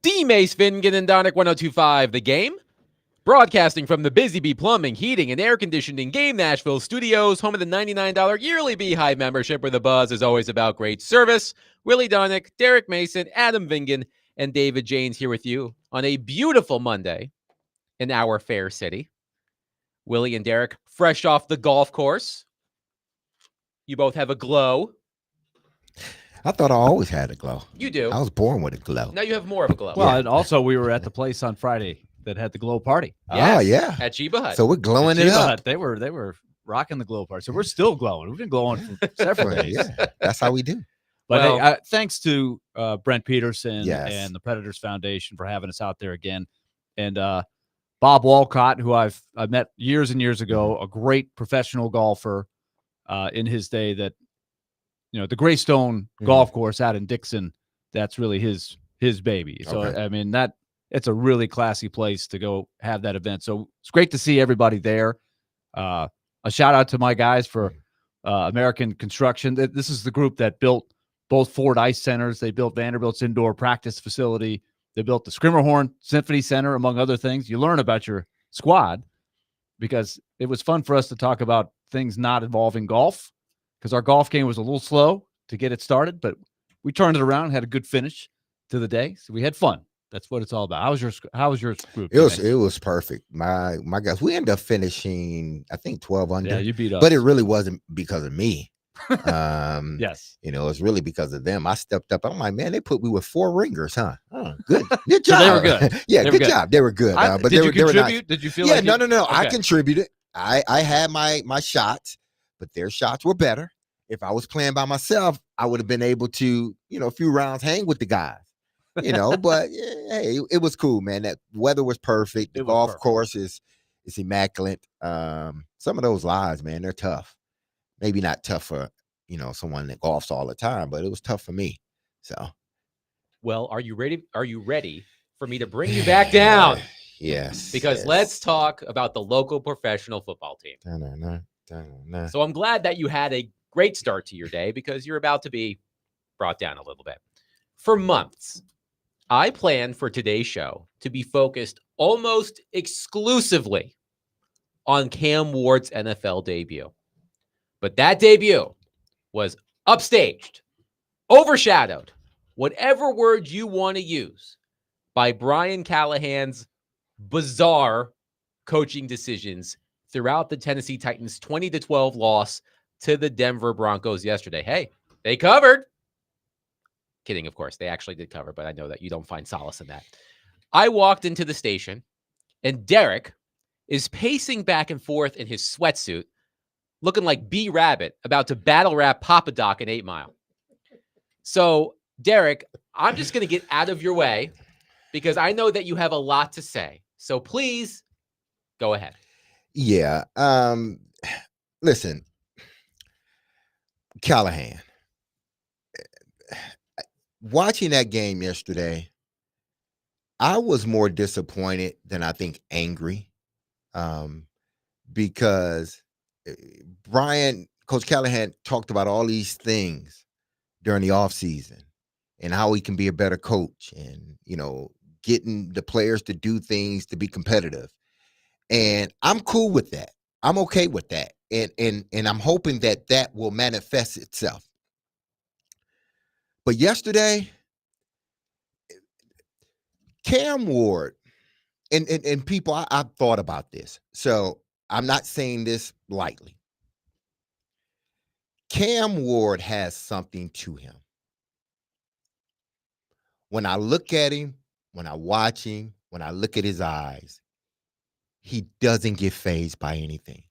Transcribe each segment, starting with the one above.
D. Mace Finnegan and Donick 1025 The Game. Broadcasting from the Busy Bee Plumbing, Heating, and Air Conditioning Game Nashville studios, home of the $99 yearly Beehive membership, where the buzz is always about great service. Willie Donick, Derek Mason, Adam Vingan, and David Janes here with you on a beautiful Monday in our fair city. Willie and Derek, fresh off the golf course. You both have a glow. I thought I always had a glow. You do. I was born with a glow. Now you have more of a glow. Well, and also we were at the place on Friday that had the glow party. Yes, Oh, yeah. at Chiba Hut. So we're glowing it Chiba up. Hut, they were rocking the glow party. So we're still glowing. We've been glowing for several days. Yeah, that's how we do. But Well- hey, thanks to Brent Peterson Yes. and the Predators Foundation for having us out there again. And Bob Walcott, who I met years and years ago, a great professional golfer in his day that, the Greystone Golf Course out in Dixon, that's really his baby. So, Okay. I mean, it's a really classy place to go have that event. So it's great to see everybody there. A shout out to my guys for American Construction. This is the group that built both Ford Ice Centers. They built Vanderbilt's indoor practice facility. They built the Skrimmerhorn Symphony Center, among other things. You learn about your squad because it was fun for us to talk about things not involving golf, because our golf game was a little slow to get it started, but we turned it around and had a good finish to the day. So we had fun. That's what it's all about. How was your group? It was perfect. My guys, we ended up finishing, I think, 12 under. Yeah, you beat us. But it really wasn't because of me. Yes. It's really because of them. I stepped up. I'm like, man, they put me with 4 ringers, huh? Oh, good job. So they were good. Yeah, They were good job. They were good. But did they you were contribute? nice. Did you feel Yeah, like no. I Okay. contributed. I had my shots, but their shots were better. If I was playing by myself, I would have been able to, a few rounds hang with the guys. But hey, it was cool, man. That weather was perfect. The golf course is immaculate. Some of those lies, man, they're tough. Maybe not tough for, someone that golfs all the time, but it was tough for me. So, Well, are you ready? Are you ready for me to bring you back down? Yes. Because let's talk about the local professional football team. So I'm glad that you had a great start to your day, because you're about to be brought down a little bit. For months, I planned for today's show to be focused almost exclusively on Cam Ward's NFL debut. But that debut was upstaged, overshadowed, whatever word you want to use, by Brian Callahan's bizarre coaching decisions throughout the Tennessee Titans' 20-12 loss to the Denver Broncos yesterday. Hey, they covered. Kidding, of course. They actually did cover, but I know that you don't find solace in that. I walked into the station, and Derek is pacing back and forth in his sweatsuit, looking like B Rabbit, about to battle rap Papa Doc in 8 Mile. So, Derek, I'm just going to get out of your way, because I know that you have a lot to say. So please go ahead. Yeah. Listen, Callahan, watching that game yesterday, I was more disappointed than I think angry, because Coach Callahan talked about all these things during the offseason and how he can be a better coach and, getting the players to do things to be competitive. And I'm cool with that. I'm okay with that. And I'm hoping that will manifest itself. But yesterday, Cam Ward, and people, I've thought about this, so I'm not saying this lightly. Cam Ward has something to him. When I look at him, when I watch him, when I look at his eyes, he doesn't get fazed by anything.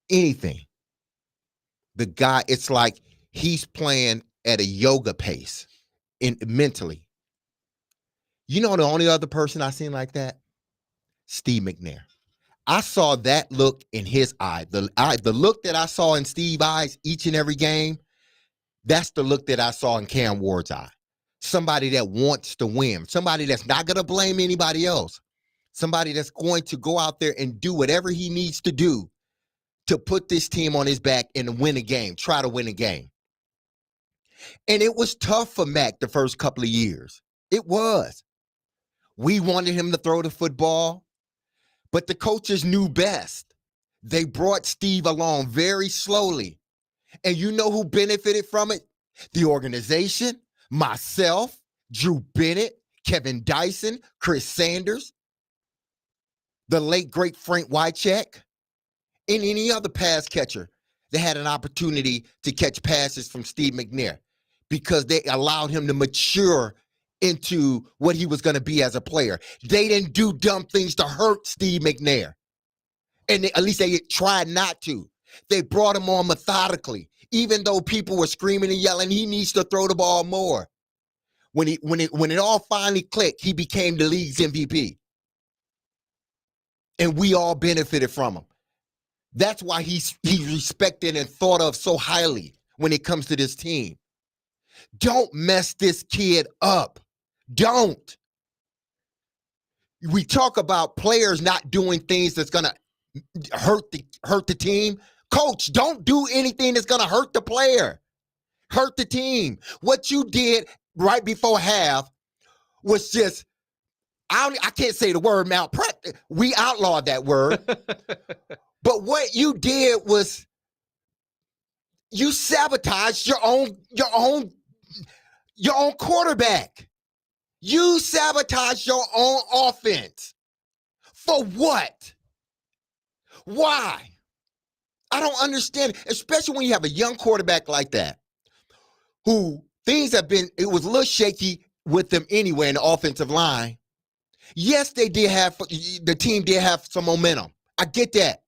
Anything. The guy, it's like he's playing at a yoga pace mentally. The only other person I seen like that? Steve McNair. I saw that look in his eye. The look that I saw in Steve's eyes each and every game, that's the look that I saw in Cam Ward's eye. Somebody that wants to win. Somebody that's not going to blame anybody else. Somebody that's going to go out there and do whatever he needs to do to put this team on his back and win a game, try to win a game. And it was tough for Mac the first couple of years. It was. We wanted him to throw the football, but the coaches knew best. They brought Steve along very slowly. And you know who benefited from it? The organization, myself, Drew Bennett, Kevin Dyson, Chris Sanders, the late, great Frank Wycheck, and any other pass catcher that had an opportunity to catch passes from Steve McNair because they allowed him to mature into what he was going to be as a player. They didn't do dumb things to hurt Steve McNair. And at least they tried not to. They brought him on methodically, even though people were screaming and yelling, he needs to throw the ball more. When it all finally clicked, he became the league's MVP. And we all benefited from him. That's why he's respected and thought of so highly when it comes to this team. Don't mess this kid up. Don't. We talk about players not doing things that's going to hurt the team. Coach, don't do anything that's going to hurt the player, hurt the team. What you did right before half was just, I can't say the word malpractice. We outlawed that word. But what you did was you sabotaged your own quarterback. You sabotaged your own offense. For what? Why? I don't understand, especially when you have a young quarterback like that, who things have been, it was a little shaky with them anyway in the offensive line. Yes, the team did have some momentum. I get that.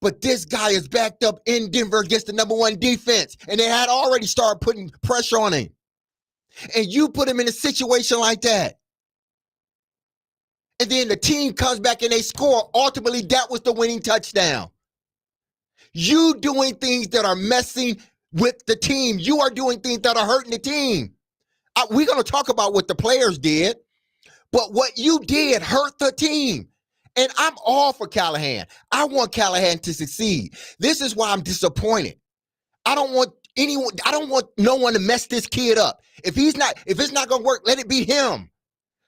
But this guy is backed up in Denver against the number one defense, and they had already started putting pressure on him. And you put him in a situation like that. And then the team comes back and they score. Ultimately, that was the winning touchdown. You doing things that are messing with the team. You are doing things that are hurting the team. We're going to talk about what the players did, but what you did hurt the team. And I'm all for Callahan. I want Callahan to succeed. This is why I'm disappointed. I don't want no one to mess this kid up. If it's not going to work, let it be him.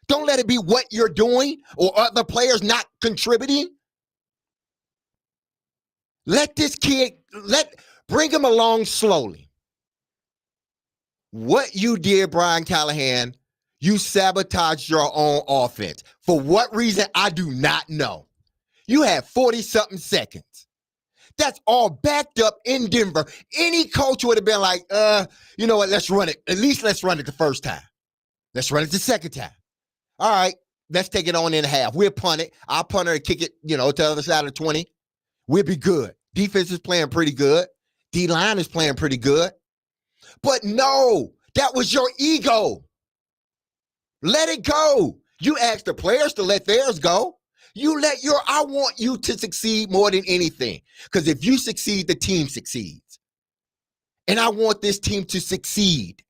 Don't let it be what you're doing or other players not contributing. Let this kid, bring him along slowly. What you did, Brian Callahan, you sabotaged your own offense. For what reason, I do not know. You had 40-something seconds. That's all backed up in Denver. Any coach would have been like, you know what, let's run it. At least let's run it the first time. Let's run it the second time. All right, let's take it on in half. We'll punt it. I'll punt her and kick it, to the other side of the 20. We'll be good. Defense is playing pretty good. D-line is playing pretty good. But no, that was your ego. Let it go. You asked the players to let theirs go. I want you to succeed more than anything. Because if you succeed, the team succeeds. And I want this team to succeed.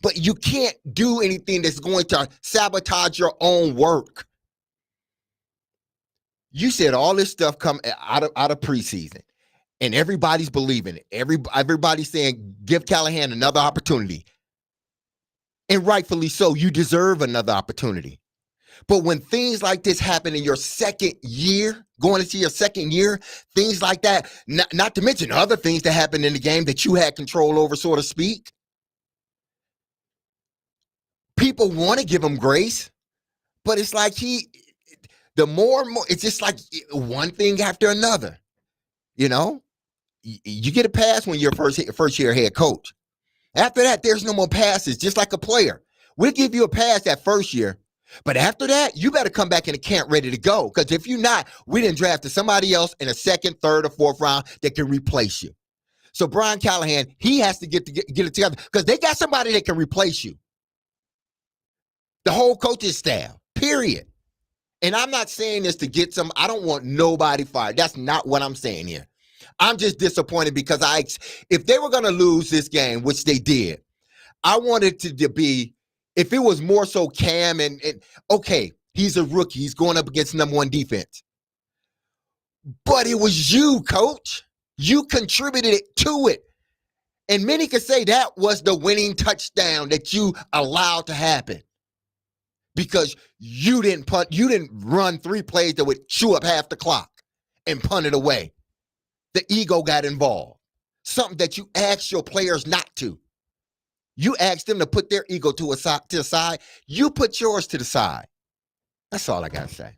But you can't do anything that's going to sabotage your own work. You said all this stuff come out of preseason, and everybody's believing it. Everybody's saying, give Callahan another opportunity. And rightfully so, you deserve another opportunity. But when things like this happen in your second year, going into your second year, things like that, not to mention other things that happened in the game that you had control over, so to speak, people want to give him grace, but it's like the more and more, it's just like one thing after another. You get a pass when you're first year head coach. After that, there's no more passes, just like a player. We'll give you a pass that first year, but after that, you better come back in the camp ready to go. Because if you're not, we didn't draft somebody else in a second, third, or fourth round that can replace you. So Brian Callahan, he has to get it together because they got somebody that can replace you. The whole coaching staff, period. And I'm not saying this to get I don't want nobody fired. That's not what I'm saying here. I'm just disappointed because if they were going to lose this game, which they did, I wanted to be, if it was more so Cam and okay, he's a rookie. He's going up against number one defense. But it was you, coach. You contributed to it. And many could say that was the winning touchdown that you allowed to happen. because you didn't run 3 plays that would chew up half the clock and punt it away. The ego got involved. Something that you asked your players not to. You asked them to put their ego to the side. You put yours to the side. That's all I got to say.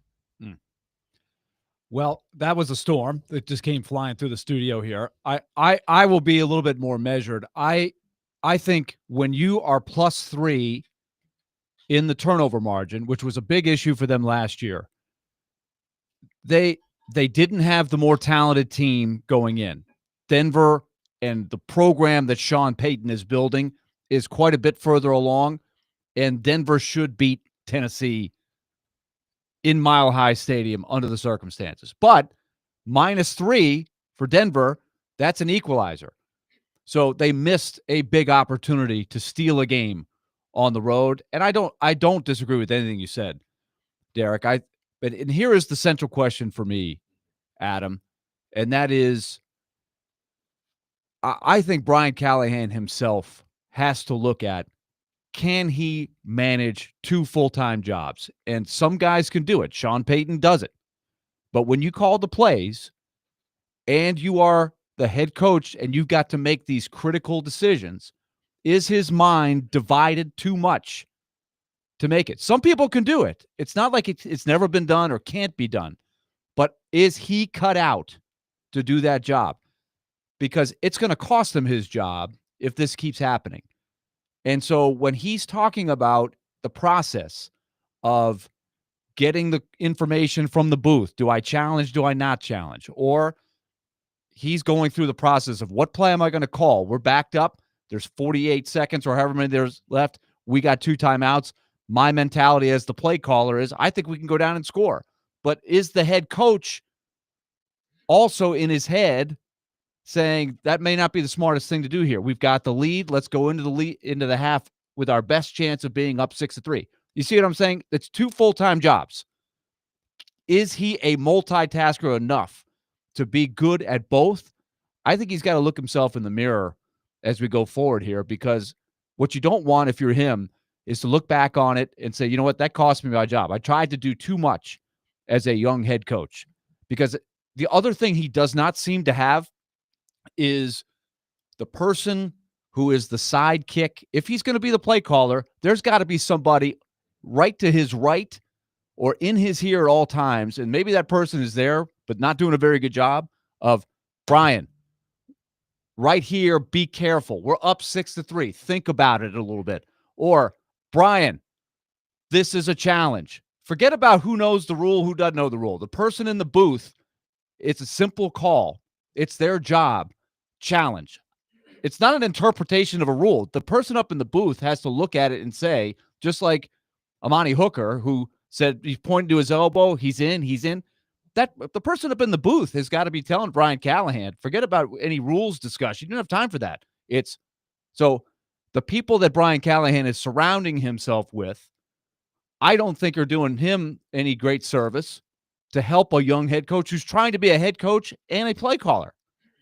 Well, that was a storm that just came flying through the studio here. I will be a little bit more measured. I think when you are +3 in the turnover margin, which was a big issue for them last year, they didn't have the more talented team going in. Denver and the program that Sean Payton is building is quite a bit further along, and Denver should beat Tennessee in Mile High Stadium under the circumstances. But -3 for Denver, that's an equalizer. So they missed a big opportunity to steal a game on the road. And I don't disagree with anything you said, Derek. And here is the central question for me, Adam, and that is, I think Brian Callahan himself has to look at, can he manage 2 full-time jobs? And some guys can do it. Sean Payton does it. But when you call the plays and you are the head coach and you've got to make these critical decisions, is his mind divided too much to make it? Some people can do it. It's not like it's never been done or can't be done. But is he cut out to do that job? Because it's going to cost him his job if this keeps happening. And so when he's talking about the process of getting the information from the booth, do I challenge, do I not challenge? Or he's going through the process of, what play am I going to call? We're backed up. There's 48 seconds or however many there's left. We got 2 timeouts. My mentality as the play caller is, I think we can go down and score. But is the head coach also in his head saying that may not be the smartest thing to do here? We've got the lead. Let's go into the half with our best chance of being up 6-3. You see what I'm saying? It's 2 full-time jobs. Is he a multitasker enough to be good at both? I think he's got to look himself in the mirror as we go forward here, because what you don't want if you're him is to look back on it and say, you know what, that cost me my job. I tried to do too much as a young head coach. Because the other thing he does not seem to have is the person who is the sidekick. If he's going to be the play caller, there's got to be somebody right to his right or in his ear at all times. And maybe that person is there, but not doing a very good job of, Brian, right here, be careful. We're up 6-3. Think about it a little bit. Or, Brian, this is a challenge. Forget about who knows the rule, who doesn't know the rule. The person in the booth, it's a simple call. It's their job. Challenge. It's not an interpretation of a rule. The person up in the booth has to look at it and say, just like Amani Hooker, who said he's pointing to his elbow, he's in. That the person up in the booth has got to be telling Brian Callahan, forget about any rules discussion. You don't have time for that. It's so the people that Brian Callahan is surrounding himself with, I don't think are doing him any great service to help a young head coach who's trying to be a head coach and a play caller.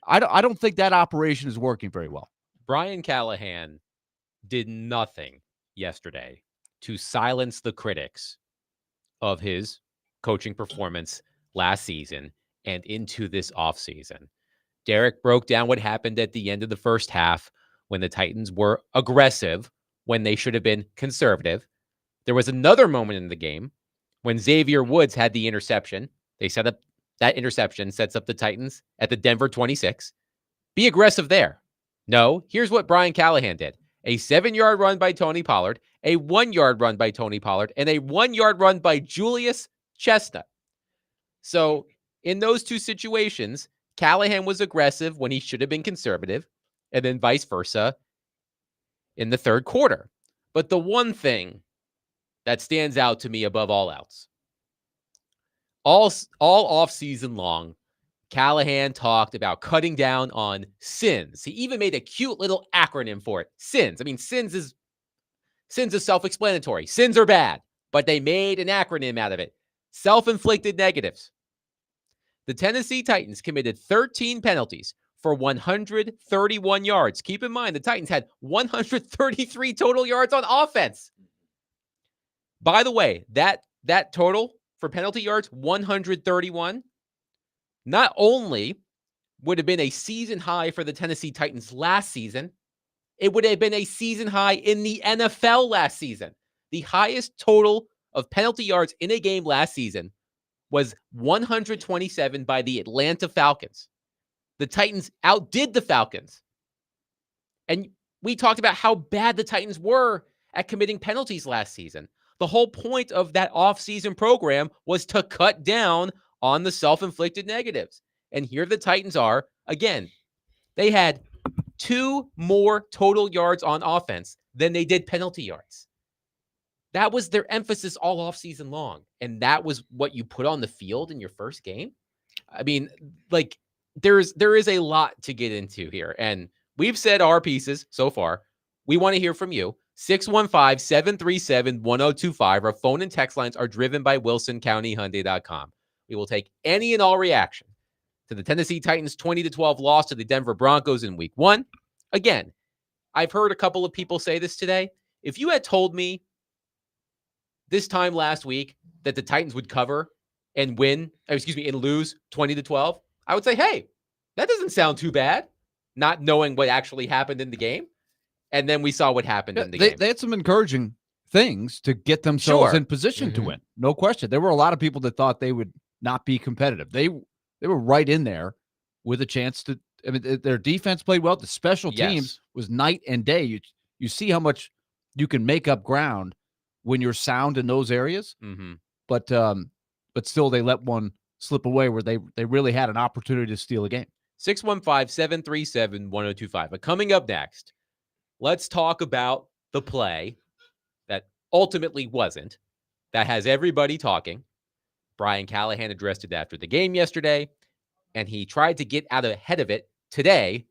I don't think that operation is working very well. Brian Callahan did nothing yesterday to silence the critics of his coaching performance last season and into this offseason. Derek broke down what happened at the end of the first half when the Titans were aggressive when they should have been conservative. There was another moment in the game when Xavier Woods had the interception. They set up that interception, sets up the Titans at the Denver 26. Be aggressive there. No, here's what Brian Callahan did. A 7-yard run by Tony Pollard, a 1-yard run by Tony Pollard, and a 1-yard run by Julius Chestnut. So in those 2 situations, Callahan was aggressive when he should have been conservative, and then vice versa in the third quarter. But the one thing that stands out to me above all else, all off-season long, Callahan talked about cutting down on sins. He even made a cute little acronym for it. Sins. I mean, sins is self-explanatory. Sins are bad, but they made an acronym out of it. Self-inflicted negatives. The Tennessee Titans committed 13 penalties for 131 yards. Keep in mind, the Titans had 133 total yards on offense. By the way, that total for penalty yards, 131, not only would have been a season high for the Tennessee Titans last season, it would have been a season high in the NFL last season. The highest total of penalty yards in a game last season was 127 by the Atlanta Falcons. The Titans outdid the Falcons. And we talked about how bad the Titans were at committing penalties last season. The whole point of that offseason program was to cut down on the self-inflicted negatives. And here the Titans are. Again, they had 2 more total yards on offense than they did penalty yards. That was their emphasis all offseason long. And that was what you put on the field in your first game. I mean, like, there is a lot to get into here. And we've said our pieces so far. We want to hear from you. 615-737-1025. Our phone and text lines are driven by WilsonCountyHyundai.com. We will take any and all reaction to the Tennessee Titans 20-12 loss to the Denver Broncos in week 1. Again, I've heard a couple of people say this today. If you had told me this time last week that the Titans would cover and and lose 20-12, I would say, hey, that doesn't sound too bad, not knowing what actually happened in the game. And then we saw what happened in the game. They had some encouraging things to get themselves in position to win. No question. There were a lot of people that thought they would not be competitive. They were right in there with a chance to. I mean, their defense played well. The special teams was night and day. You see how much you can make up ground when you're sound in those areas. Mm-hmm. But still, they let one slip away where they really had an opportunity to steal a game. 615-737-1025. But coming up next, let's talk about the play that ultimately wasn't, that has everybody talking. Brian Callahan addressed it after the game yesterday, and he tried to get out ahead of it today,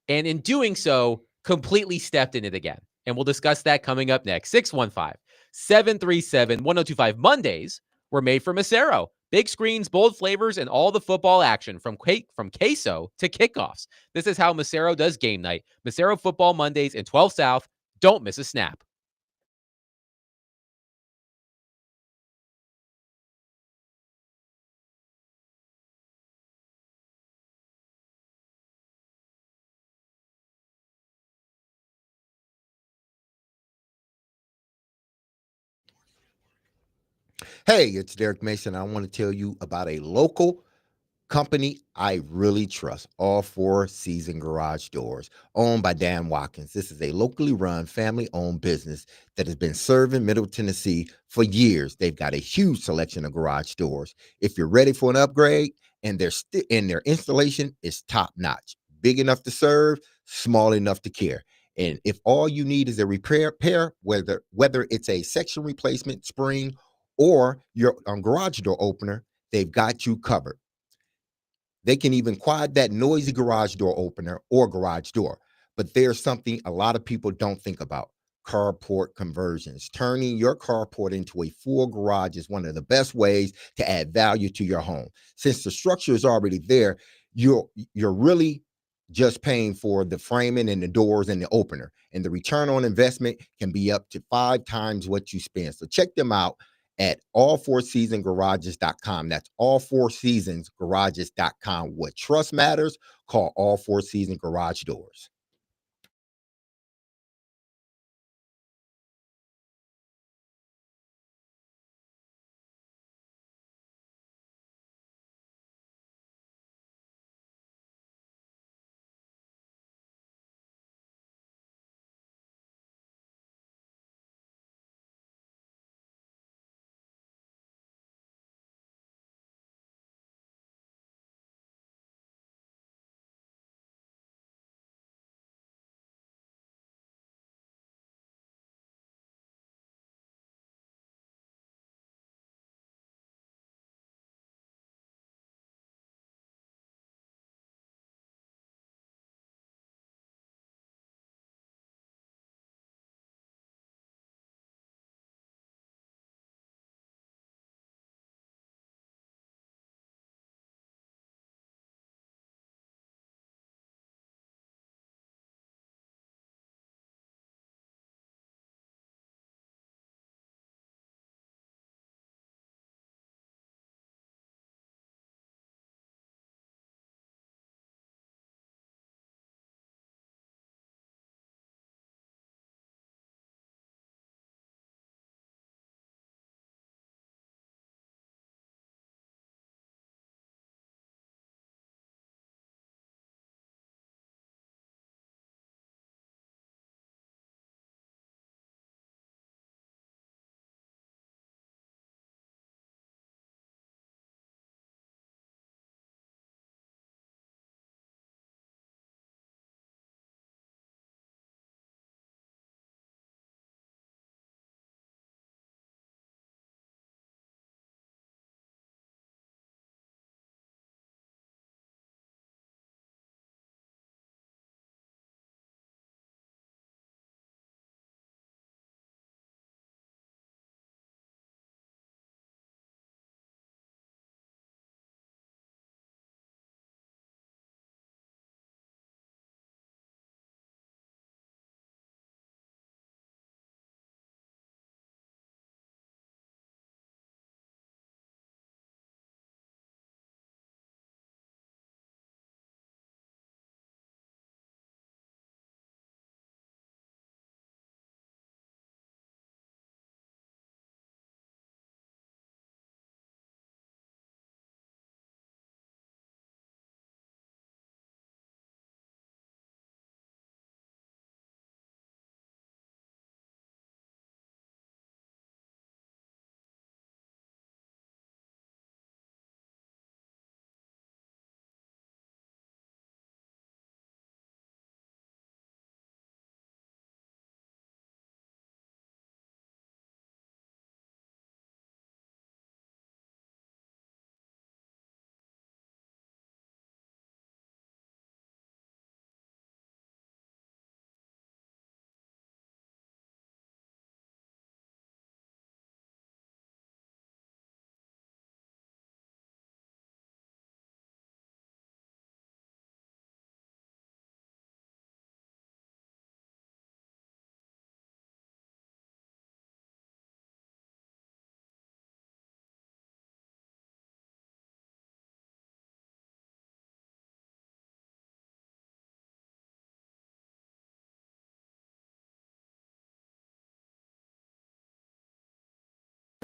and in doing so, completely stepped in it again. And we'll discuss that coming up next. 615-737-1025. Mondays were made for Macero. Big screens, bold flavors, and all the football action from queso to kickoffs. This is how Macero does game night. Macero Football Mondays in 12 South. Don't miss a snap. Hey, it's Derek Mason. I want to tell you about a local company I really trust, All Four Season Garage Doors, owned by Dan Watkins. This is a locally run, family-owned business that has been serving Middle Tennessee for years. They've got a huge selection of garage doors. If you're ready for an upgrade, and their installation is top-notch, big enough to serve, small enough to care. And if all you need is a repair, whether it's a section replacement, spring, or your garage door opener, they've got you covered. They can even quiet that noisy garage door opener or garage door. But there's something a lot of people don't think about: carport conversions. Turning your carport into a full garage is one of the best ways to add value to your home. Since the structure is already there, you're really just paying for the framing and the doors and the opener. And the return on investment can be up to 5 times what you spend. So check them out at all4seasongarages.com. That's all4seasonsgarages.com. What trust matters, call All Four Season Garage Doors.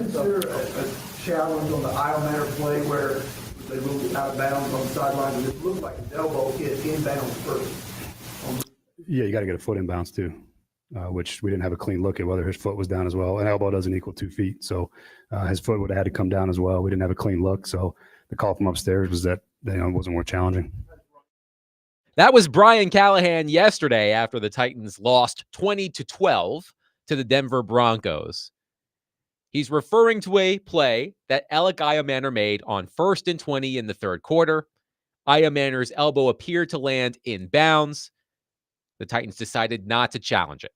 Is there a challenge on the Iomatter play where they moved out of bounds on the sideline and it looked like his elbow hit inbounds first? Yeah, you got to get a foot inbounds too, which we didn't have a clean look at whether his foot was down as well. An elbow doesn't equal 2 feet, so his foot would have had to come down as well. We didn't have a clean look, so the call from upstairs was that it wasn't more challenging. That was Brian Callahan yesterday after the Titans lost 20-12 to the Denver Broncos. He's referring to a play that Alec Iomatter made on 1st and 20 in the third quarter. Iomatter's elbow appeared to land in bounds. The Titans decided not to challenge it.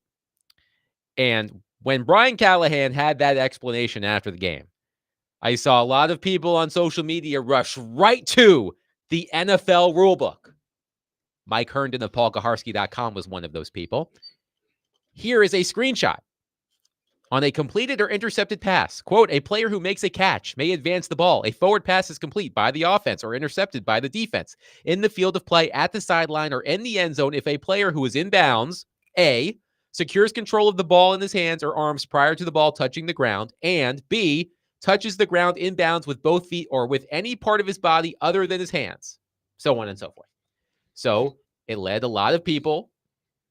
And when Brian Callahan had that explanation after the game, I saw a lot of people on social media rush right to the NFL rulebook. Mike Herndon of paulkaharski.com was one of those people. Here is a screenshot. On a completed or intercepted pass, quote, a player who makes a catch may advance the ball. A forward pass is complete by the offense or intercepted by the defense in the field of play, at the sideline, or in the end zone if a player who is in bounds, A, secures control of the ball in his hands or arms prior to the ball touching the ground, and B, touches the ground in bounds with both feet or with any part of his body other than his hands, so on and so forth. So it led a lot of people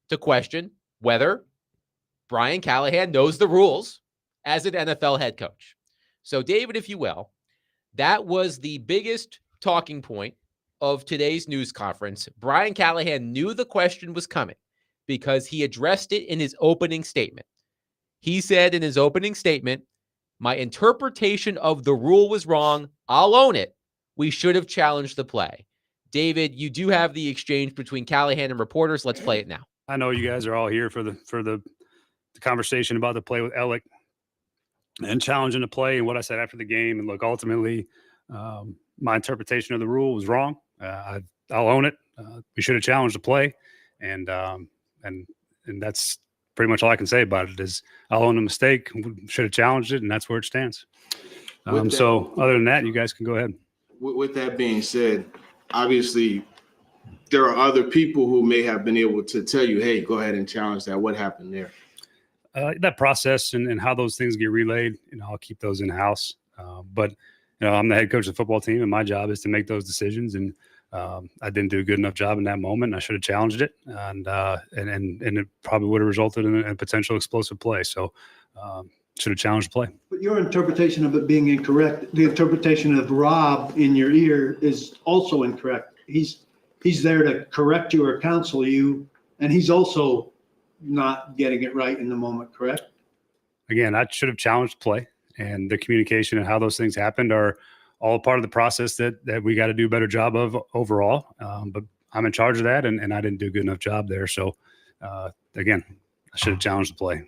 to question whether Brian Callahan knows the rules as an NFL head coach. So, David, if you will, that was the biggest talking point of today's news conference. Brian Callahan knew the question was coming because he addressed it in his opening statement. He said in his opening statement, my interpretation of the rule was wrong. I'll own it. We should have challenged the play. David, you do have the exchange between Callahan and reporters. Let's play it now. I know you guys are all here for the conversation about the play with Alec and challenging the play and what I said after the game. And look, ultimately, my interpretation of the rule was wrong. I'll own it. We should have challenged the play, and that's pretty much all I can say about it. Is I'll own the mistake. We should have challenged it, and that's where it stands. So other than that, you guys can go ahead. With that being said, obviously there are other people who may have been able to tell you, hey, go ahead and challenge that. What happened there? That process and how those things get relayed, I'll keep those in house. But I'm the head coach of the football team, and my job is to make those decisions. And I didn't do a good enough job in that moment. I should have challenged it, and it probably would have resulted in a potential explosive play. So should have challenged the play. But your interpretation of it being incorrect, the interpretation of Rob in your ear is also incorrect. He's there to correct you or counsel you, and he's also not getting it right in the moment, correct? Again, I should have challenged play, and the communication and how those things happened are all part of the process that we got to do a better job of overall. But I'm in charge of that, and I didn't do a good enough job there. So again, I should have challenged the play.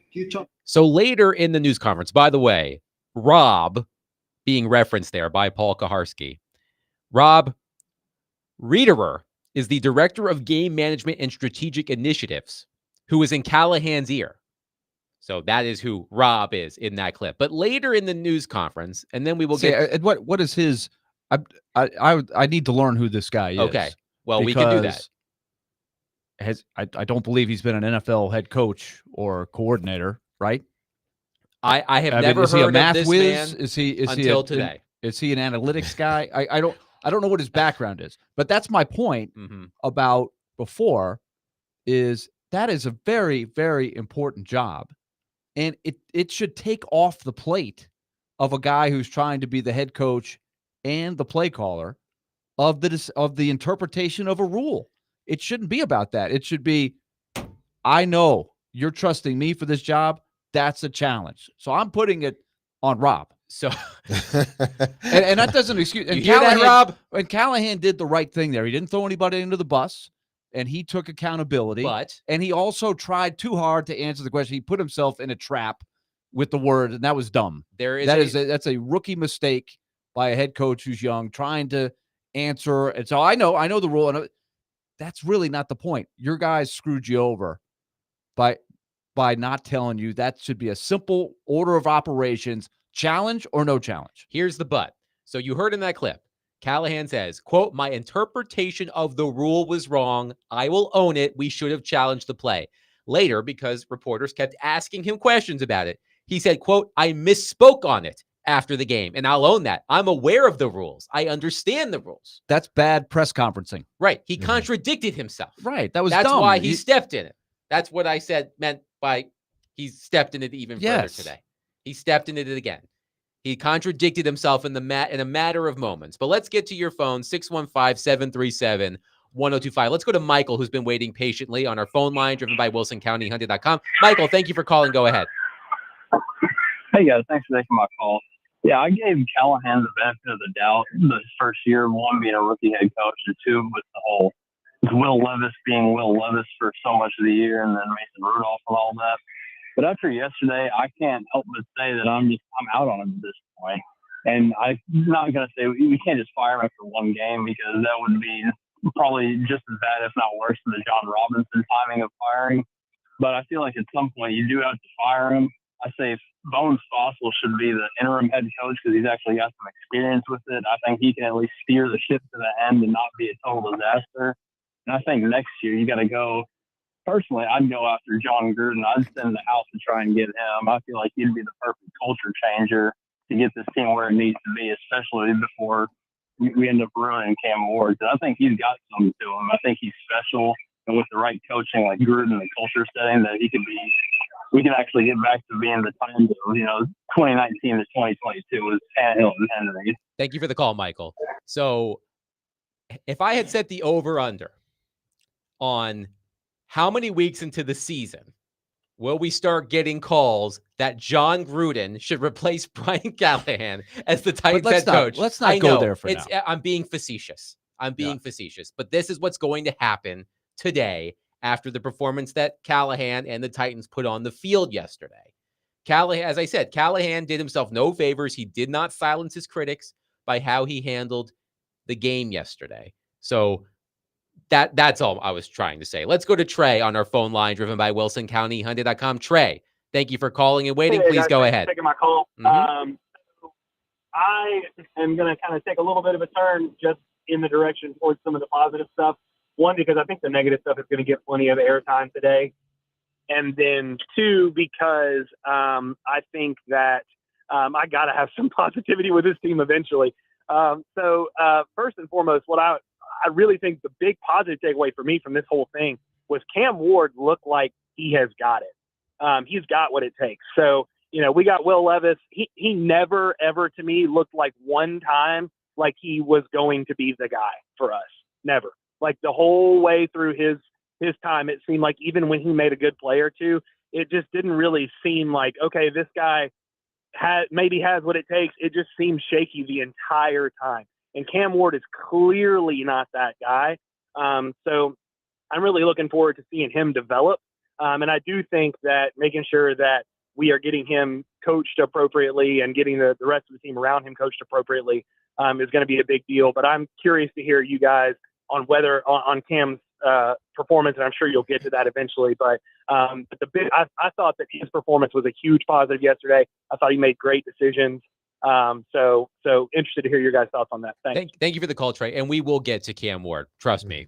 So later in the news conference, by the way, Rob being referenced there by Paul Kaharski, Rob Riederer is the director of game management and strategic initiatives, who is in Callahan's ear. So that is who Rob is in that clip. But later in the news conference, and then we will get what is his. I need to learn who this guy is. Okay, well, we can do that. I don't believe he's been an NFL head coach or coordinator, right? I have never heard of this man until today. Is he an analytics guy? I don't know what his background is, but that's my point about before. Is that is a very, very important job, and it should take off the plate of a guy who's trying to be the head coach and the play caller of the interpretation of a rule. It shouldn't be about that. It should be, I know you're trusting me for this job. That's a challenge. So I'm putting it on Rob. So, and that doesn't excuse. And Callahan, Rob? And Callahan did the right thing there. He didn't throw anybody into the bus, and he took accountability. And he also tried too hard to answer the question. He put himself in a trap with the word, and that was dumb. That's a rookie mistake by a head coach who's young, trying to answer. And so I know the rule, and that's really not the point. Your guys screwed you over by not telling you. That should be a simple order of operations: challenge or no challenge. Here's the but. So you heard in that clip, Callahan says, quote, my interpretation of the rule was wrong. I will own it. We should have challenged the play. Later, because reporters kept asking him questions about it, he said, quote, I misspoke on it. after the game. And I'll own that. I'm aware of the rules. I understand the rules. That's bad press conferencing. Right. He contradicted himself. Right. That's dumb. Why he You... stepped in it. That's what I said meant by he stepped in it even further today. He stepped in it again. He contradicted himself in a matter of moments. But let's get to your phone, 615-737-1025. Let's go to Michael, who's been waiting patiently on our phone line, driven by WilsonCountyHunting.com. Michael, thank you for calling. Go ahead. Hey, guys. Thanks for taking my call. Yeah, I gave Callahan the benefit of the doubt the first year, one being a rookie head coach, and two with the whole Will Levis being Will Levis for so much of the year, and then Mason Rudolph and all that. But after yesterday, I can't help but say that I'm out on him at this point. And I'm not going to say we can't just fire him after one game, because that would be probably just as bad, if not worse, than the John Robinson timing of firing. But I feel like at some point you do have to fire him. I say Bones Fossil should be the interim head coach, because he's actually got some experience with it. I think he can at least steer the ship to the end and not be a total disaster. And I think next year you got to go. Personally, I'd go after John Gruden. I'd send the house to try and get him. I feel like he'd be the perfect culture changer to get this team where it needs to be, especially before we end up ruining Cam Ward. And I think he's got something to him. I think he's special, and with the right coaching like Gruden and the culture setting, that he could be. We can actually get back to being the times of 2019 to 2022 with Tannehill and Henry. Thank you for the call, Michael. So, if I had set the over/under on how many weeks into the season will we start getting calls that John Gruden should replace Brian Callahan as the Titans head coach? Let's not go there for now. I'm being facetious. Facetious. But this is what's going to happen today after the performance that Callahan and the Titans put on the field yesterday. Callahan, as I said, Callahan did himself no favors. He did not silence his critics by how he handled the game yesterday. So that's all I was trying to say. Let's go to Trey on our phone line, driven by WilsonCountyHunting.com. Trey, thank you for calling and waiting. Hey, Please guys, go thanks ahead. for taking my call. I am going to kind of take a little bit of a turn just in the direction towards some of the positive stuff. One, because I think the negative stuff is going to get plenty of airtime today. And then two, because I think that I got to have some positivity with this team eventually. So first and foremost, what I really think the big positive takeaway for me from this whole thing was Cam Ward looked like he has got it. He's got what it takes. So, we got Will Levis. He never, ever to me looked like one time like he was going to be the guy for us. Never. Like the whole way through his time, it seemed like even when he made a good play or two, it just didn't really seem like, okay, this guy maybe has what it takes. It just seemed shaky the entire time. And Cam Ward is clearly not that guy. So I'm really looking forward to seeing him develop. And I do think that making sure that we are getting him coached appropriately and getting the rest of the team around him coached appropriately is going to be a big deal. But I'm curious to hear you guys on on Cam's performance, and I'm sure you'll get to that eventually. But I thought that his performance was a huge positive yesterday. I thought he made great decisions. So interested to hear your guys' thoughts on that. Thanks. Thank you for the call, Trey. And we will get to Cam Ward. Trust me.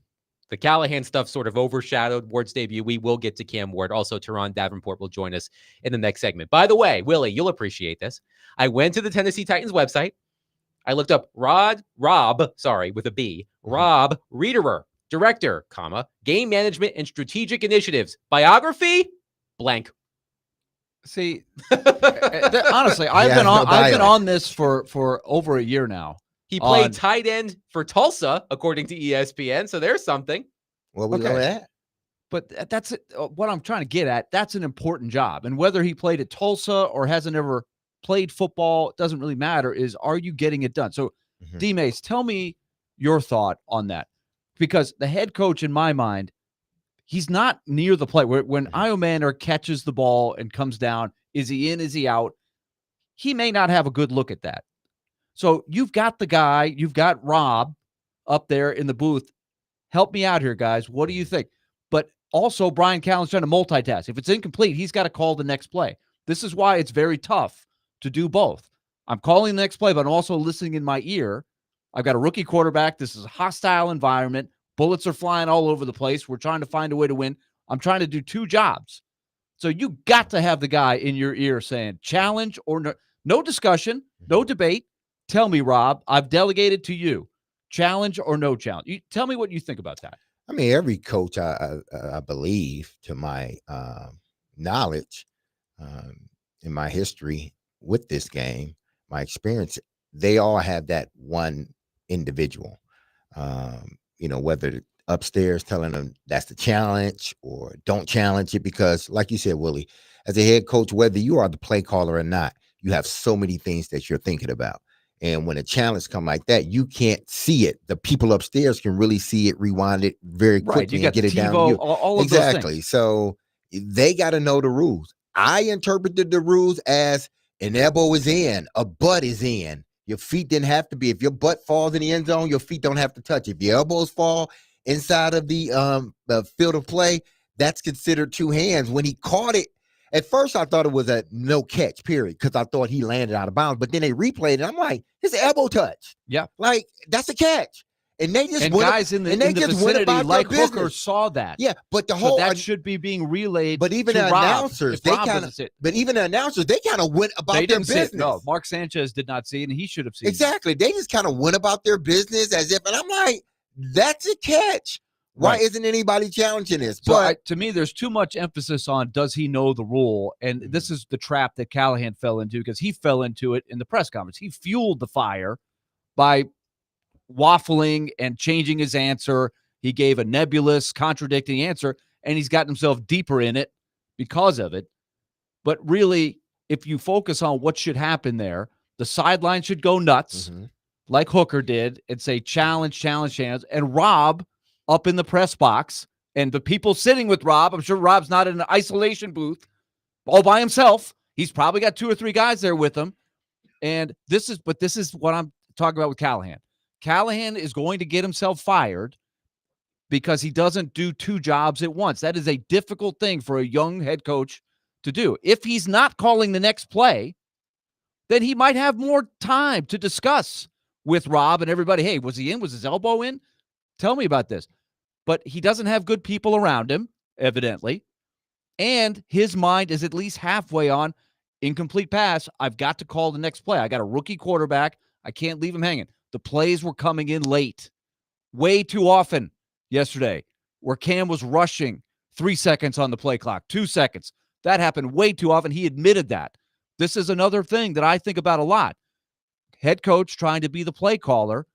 The Callahan stuff sort of overshadowed Ward's debut. We will get to Cam Ward. Also, Turron Davenport will join us in the next segment. By the way, Willie, you'll appreciate this. I went to the Tennessee Titans website. I looked up Rob Riederer, director, game management and strategic initiatives, biography, blank. See, honestly, I've been on this for over a year now. He played tight end for Tulsa, according to ESPN. So there's something. Well, we know that. But that's what I'm trying to get at. That's an important job. And whether he played at Tulsa or hasn't ever played football, doesn't really matter. Are you getting it done? So, D-Mace, tell me your thought on that. Because the head coach, in my mind, he's not near the play. When Iomander catches the ball and comes down, is he in, is he out? He may not have a good look at that. So you've got the guy, you've got Rob up there in the booth. Help me out here, guys. What do you think? But also, Brian Callahan's trying to multitask. If it's incomplete, he's got to call the next play. This is why it's very tough to do both. I'm calling the next play, but I'm also listening in my ear. I've got a rookie quarterback. This is a hostile environment. Bullets are flying all over the place. We're trying to find a way to win. I'm trying to do two jobs. So you got to have the guy in your ear saying challenge or no. No discussion, no debate. Tell me, Rob, I've delegated to you. Challenge or no challenge? You tell me what you think about that. I mean, every coach, I believe, to my knowledge, in my history with this game, my experience, they all have that one individual. Whether upstairs telling them that's the challenge or don't challenge it, because, like you said, Willie, as a head coach, whether you are the play caller or not, you have so many things that you're thinking about. And when a challenge come like that, you can't see it. The people upstairs can really see it, rewind it very quickly, and get it down to you. All of those things. So they got to know the rules. I interpreted the rules as an elbow is in, a butt is in. Your feet didn't have to be. If your butt falls in the end zone, your feet don't have to touch. If your elbows fall inside of the field of play, that's considered two hands. When he caught it, at first I thought it was a no catch, period, because I thought he landed out of bounds. But then they replayed it. I'm like, his elbow touch. Yeah. Like, that's a catch. And they just guys in the vicinity, like Hooker, saw that. Yeah, but that should be being relayed. But even to the announcers, they kind of went about their business. No, Mark Sanchez did not see it, and he should have seen it. Exactly. They just kind of went about their business as if, and I'm like, that's a catch. Why isn't anybody challenging this? So to me, there's too much emphasis on does he know the rule? And this is the trap that Callahan fell into, because he fell into it in the press conference. He fueled the fire by waffling and changing his answer. He gave a nebulous, contradicting answer, and he's gotten himself deeper in it because of it. But really, if you focus on what should happen there, the sideline should go nuts, like Hooker did, and say challenge, challenge, challenge. And Rob up in the press box, and the people sitting with Rob, I'm sure Rob's not in an isolation booth all by himself. He's probably got 2 or 3 guys there with him. And this is what I'm talking about with Callahan. Callahan is going to get himself fired because he doesn't do 2 jobs at once. That is a difficult thing for a young head coach to do. If he's not calling the next play, then he might have more time to discuss with Rob and everybody. Hey, was he in? Was his elbow in? Tell me about this. But he doesn't have good people around him, evidently. And his mind is at least halfway on incomplete pass. I've got to call the next play. I got a rookie quarterback. I can't leave him hanging. The plays were coming in late, way too often yesterday, where Cam was rushing 3 seconds on the play clock, 2 seconds. That happened way too often. He admitted that. This is another thing that I think about a lot. Head coach trying to be the play caller.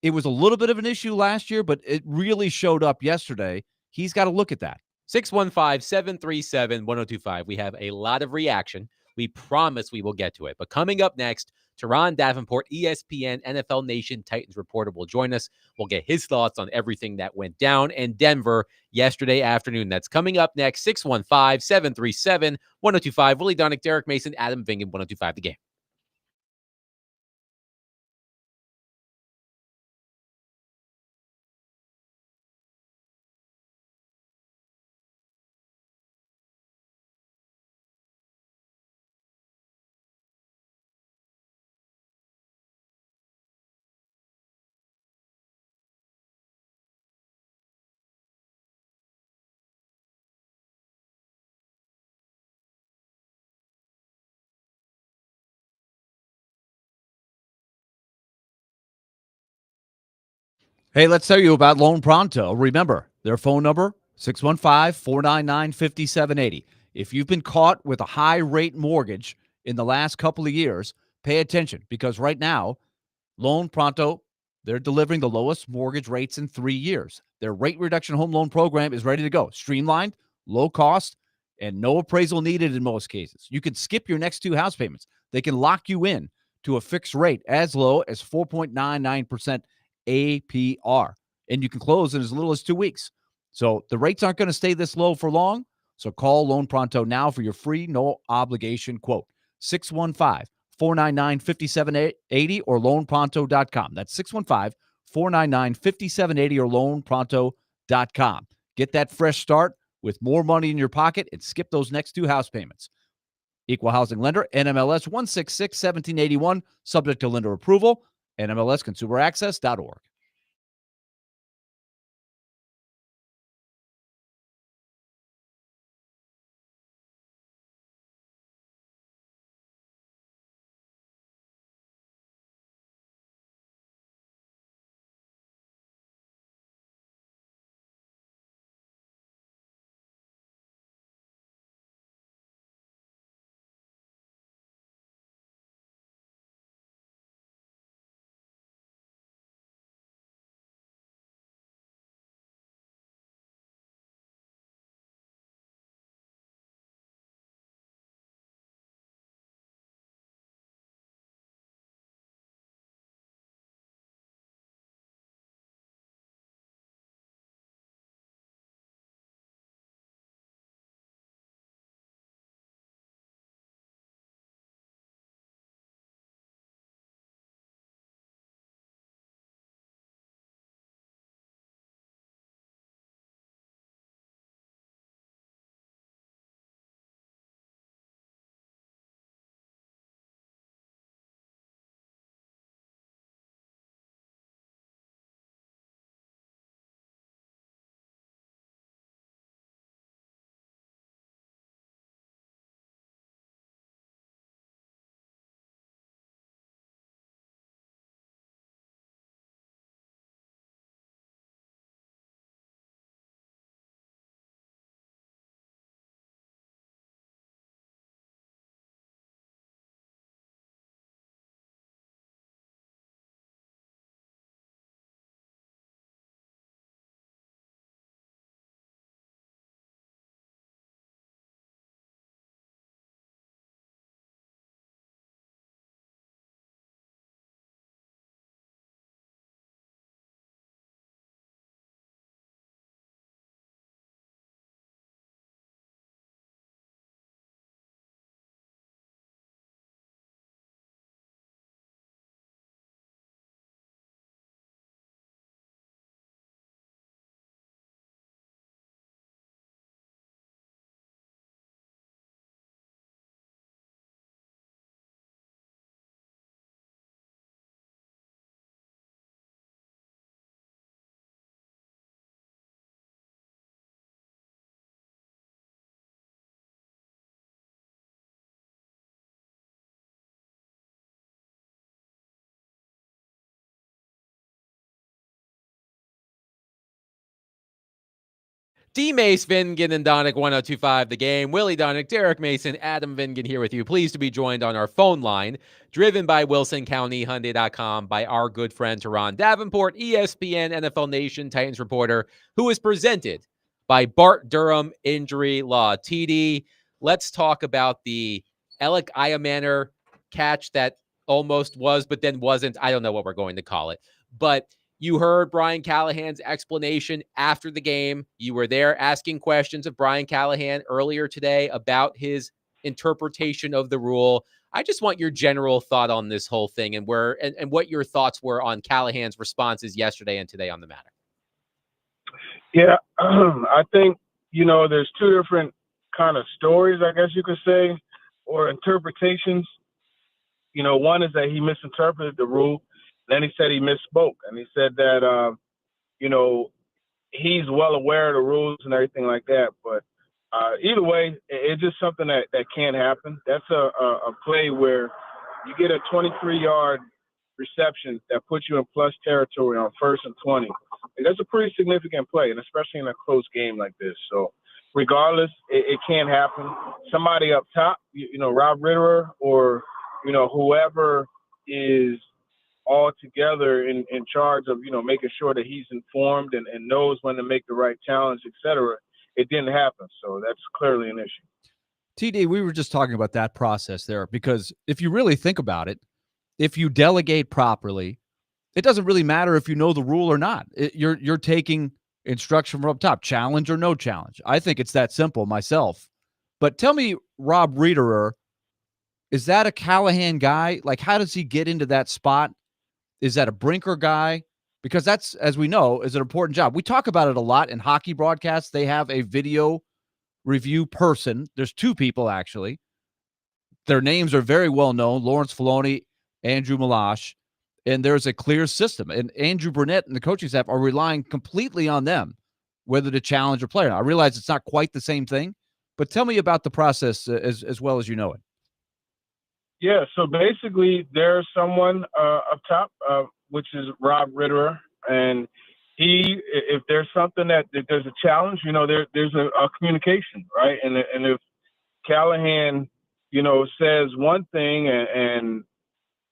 It was a little bit of an issue last year, but it really showed up yesterday. He's got to look at that. 615-737-1025. We have a lot of reaction. We promise we will get to it. But coming up next, Turron Davenport, ESPN, NFL Nation Titans reporter, will join us. We'll get his thoughts on everything that went down in Denver yesterday afternoon. That's coming up next. 615-737-1025. Willie Donick, Derek Mason, Adam Vingan, 1025 The Game. Hey, let's tell you about Loan Pronto. Remember, their phone number, 615-499-5780. If you've been caught with a high-rate mortgage in the last couple of years, pay attention, because right now, Loan Pronto, they're delivering the lowest mortgage rates in 3 years. Their rate reduction home loan program is ready to go. Streamlined, low cost, and no appraisal needed in most cases. You can skip your next 2 house payments. They can lock you in to a fixed rate as low as 4.99% APR, and you can close in as little as 2 weeks. So the rates aren't going to stay this low for long. So call Loan Pronto now for your free, no obligation quote. 615-499-5780 or loanpronto.com. That's 615-499-5780 or loanpronto.com. Get that fresh start with more money in your pocket and skip those next 2 house payments. Equal housing lender, NMLS 166-1781, subject to lender approval. NMLSconsumeraccess.org. D. Mace, Vingan, and Donick, 1025 The Game. Willie Donick, Derek Mason, Adam Vingan here with you. Pleased to be joined on our phone line, driven by WilsonCountyHyundai.com, by our good friend Turron Davenport, ESPN, NFL Nation, Titans reporter, who is presented by Bart Durham Injury Law. TD, let's talk about the Alec Iamaner catch that almost was, but then wasn't. I don't know what we're going to call it. But you heard Brian Callahan's explanation after the game. You were there asking questions of Brian Callahan earlier today about his interpretation of the rule. I just want your general thought on this whole thing and what your thoughts were on Callahan's responses yesterday and today on the matter. Yeah, I think, there's two different kind of stories, I guess you could say, or interpretations. One is that he misinterpreted the rule. Then he said he misspoke, and he said that, he's well aware of the rules and everything like that. But either way, it's just something that can't happen. That's a play where you get a 23-yard reception that puts you in plus territory on 1st and 20. And that's a pretty significant play, and especially in a close game like this. So regardless, it can't happen. Somebody up top, Rob Ritterer or, whoever is all together in charge of, making sure that he's informed and knows when to make the right challenge, et cetera. It didn't happen. So that's clearly an issue. TD, we were just talking about that process there, because if you really think about it, if you delegate properly, it doesn't really matter if you know the rule or not. You're taking instruction from up top, challenge or no challenge. I think it's that simple myself. But tell me, Rob Ritterer, is that a Callahan guy? Like, how does he get into that spot? Is that a Brinker guy? Because that's, as we know, is an important job. We talk about it a lot in hockey broadcasts. They have a video review person. There's two people, actually. Their names are very well known, Lawrence Filoni, Andrew Malash, and there's a clear system. And Andrew Burnett and the coaching staff are relying completely on them, whether to challenge or play. Now, I realize it's not quite the same thing, but tell me about the process as well as you know it. Yeah, so basically there's someone up top, which is Rob Ritterer, and if there's something that there's a challenge, there's a communication, right? And if Callahan, says one thing and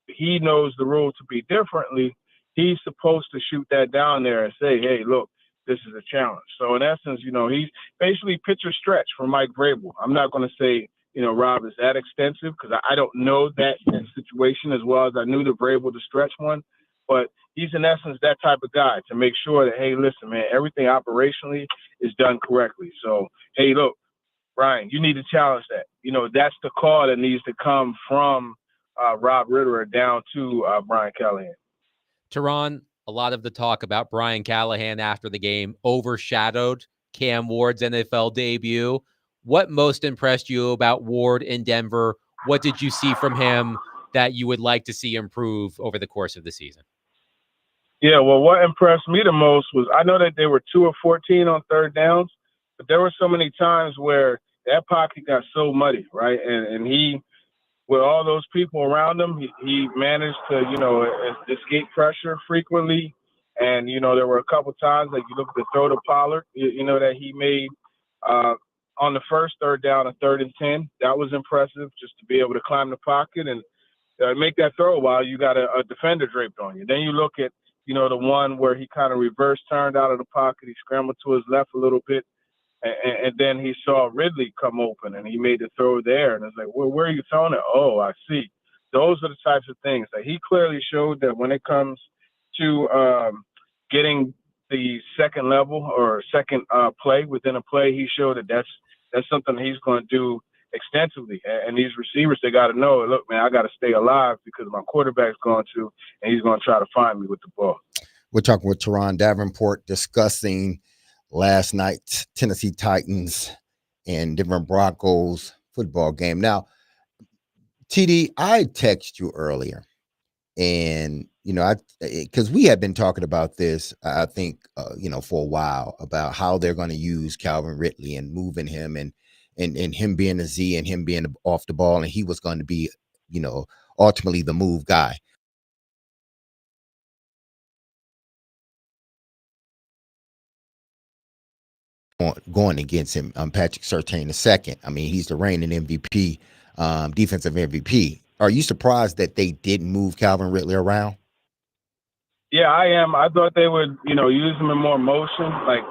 he knows the rule to be differently, he's supposed to shoot that down there and say, hey, look, this is a challenge. So in essence, he's basically pitcher stretch for Mike Vrabel. I'm not going to say, Rob is that extensive because I don't know that situation as well as I knew the Vrabel to stretch one. But he's in essence that type of guy to make sure that, hey, listen, man, everything operationally is done correctly. So, hey, look, Brian, you need to challenge that. That's the call that needs to come from Rob Ritterer down to Brian Callahan. Turron, a lot of the talk about Brian Callahan after the game overshadowed Cam Ward's NFL debut. What most impressed you about Ward in Denver? What did you see from him that you would like to see improve over the course of the season? Yeah, well, what impressed me the most was I know that they were 2 of 14 on third downs, but there were so many times where that pocket got so muddy, right? And he, with all those people around him, he managed to, escape pressure frequently. And, there were a couple times, like you look at the throw to Pollard, that he made on the first third down and 3rd and 10. That was impressive, just to be able to climb the pocket and make that throw while you got a defender draped on you. Then you look at, the one where he kind of reverse turned out of the pocket. He scrambled to his left a little bit. And then he saw Ridley come open, and he made the throw there. And it's like, well, where are you throwing it? Oh, I see. Those are the types of things that he clearly showed that when it comes to getting the second level or second play within a play, he showed that that's something he's going to do extensively. And these receivers, they got to know, look, man, I got to stay alive because my quarterback's going to, and he's going to try to find me with the ball. We're talking with Turron Davenport discussing last night's Tennessee Titans and Denver Broncos football game. Now, TD, I texted you earlier, and because we had been talking about this, I think for a while about how they're going to use Calvin Ridley and moving him and him being a Z and him being off the ball, and he was going to be ultimately the move guy. going against him, Patrick Surtain II. I mean, he's the reigning MVP, defensive MVP. Are you surprised that they didn't move Calvin Ridley around? Yeah, I am. I thought they would, use him in more motion, like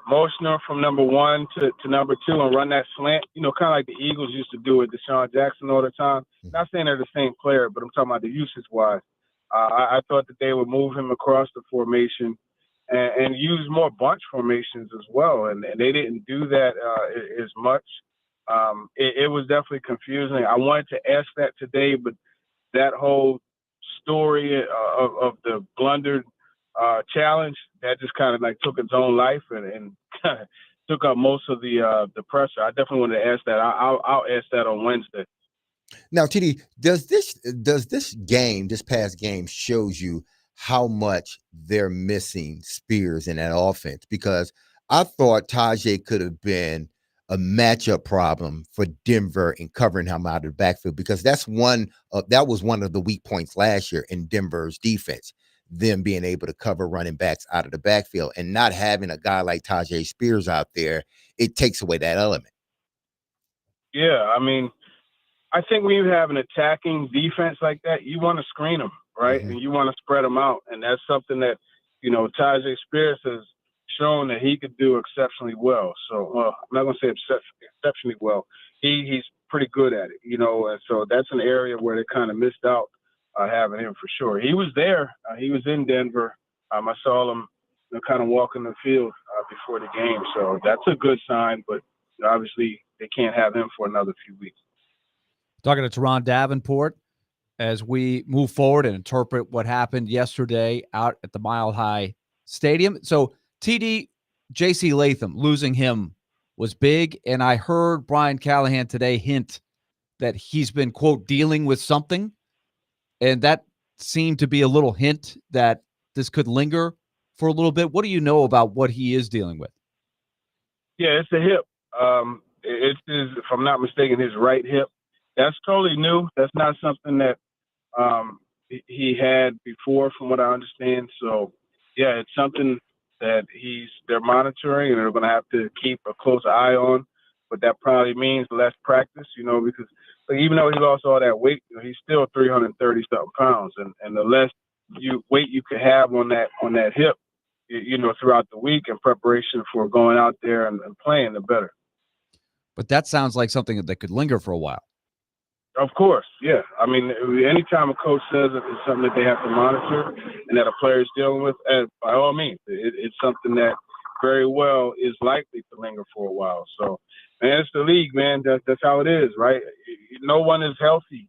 motion him from number 1 to number 2 and run that slant, kind of like the Eagles used to do with Deshaun Jackson all the time. Not saying they're the same player, but I'm talking about the usage-wise. I thought that they would move him across the formation and use more bunch formations as well, and they didn't do that as much. It was definitely confusing. I wanted to ask that today, but that whole story of the blundered challenge, that just kind of like took its own life and took up most of the pressure. I definitely wanted to ask that. I'll ask that on Wednesday. Now, TD, does this past game shows you how much they're missing Spears in that offense? Because I thought Tajay could have been a matchup problem for Denver in covering him out of the backfield, because that was one of the weak points last year in Denver's defense, them being able to cover running backs out of the backfield, and not having a guy like Tajay Spears out there, it takes away that element. Yeah, I mean, I think when you have an attacking defense like that, you want to screen them, right? Mm-hmm. And you want to spread them out. And that's something that, Tajay Spears has shown that he could do exceptionally well. So I'm not going to say exceptionally well. He's pretty good at it, and so that's an area where they kind of missed out having him for sure. He was there. He was in Denver. I saw him kind of walking the field before the game. So that's a good sign, but obviously they can't have him for another few weeks. Talking to Turron Davenport as we move forward and interpret what happened yesterday out at the Mile High Stadium. So TD, J.C. Latham, losing him was big, and I heard Brian Callahan today hint that he's been, quote, dealing with something, and that seemed to be a little hint that this could linger for a little bit. What do you know about what he is dealing with? Yeah, it's a hip. It is, if I'm not mistaken, his right hip. That's totally new. That's not something that he had before, from what I understand. So, yeah, it's something that they're monitoring and they're going to have to keep a close eye on. But that probably means less practice, because even though he lost all that weight, he's still 330-something pounds. And the less weight you can have on that hip, throughout the week in preparation for going out there and playing, the better. But that sounds like something that could linger for a while. Of course, yeah. I mean, anytime a coach says it's something that they have to monitor and that a player is dealing with, by all means, it's something that very well is likely to linger for a while. So, man, it's the league, man. That's how it is, right? No one is healthy,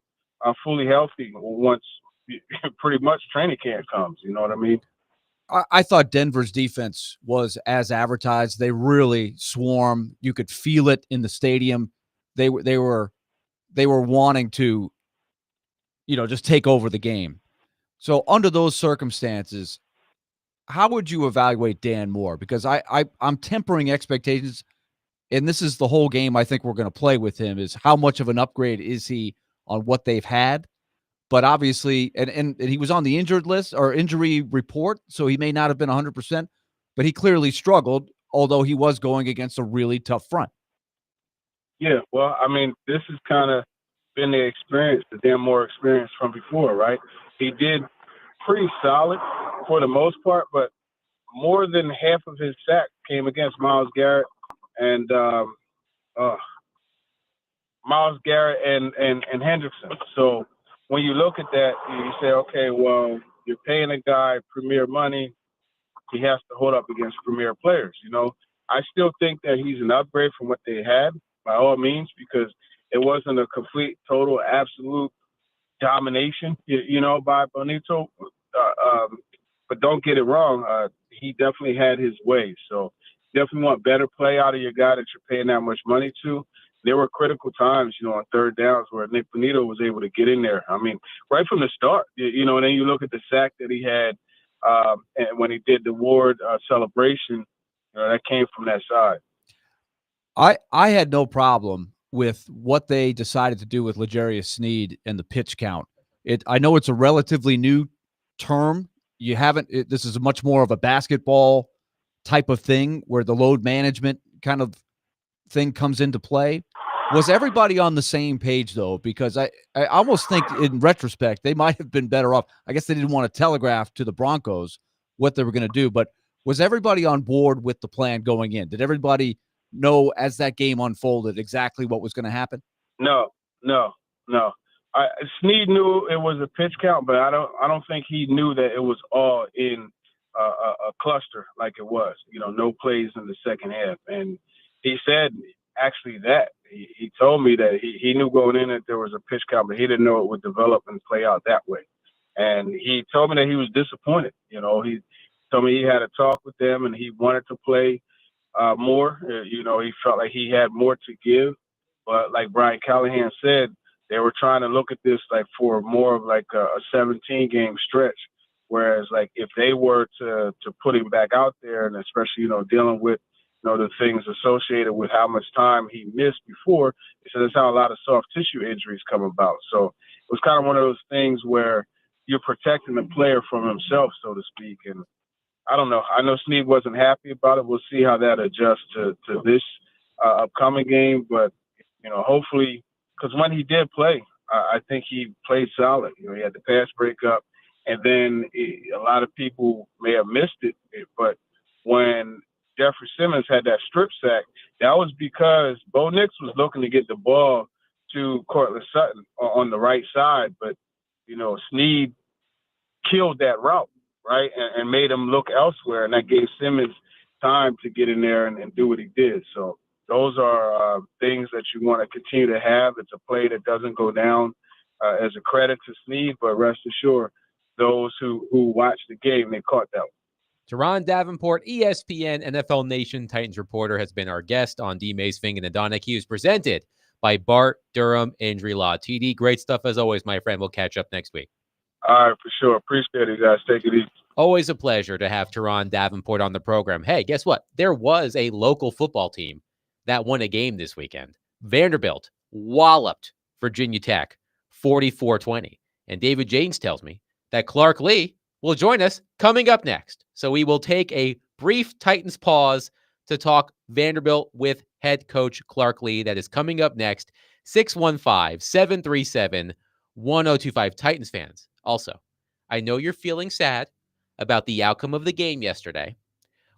fully healthy once pretty much training camp comes. You know what I mean? I thought Denver's defense was as advertised. They really swarm. You could feel it in the stadium. They were wanting to, just take over the game. So under those circumstances, how would you evaluate Dan Moore? Because I'm tempering expectations, and this is the whole game I think we're going to play with him, is how much of an upgrade is he on what they've had? But obviously, and he was on the injured list or injury report, so he may not have been 100%, but he clearly struggled, although he was going against a really tough front. Yeah, well, I mean, this has kind of been the Dan Moore experience from before, right? He did pretty solid for the most part, but more than half of his sack came against Myles Garrett and Hendrickson. So when you look at that, you say, okay, well, you're paying a guy premier money. He has to hold up against premier players. I still think that he's an upgrade from what they had, by all means, because it wasn't a complete, total, absolute domination, by Bonito. But don't get it wrong. He definitely had his way. So definitely want better play out of your guy that you're paying that much money to. There were critical times, on third downs where Nick Bonito was able to get in there. I mean, right from the start, and then you look at the sack that he had and when he did the Ward celebration, that came from that side. I had no problem with what they decided to do with L'Jarius Sneed and the pitch count. I know it's a relatively new term. This is much more of a basketball type of thing where the load management kind of thing comes into play. Was everybody on the same page, though? Because I almost think in retrospect, they might have been better off. I guess they didn't want to telegraph to the Broncos what they were going to do, but was everybody on board with the plan going in? Did everybody know as that game unfolded exactly what was going to happen? No. Snead knew it was a pitch count, but I don't think he knew that it was all in a cluster like it was. No plays in the second half, and he said actually that he told me that he knew going in that there was a pitch count, but he didn't know it would develop and play out that way. And he told me that he was disappointed. He told me he had a talk with them and he wanted to play more. He felt like he had more to give, but like Brian Callahan said, they were trying to look at this like for more of like a 17 game stretch. Whereas like if they were to put him back out there, and especially, dealing with, the things associated with how much time he missed before, he said that's how a lot of soft tissue injuries come about. So it was kind of one of those things where you're protecting the player from himself, so to speak. And I don't know. I know Snead wasn't happy about it. We'll see how that adjusts to this upcoming game. But, hopefully, because when he did play, I think he played solid. He had the pass breakup, and then a lot of people may have missed it. But when Jeffrey Simmons had that strip sack, that was because Bo Nix was looking to get the ball to Cortland Sutton on the right side. But, Snead killed that route, right, and made him look elsewhere, and that gave Simmons time to get in there and do what he did. So those are things that you want to continue to have. It's a play that doesn't go down as a credit to Snead, but rest assured, those who watched the game, they caught that one. Turron Davenport, ESPN NFL Nation Titans reporter, has been our guest on D. Mace, Fing, and Adonik. He was presented by Bart Durham Injury Law. TD, great stuff as always, my friend. We'll catch up next week. All right, for sure. Appreciate it, guys. Take it easy. Always a pleasure to have Turron Davenport on the program. Hey, guess what? There was a local football team that won a game this weekend. Vanderbilt walloped Virginia Tech 44-20. And David James tells me that Clark Lee will join us coming up next. So we will take a brief Titans pause to talk Vanderbilt with head coach Clark Lee. That is coming up next. 615-737-1025. Titans fans, also, I know you're feeling sad about the outcome of the game yesterday.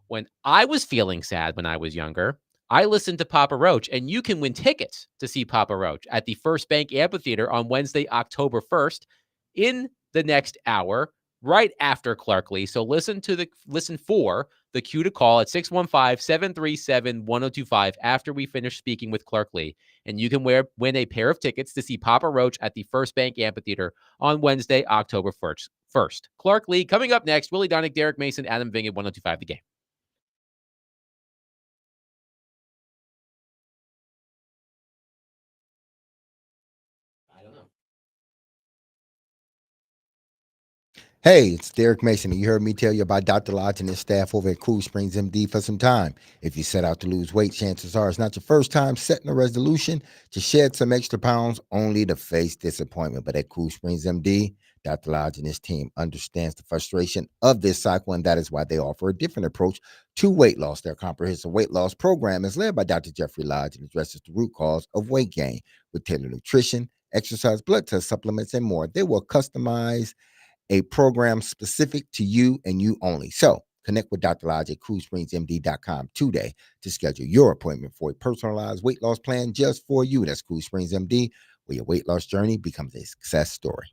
When I was feeling sad when I was younger, I listened to Papa Roach, and you can win tickets to see Papa Roach at the First Bank Amphitheater on Wednesday, October 1st, in the next hour, right after Clark Lee. So listen for the cue to call at 615-737-1025 after we finish speaking with Clark Lee, and you can win a pair of tickets to see Papa Roach at the First Bank Amphitheater on Wednesday, October 1st. Clark Lee coming up next. Willie Donick, Derek Mason, Adam Ving at 1025 The Game. I don't know. Hey, it's Derek Mason. You heard me tell you about Dr. Lodge and his staff over at Cool Springs MD for some time. If you set out to lose weight, chances are it's not your first time setting a resolution to shed some extra pounds only to face disappointment. But at Cool Springs MD, Dr. Lodge and his team understands the frustration of this cycle, and that is why they offer a different approach to weight loss. Their comprehensive weight loss program is led by Dr. Jeffrey Lodge and addresses the root cause of weight gain with tailored nutrition, exercise, blood test supplements, and more. They will customize a program specific to you and you only. So connect with Dr. Lodge at CoolSpringsMD.com today to schedule your appointment for a personalized weight loss plan just for you. That's Cool Springs MD, where your weight loss journey becomes a success story.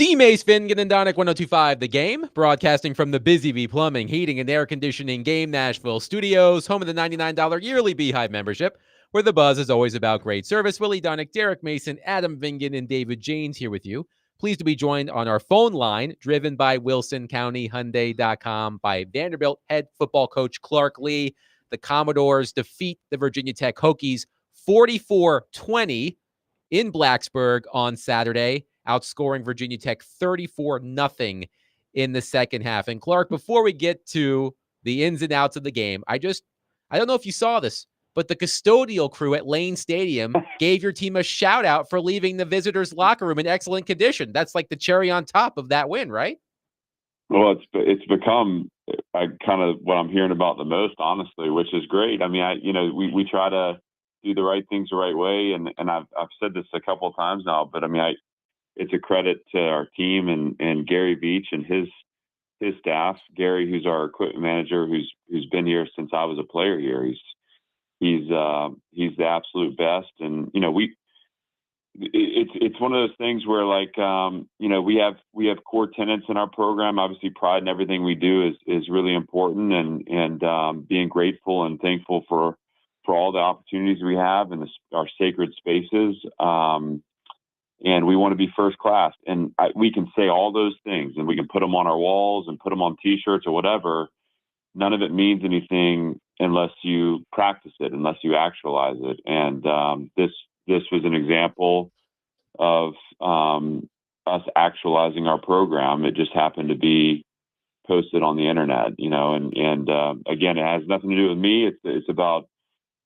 D-Mace, Fingan, and Donick 102.5 The Game, broadcasting from the Busy Bee Plumbing, Heating, and Air Conditioning Game Nashville studios, home of the $99 yearly Beehive membership, where the buzz is always about great service. Willie Donick, Derek Mason, Adam Vingan, and David Janes here with you. Pleased to be joined on our phone line, driven by WilsonCountyHyundai.com, by Vanderbilt head football coach Clark Lee. The Commodores defeat the Virginia Tech Hokies 44-20 in Blacksburg on Saturday, outscoring Virginia Tech 34-0 in the second half. And Clark, before we get to the ins and outs of the game, I don't know if you saw this, but the custodial crew at Lane Stadium gave your team a shout out for leaving the visitors' locker room in excellent condition. That's like the cherry on top of that win, right? Well, it's become kind of what I'm hearing about the most, honestly, which is great. I mean, we try to do the right things the right way, and I've said this a couple of times now, but I mean, it's a credit to our team and Gary Beach and his staff. Gary, who's our equipment manager, who's been here since I was a player here. He's the absolute best, and it's one of those things where we have core tenets in our program. Obviously, pride in everything we do is really important, and being grateful and thankful for all the opportunities we have in our sacred spaces. And we want to be first class, and we can say all those things, and we can put them on our walls and put them on T-shirts or whatever. None of it means anything unless you practice it, unless you actualize it. And this was an example of us actualizing our program. It just happened to be posted on the internet, and again, it has nothing to do with me. It's about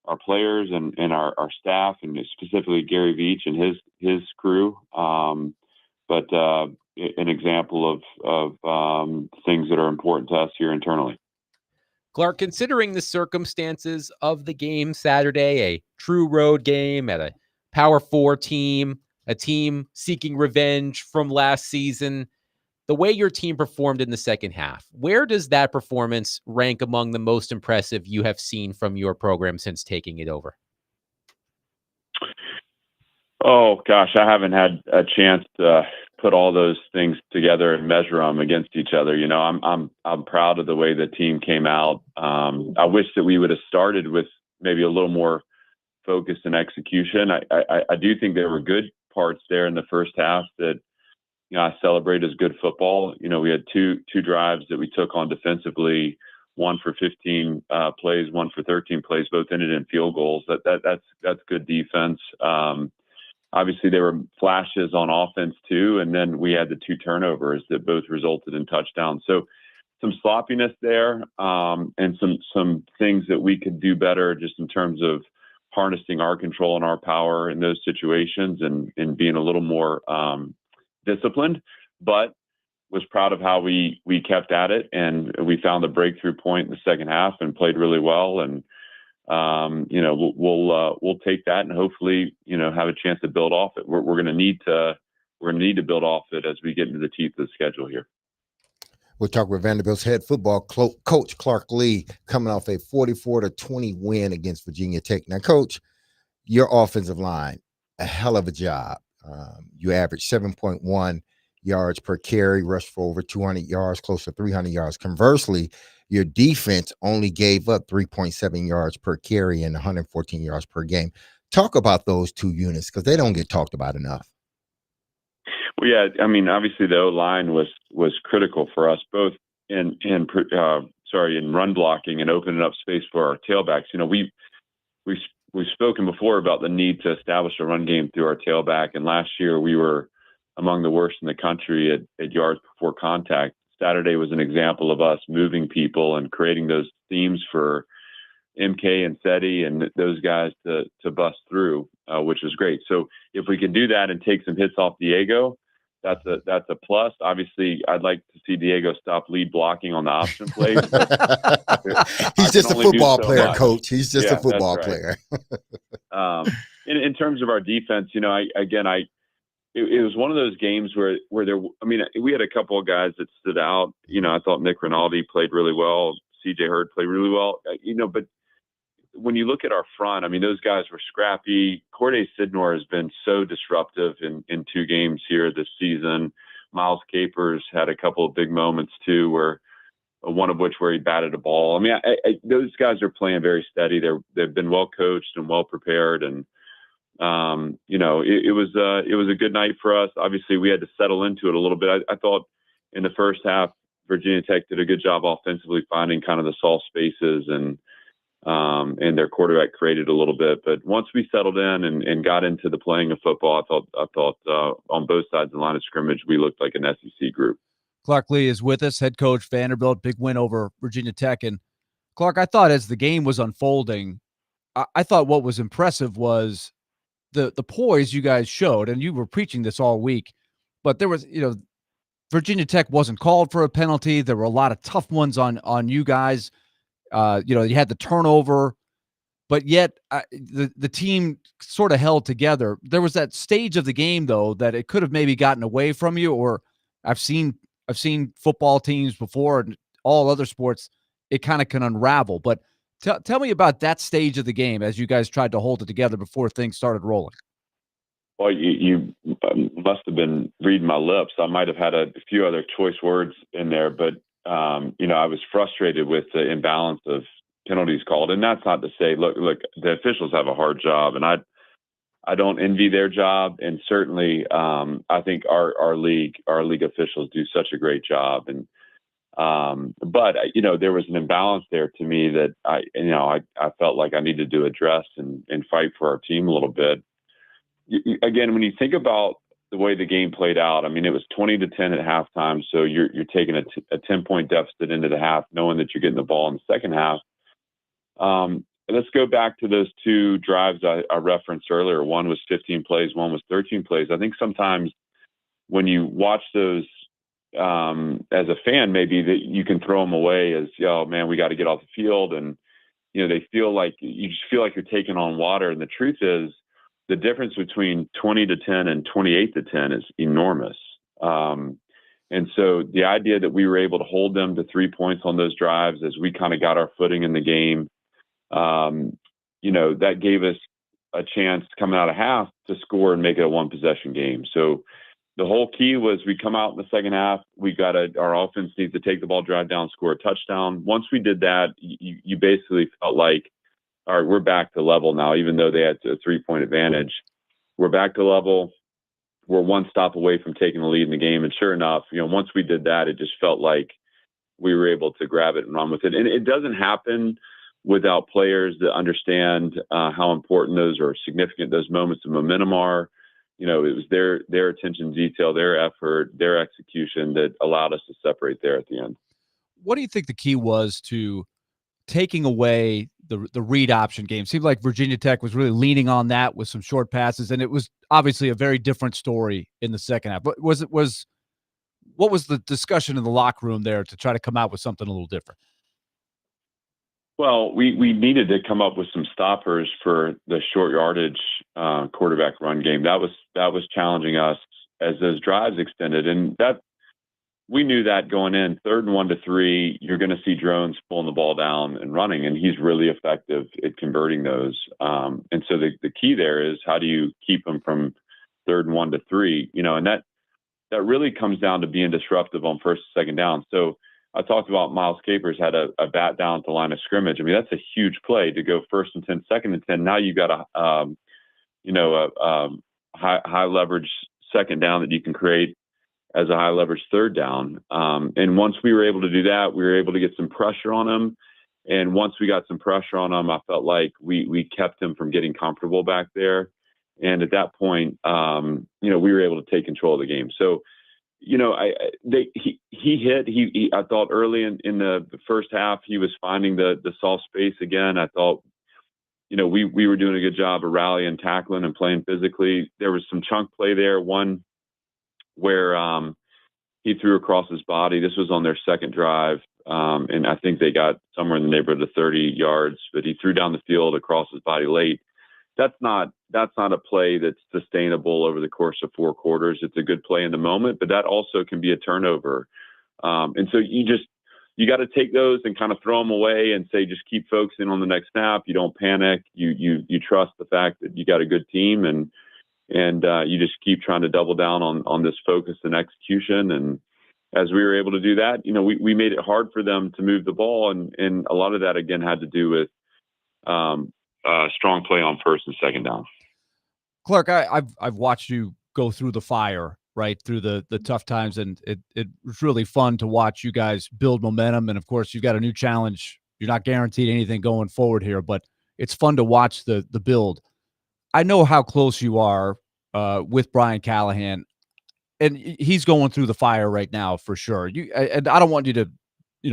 our players and our staff, and specifically Gary Beach and his crew. But an example of things that are important to us here internally. Clark, considering the circumstances of the game Saturday, a true road game at a Power 4 team, a team seeking revenge from last season, the way your team performed in the second half, where does that performance rank among the most impressive you have seen from your program since taking it over? Oh gosh, I haven't had a chance to put all those things together and measure them against each other. I'm proud of the way the team came out. I wish that we would have started with maybe a little more focus and execution. I do think there were good parts there in the first half that I celebrate as good football. We had two drives that we took on defensively, one for 15 plays, one for 13 plays, both ended in field goals. That's good defense. Obviously, there were flashes on offense too, and then we had the 2 turnovers that both resulted in touchdowns. So some sloppiness there, and some things that we could do better just in terms of harnessing our control and our power in those situations, and being a little more disciplined, but was proud of how we kept at it, and we found the breakthrough point in the second half and played really well. And we'll take that and hopefully have a chance to build off it. We're going to need to build off it as we get into the teeth of the schedule here. We'll talk with Vanderbilt's head football coach Clark Lee, coming off a 44-20 win against Virginia Tech. Now, Coach, your offensive line, a hell of a job. You averaged 7.1 yards per carry, rushed for over 200 yards, close to 300 yards. Conversely, your defense only gave up 3.7 yards per carry and 114 yards per game. Talk about those two units, because they don't get talked about enough. Well, yeah, I mean, obviously the O-line was critical for us, both in run blocking and opening up space for our tailbacks. We've spoken before about the need to establish a run game through our tailback, and last year we were among the worst in the country at yards before contact. Saturday was an example of us moving people and creating those themes for MK and Seti and those guys to bust through, which was great. So if we can do that and take some hits off Diego, that's a plus. Obviously, I'd like to see Diego stop lead blocking on the option plays. He's just a football player, Coach. He's just a football player. In terms of our defense, it was one of those games where we had a couple of guys that stood out. I thought Nick Rinaldi played really well. CJ Hurd played really well. But when you look at our front, those guys were scrappy. Corday Sidnor has been so disruptive in 2 games here this season. Miles Capers had a couple of big moments too, where one of which where he batted a ball. I mean, those guys are playing very steady. They've been well coached and well prepared, and it was a good night for us. Obviously, we had to settle into it a little bit. I thought in the first half, Virginia Tech did a good job offensively finding kind of the soft spaces, and their quarterback created a little bit. But once we settled in and got into the playing of football, I thought on both sides of the line of scrimmage, we looked like an SEC group. Clark Lee is with us, head coach Vanderbilt, big win over Virginia Tech. And Clark, I thought as the game was unfolding, I thought what was impressive was the poise you guys showed, and you were preaching this all week. But there was, Virginia Tech wasn't called for a penalty. There were a lot of tough ones on you guys. You had the turnover, but yet the team sort of held together. There was that stage of the game, though, that it could have maybe gotten away from you. Or I've seen football teams before and all other sports, it kind of can unravel. But tell me about that stage of the game as you guys tried to hold it together before things started rolling. Well, you must have been reading my lips. I might have had a few other choice words in there, but I was frustrated with the imbalance of penalties called. And that's not to say, look, the officials have a hard job, and I don't envy their job. And certainly, I think our league officials do such a great job. And but there was an imbalance there to me that I felt like I needed to address and fight for our team a little bit. Again, when you think about the way the game played out, I mean, it was 20-10 at halftime. So you're taking a 10-point deficit into the half, knowing that you're getting the ball in the second half. Let's go back to those two drives I referenced earlier. One was 15 plays, one was 13 plays. I think sometimes when you watch those as a fan, maybe that you can throw them away as, oh man, we got to get off the field. And, they feel like you just feel like you're taking on water. And the truth is, the difference between 20-10 and 28-10 is enormous. And so the idea that we were able to hold them to 3 points on those drives as we kind of got our footing in the game, that gave us a chance coming out of half to score and make it a one-possession game. So the whole key was we come out in the second half, our offense needs to take the ball, drive down, score a touchdown. Once we did that, you basically felt like, all right, we're back to level now, even though they had a 3-point advantage. We're back to level. We're one stop away from taking the lead in the game. And sure enough, once we did that, it just felt like we were able to grab it and run with it. And it doesn't happen without players that understand how important those or significant those moments of momentum are. It was their attention to detail, their effort, their execution that allowed us to separate there at the end. What do you think the key was to taking away the read option game? Seemed like Virginia Tech was really leaning on that with some short passes, and it was obviously a very different story in the second half. But what was the discussion in the locker room there to try to come out with something a little different? Well, we needed to come up with some stoppers for the short yardage quarterback run game. That was challenging us as those drives extended, and that we knew that going in. 3rd and 1-3, you're going to see Drones pulling the ball down and running, and he's really effective at converting those. And so the key there is how do you keep him from 3rd and 1-3? And that really comes down to being disruptive on 1st and 2nd down. So I talked about Miles Capers had a bat down at the line of scrimmage. I mean, that's a huge play to go 1st and 10, 2nd and 10. Now you've got a high leverage 2nd down that you can create as a high leverage 3rd down. And once we were able to do that, we were able to get some pressure on him. And once we got some pressure on him, I felt like we kept him from getting comfortable back there. And at that point, we were able to take control of the game. So, I thought early in the first half, he was finding the soft space again. I thought, we were doing a good job of rallying, tackling, and playing physically. There was some chunk play there. One where he threw across his body. This was on their 2nd drive, and I think they got somewhere in the neighborhood of 30 yards. But he threw down the field across his body late. That's not a play that's sustainable over the course of 4 quarters. It's a good play in the moment, but that also can be a turnover. And so you got to take those and kind of throw them away and say, just keep focusing on the next snap. You don't panic. You trust the fact that you got a good team, and and you just keep trying to double down on this focus and execution. And as we were able to do that, we made it hard for them to move the ball, and a lot of that again had to do with strong play on first and second down. Clark, I've watched you go through the fire, right, through the tough times, and it was really fun to watch you guys build momentum. And of course, you've got a new challenge. You're not guaranteed anything going forward here, but it's fun to watch the build. I know how close you are with Brian Callahan, and he's going through the fire right now for sure. And I don't want you to,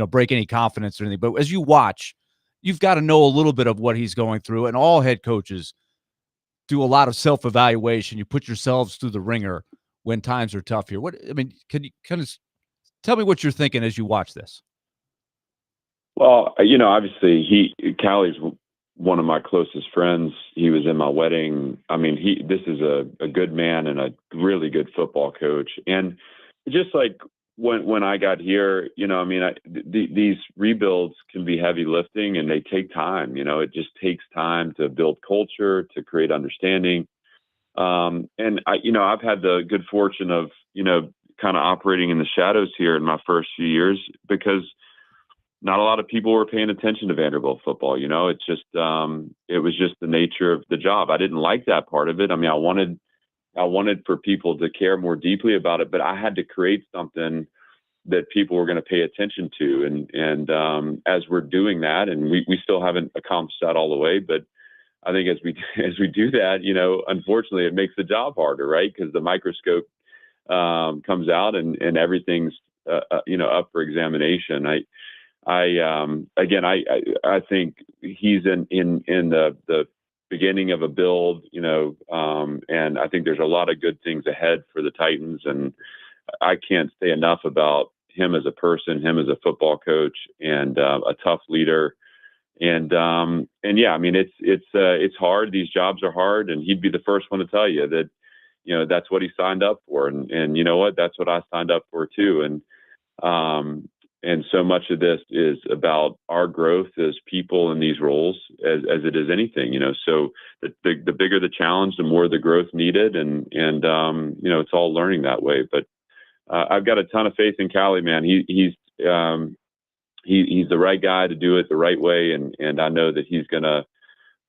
break any confidence or anything, but as you watch, you've got to know a little bit of what he's going through. And all head coaches do a lot of self-evaluation. You put yourselves through the ringer when times are tough here. Can you kind of tell me what you're thinking as you watch this? Well, obviously Callie's one of my closest friends. He was in my wedding. This is a good man and a really good football coach. And just like when I got here, these rebuilds can be heavy lifting and they take time. It just takes time to build culture, to create understanding. And I've had the good fortune of, kind of operating in the shadows here in my first few years, because not a lot of people were paying attention to Vanderbilt football. It's just, it was just the nature of the job. I didn't like that part of it. I wanted for people to care more deeply about it, but I had to create something that people were going to pay attention to. And as we're doing that, and we still haven't accomplished that all the way, but I think as we do that, unfortunately it makes the job harder, right? Because the microscope comes out and everything's, up for examination. I think he's in the beginning of a build, and I think there's a lot of good things ahead for the Titans. And I can't say enough about him as a person, him as a football coach, and a tough leader. And yeah, it's hard. These jobs are hard, and he'd be the first one to tell you that, that's what he signed up for. And you know what, that's what I signed up for too. And so much of this is about our growth as people in these roles as it is anything, so the bigger the challenge, the more the growth needed. And it's all learning that way. But I've got a ton of faith in Callie, man. He's the right guy to do it the right way. And I know that he's going to,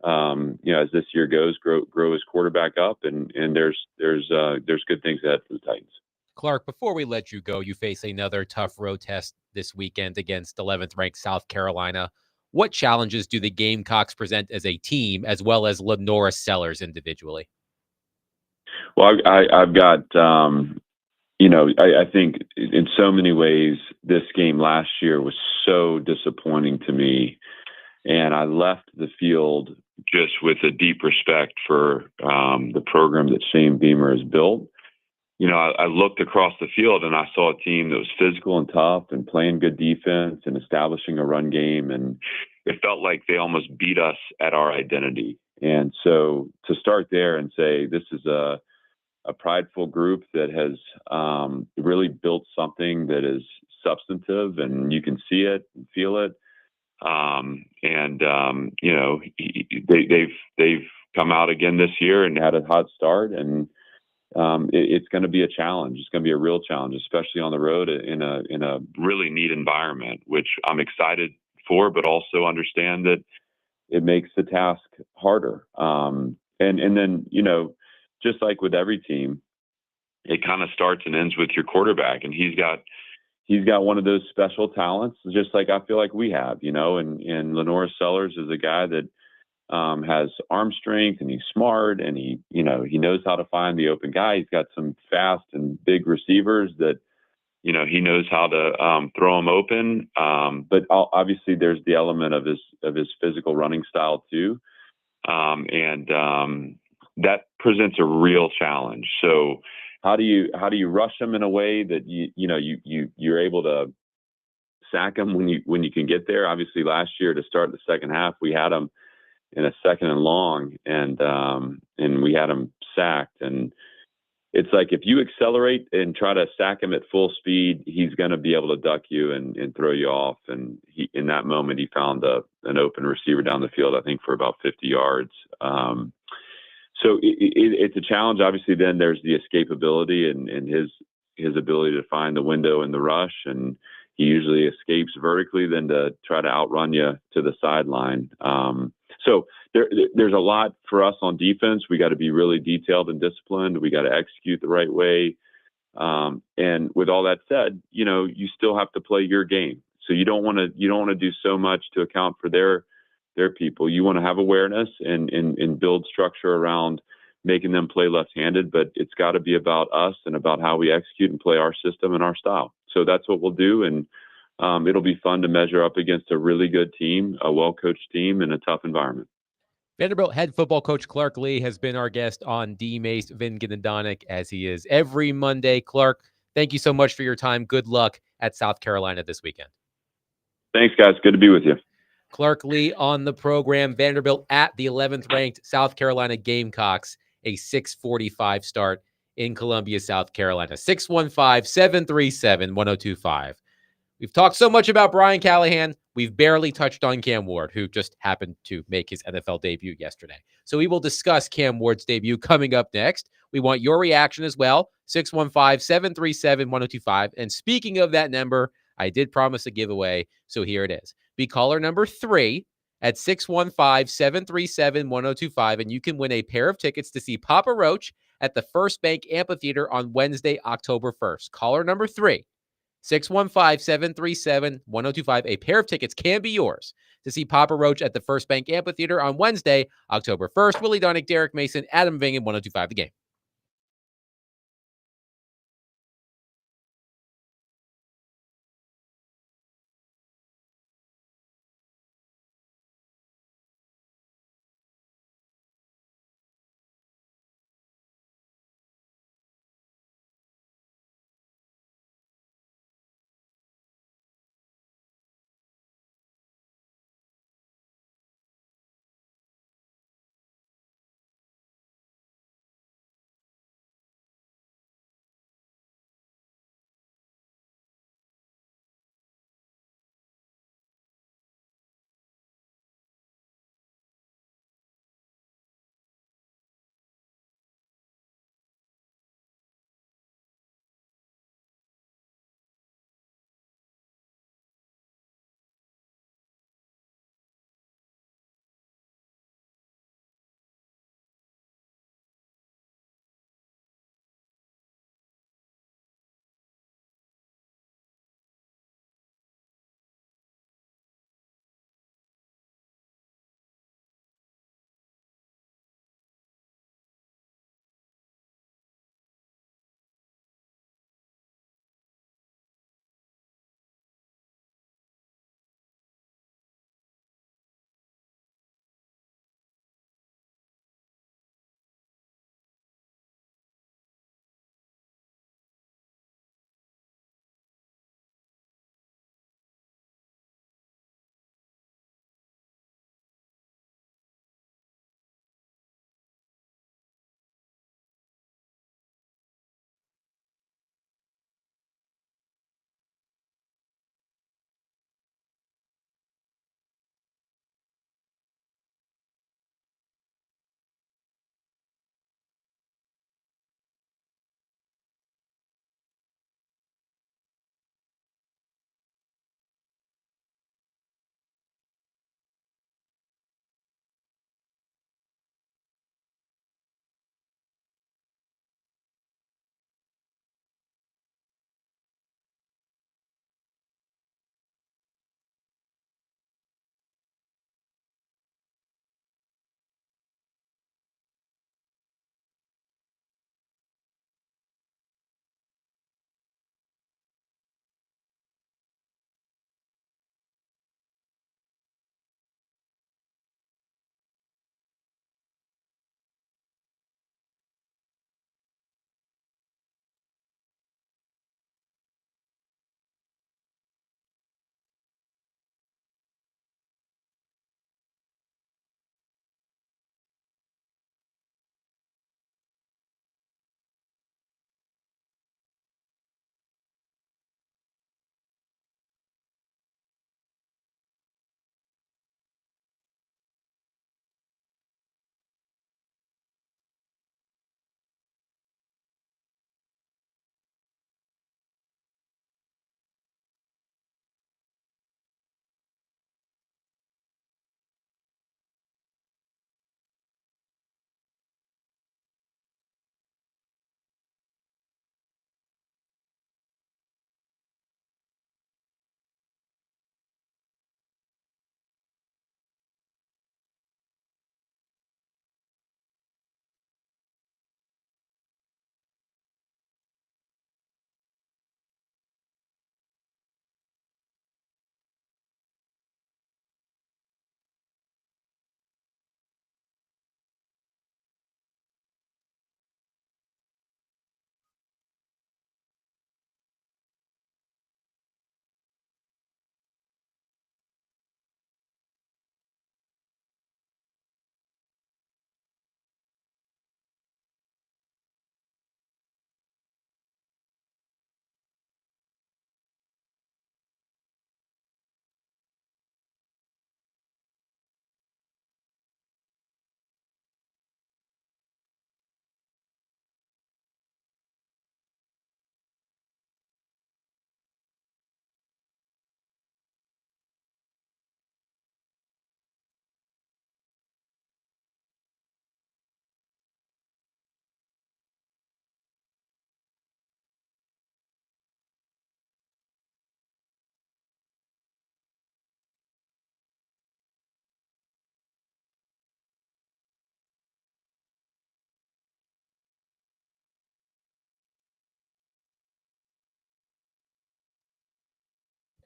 as this year goes, grow his quarterback up, and there's good things ahead for the Titans. Clark, before we let you go, you face another tough road test this weekend against 11th ranked South Carolina. What challenges do the Gamecocks present as a team, as well as Lenora Sellers individually? Well, I've got, I think in so many ways, this game last year was so disappointing to me. And I left the field just with a deep respect for the program that Shane Beamer has built. I looked across the field and I saw a team that was physical and tough and playing good defense and establishing a run game. And it felt like they almost beat us at our identity. And so to start there and say, this is a prideful group that has really built something that is substantive, and you can see it and feel it. They've come out again this year and had a hot start, and it's going to be a challenge. It's going to be a real challenge, especially on the road in a really neat environment, which I'm excited for, but also understand that it makes the task harder. And then, just like with every team, it kind of starts and ends with your quarterback, and he's got one of those special talents, just like I feel like we have, and Lenora Sellers is a guy that has arm strength, and he's smart, and he knows how to find the open guy. He's got some fast and big receivers that, he knows how to throw them open. But obviously there's the element of his physical running style too. That presents a real challenge. So how do you rush him in a way that you're able to sack him when you can get there? Obviously last year to start the second half, we had him in a second and long, and we had him sacked. And it's like, if you accelerate and try to sack him at full speed, he's going to be able to duck you and throw you off. And in that moment, he found an open receiver down the field, I think for about 50 yards. So it's a challenge. Obviously, then there's the escapability and his ability to find the window in the rush, and he usually escapes vertically than to try to outrun you to the sideline. So there's a lot for us on defense. We got to be really detailed and disciplined. We got to execute the right way. And with all that said, you still have to play your game. So you don't want to do so much to account for their people. You want to have awareness and build structure around making them play left-handed, but it's got to be about us and about how we execute and play our system and our style. So that's what we'll do. And it'll be fun to measure up against a really good team, a well-coached team in a tough environment. Vanderbilt head football coach Clark Lee has been our guest on D-Mace Vinganadonic, as he is every Monday. Clark, thank you so much for your time. Good luck at South Carolina this weekend. Thanks, guys. Good to be with you. Clark Lee on the program. Vanderbilt at the 11th ranked South Carolina Gamecocks, a 6:45 start in Columbia, South Carolina. 615-737-1025. We've talked so much about Brian Callahan. We've barely touched on Cam Ward, who just happened to make his NFL debut yesterday. So we will discuss Cam Ward's debut coming up next. We want your reaction as well. 615-737-1025. And speaking of that number, I did promise a giveaway, so here it is. Be caller number 3 at 615-737-1025, and you can win a pair of tickets to see Papa Roach at the First Bank Amphitheater on Wednesday, October 1st. Caller number 3. 615-737-1025. A pair of tickets can be yours to see Papa Roach at the First Bank Amphitheater on Wednesday, October 1st. Willie Donick, Derek Mason, Adam Vingan, 1025 The Game.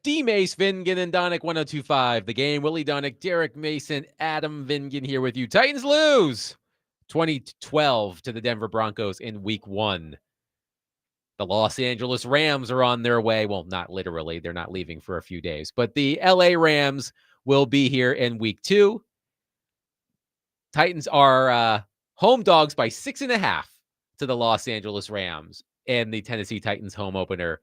D. Mace, Vingan, and Donick 1025. The game. Willie Donick, Derek Mason, Adam Vingan here with you. Titans lose 20-12 to the Denver Broncos in week 1. The Los Angeles Rams are on their way. Well, not literally. They're not leaving for a few days. But the LA Rams will be here in week 2. Titans are home dogs by 6.5 to the Los Angeles Rams and the Tennessee Titans home opener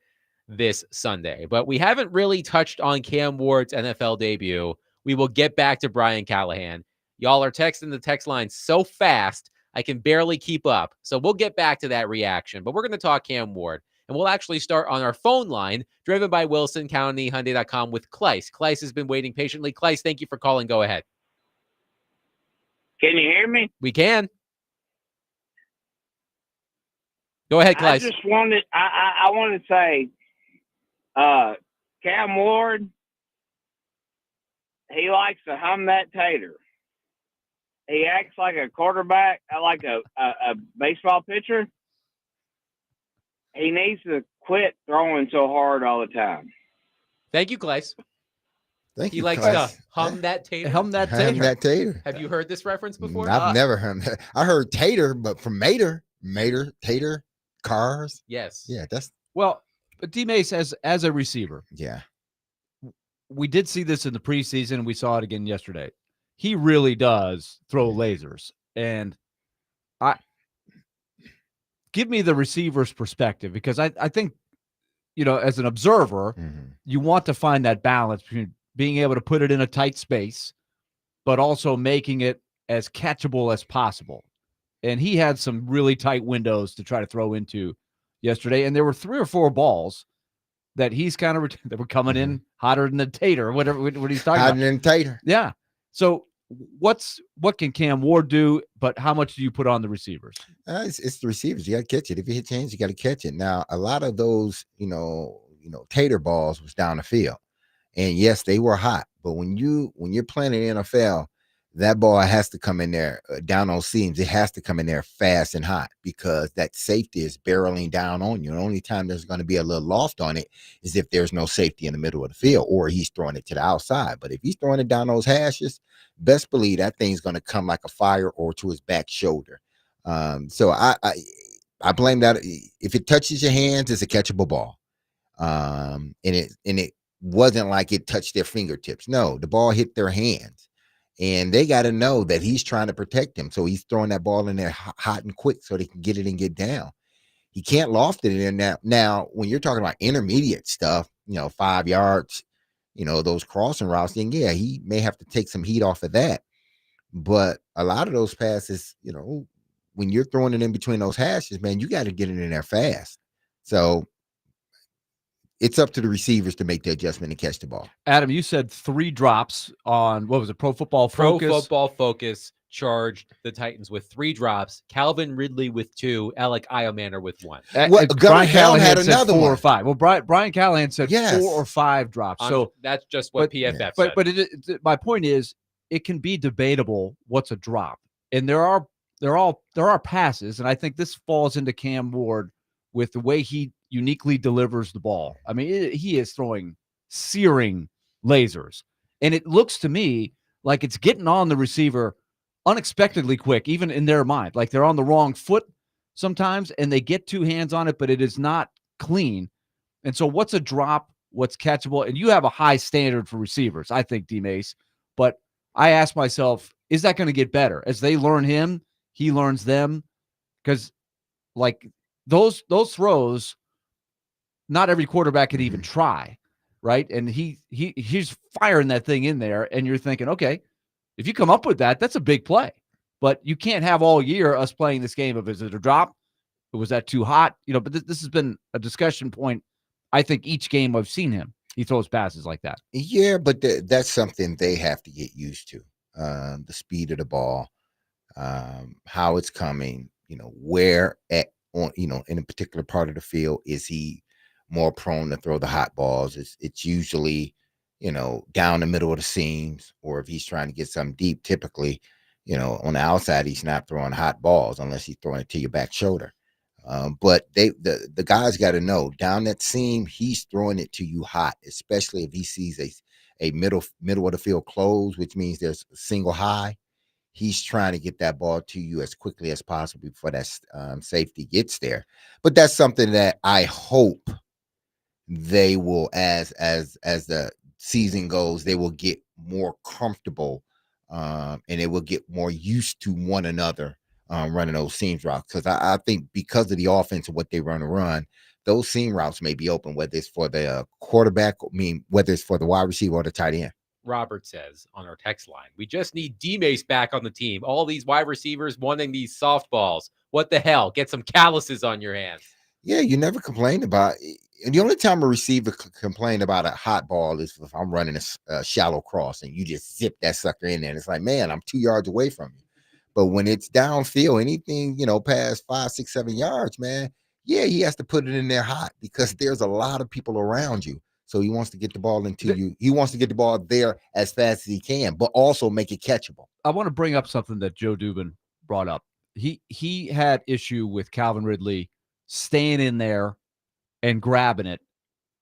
this Sunday. But we haven't really touched on Cam Ward's NFL debut. We will get back to Brian Callahan. Y'all are texting the text line so fast, I can barely keep up. So we'll get back to that reaction. But we're going to talk Cam Ward. And we'll actually start on our phone line, driven by Wilson, CountyHyundai.com with Kleiss. Kleiss has been waiting patiently. Kleiss, thank you for calling. Go ahead. Can you hear me? We can. Go ahead, Kleiss. I just wanted, I want to say, Cam Ward, he likes to hum that tater. He acts like a quarterback, like a baseball pitcher. He needs to quit throwing so hard all the time. Thank you, Kleiss. Thank He you, likes Kleiss. to hum that tater. Hum that Hum tater. that tater. Have you heard this reference before? I've never heard that. I heard tater, but from Mater, tater, cars. Yes. Yeah, that's Well, but D-Mace as a receiver, yeah. we did see this in the preseason. We saw it again yesterday. He really does throw lasers. And give me the receiver's perspective, because I think, as an observer, you want to find that balance between being able to put it in a tight space, but also making it as catchable as possible. And he had some really tight windows to try to throw into yesterday. And there were 3 or 4 balls that he's kind of that were coming in hotter than the tater, whatever what he's talking Hotter about. than tater. Yeah. So what can Cam Ward do, but how much do you put on the receivers? It's the receivers. You got to catch it. If you hit your hands, you got to catch it. Now, a lot of those, tater balls was down the field. And yes, they were hot. But when you're playing in the NFL, that ball has to come in there down on seams. It has to come in there fast and hot, because that safety is barreling down on you. The only time there's going to be a little lost on it is if there's no safety in the middle of the field, or he's throwing it to the outside. But if he's throwing it down those hashes, best believe that thing's going to come like a fire or to his back shoulder. So I blame that. If it touches your hands, it's a catchable ball. And it wasn't like it touched their fingertips. No, the ball hit their hands. And they got to know that he's trying to protect them. So he's throwing that ball in there hot and quick so they can get it and get down. He can't loft it in there. Now, when you're talking about intermediate stuff, 5 yards, those crossing routes, then yeah, he may have to take some heat off of that. But a lot of those passes, when you're throwing it in between those hashes, man, you got to get it in there fast. So it's up to the receivers to make the adjustment and catch the ball. Adam, you said 3 drops on, what was it, Pro Football Focus? Pro Football Focus charged the Titans with 3 drops. Calvin Ridley with 2. Alec Iomanner with 1. Brian Callahan had another 4 one. or 5. Well, Brian Callahan said Yes. 4 or 5 drops. So that's just what PFF said. But my point is, it can be debatable what's a drop, and there are passes, and I think this falls into Cam Ward with the way he uniquely delivers the ball. I mean, he is throwing searing lasers, and it looks to me like it's getting on the receiver unexpectedly quick, even in their mind. Like they're on the wrong foot sometimes, and they get 2 hands on it, but it is not clean. And so what's a drop? What's catchable? And you have a high standard for receivers, I think, D-Mace. But I ask myself, is that going to get better? As they learn him, he learns them. Because, like, those throws, not every quarterback can even try, right? And he's firing that thing in there, and you're thinking, okay, if you come up with that, that's a big play. But you can't have all year us playing this game of, is it a drop? Or was that too hot? But this has been a discussion point, I think, each game I've seen him. He throws passes like that. Yeah, but that's something they have to get used to. The speed of the ball, how it's coming, where in a particular part of the field is he more prone to throw the hot balls. It's usually, down the middle of the seams, or if he's trying to get something deep, typically, on the outside, he's not throwing hot balls unless he's throwing it to your back shoulder. But the guys got to know down that seam, he's throwing it to you hot, especially if he sees a middle of the field close, which means there's a single high. He's trying to get that ball to you as quickly as possible before that safety gets there. But that's something that I hope they will, as the season goes, they will get more comfortable and they will get more used to one another running those seam routes. Because I think because of the offense and what they run, those seam routes may be open, whether it's for the quarterback, whether it's for the wide receiver or the tight end. Robert says on our text line, we just need D-Mace back on the team. All these wide receivers wanting these softballs. What the hell? Get some calluses on your hands. Yeah, you never complained about it. And the only time a receiver complain about a hot ball is if I'm running a shallow cross and you just zip that sucker in there. And it's like, man, I'm 2 yards away from you. But when it's downfield, anything, past 5, 6, 7 yards, man, yeah, he has to put it in there hot because there's a lot of people around you. So he wants to get the ball into you. He wants to get the ball there as fast as he can, but also make it catchable. I want to bring up something that Joe Dubin brought up. He had issue with Calvin Ridley staying in there and grabbing it,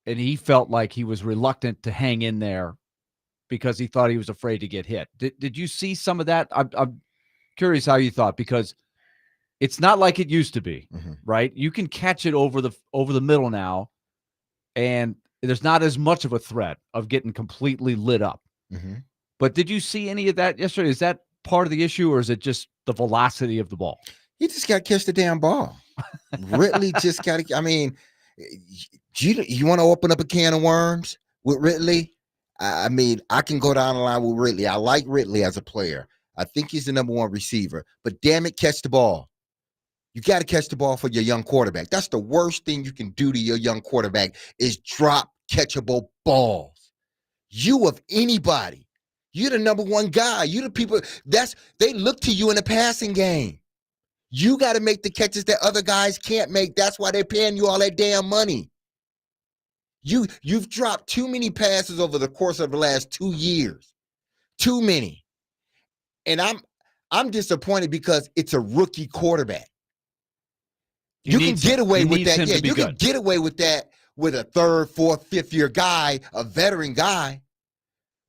and he felt like he was reluctant to hang in there because he thought he was afraid to get hit. Did you see some of that? I'm curious how you thought, because it's not like it used to be, right? You can catch it over the middle now, and there's not as much of a threat of getting completely lit up. But did you see any of that yesterday? Is that part of the issue, or is it just the velocity of the ball? He just got to catch the damn ball. Ridley just got to. I mean, you want to open up a can of worms with Ridley? I mean, I can go down the line with Ridley. I like Ridley as a player. I think he's the number one receiver. But damn it, catch the ball. You got to catch the ball for your young quarterback. That's the worst thing you can do to your young quarterback is drop catchable balls. You of anybody, you're the number one guy. You the people they look to you in the passing game. You got to make the catches that other guys can't make. That's why they're paying you all that damn money. You've dropped too many passes over the course of the last 2 years. Too many. And I'm disappointed because it's a rookie quarterback. You can get away with that. Yeah, you can get away with that with a 3rd, 4th, 5th year guy, a veteran guy.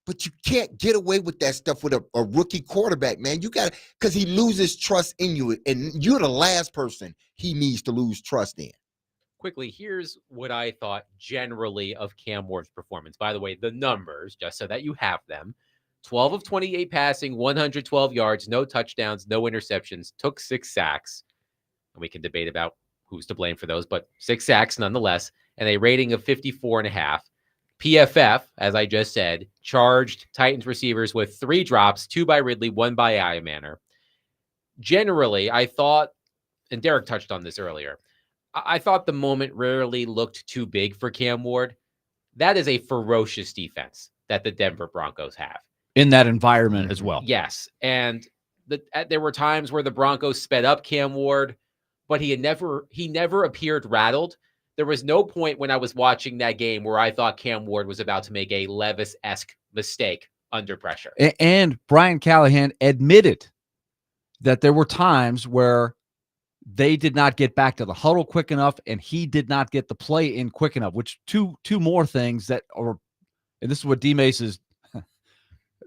But you can't get away with that stuff with a rookie quarterback, man. You got to, because he loses trust in you, and you're the last person he needs to lose trust in. Quickly, here's what I thought generally of Cam Ward's performance. By the way, the numbers, just so that you have them: 12 of 28 passing, 112 yards, no touchdowns, no interceptions, took 6 sacks. And we can debate about who's to blame for those, but 6 sacks nonetheless, and a rating of 54.5. PFF, as I just said, charged Titans receivers with 3 drops, 2 by Ridley, 1 by Iamaner. Generally, I thought, and Derek touched on this earlier, I thought the moment rarely looked too big for Cam Ward. That is a ferocious defense that the Denver Broncos have. In that environment as well. Yes, and there were times where the Broncos sped up Cam Ward, but he never appeared rattled. There was no point when I was watching that game where I thought Cam Ward was about to make a Levis-esque mistake under pressure. And Brian Callahan admitted that there were times where they did not get back to the huddle quick enough, and he did not get the play in quick enough, which two more things that are, and this is what D-Mace's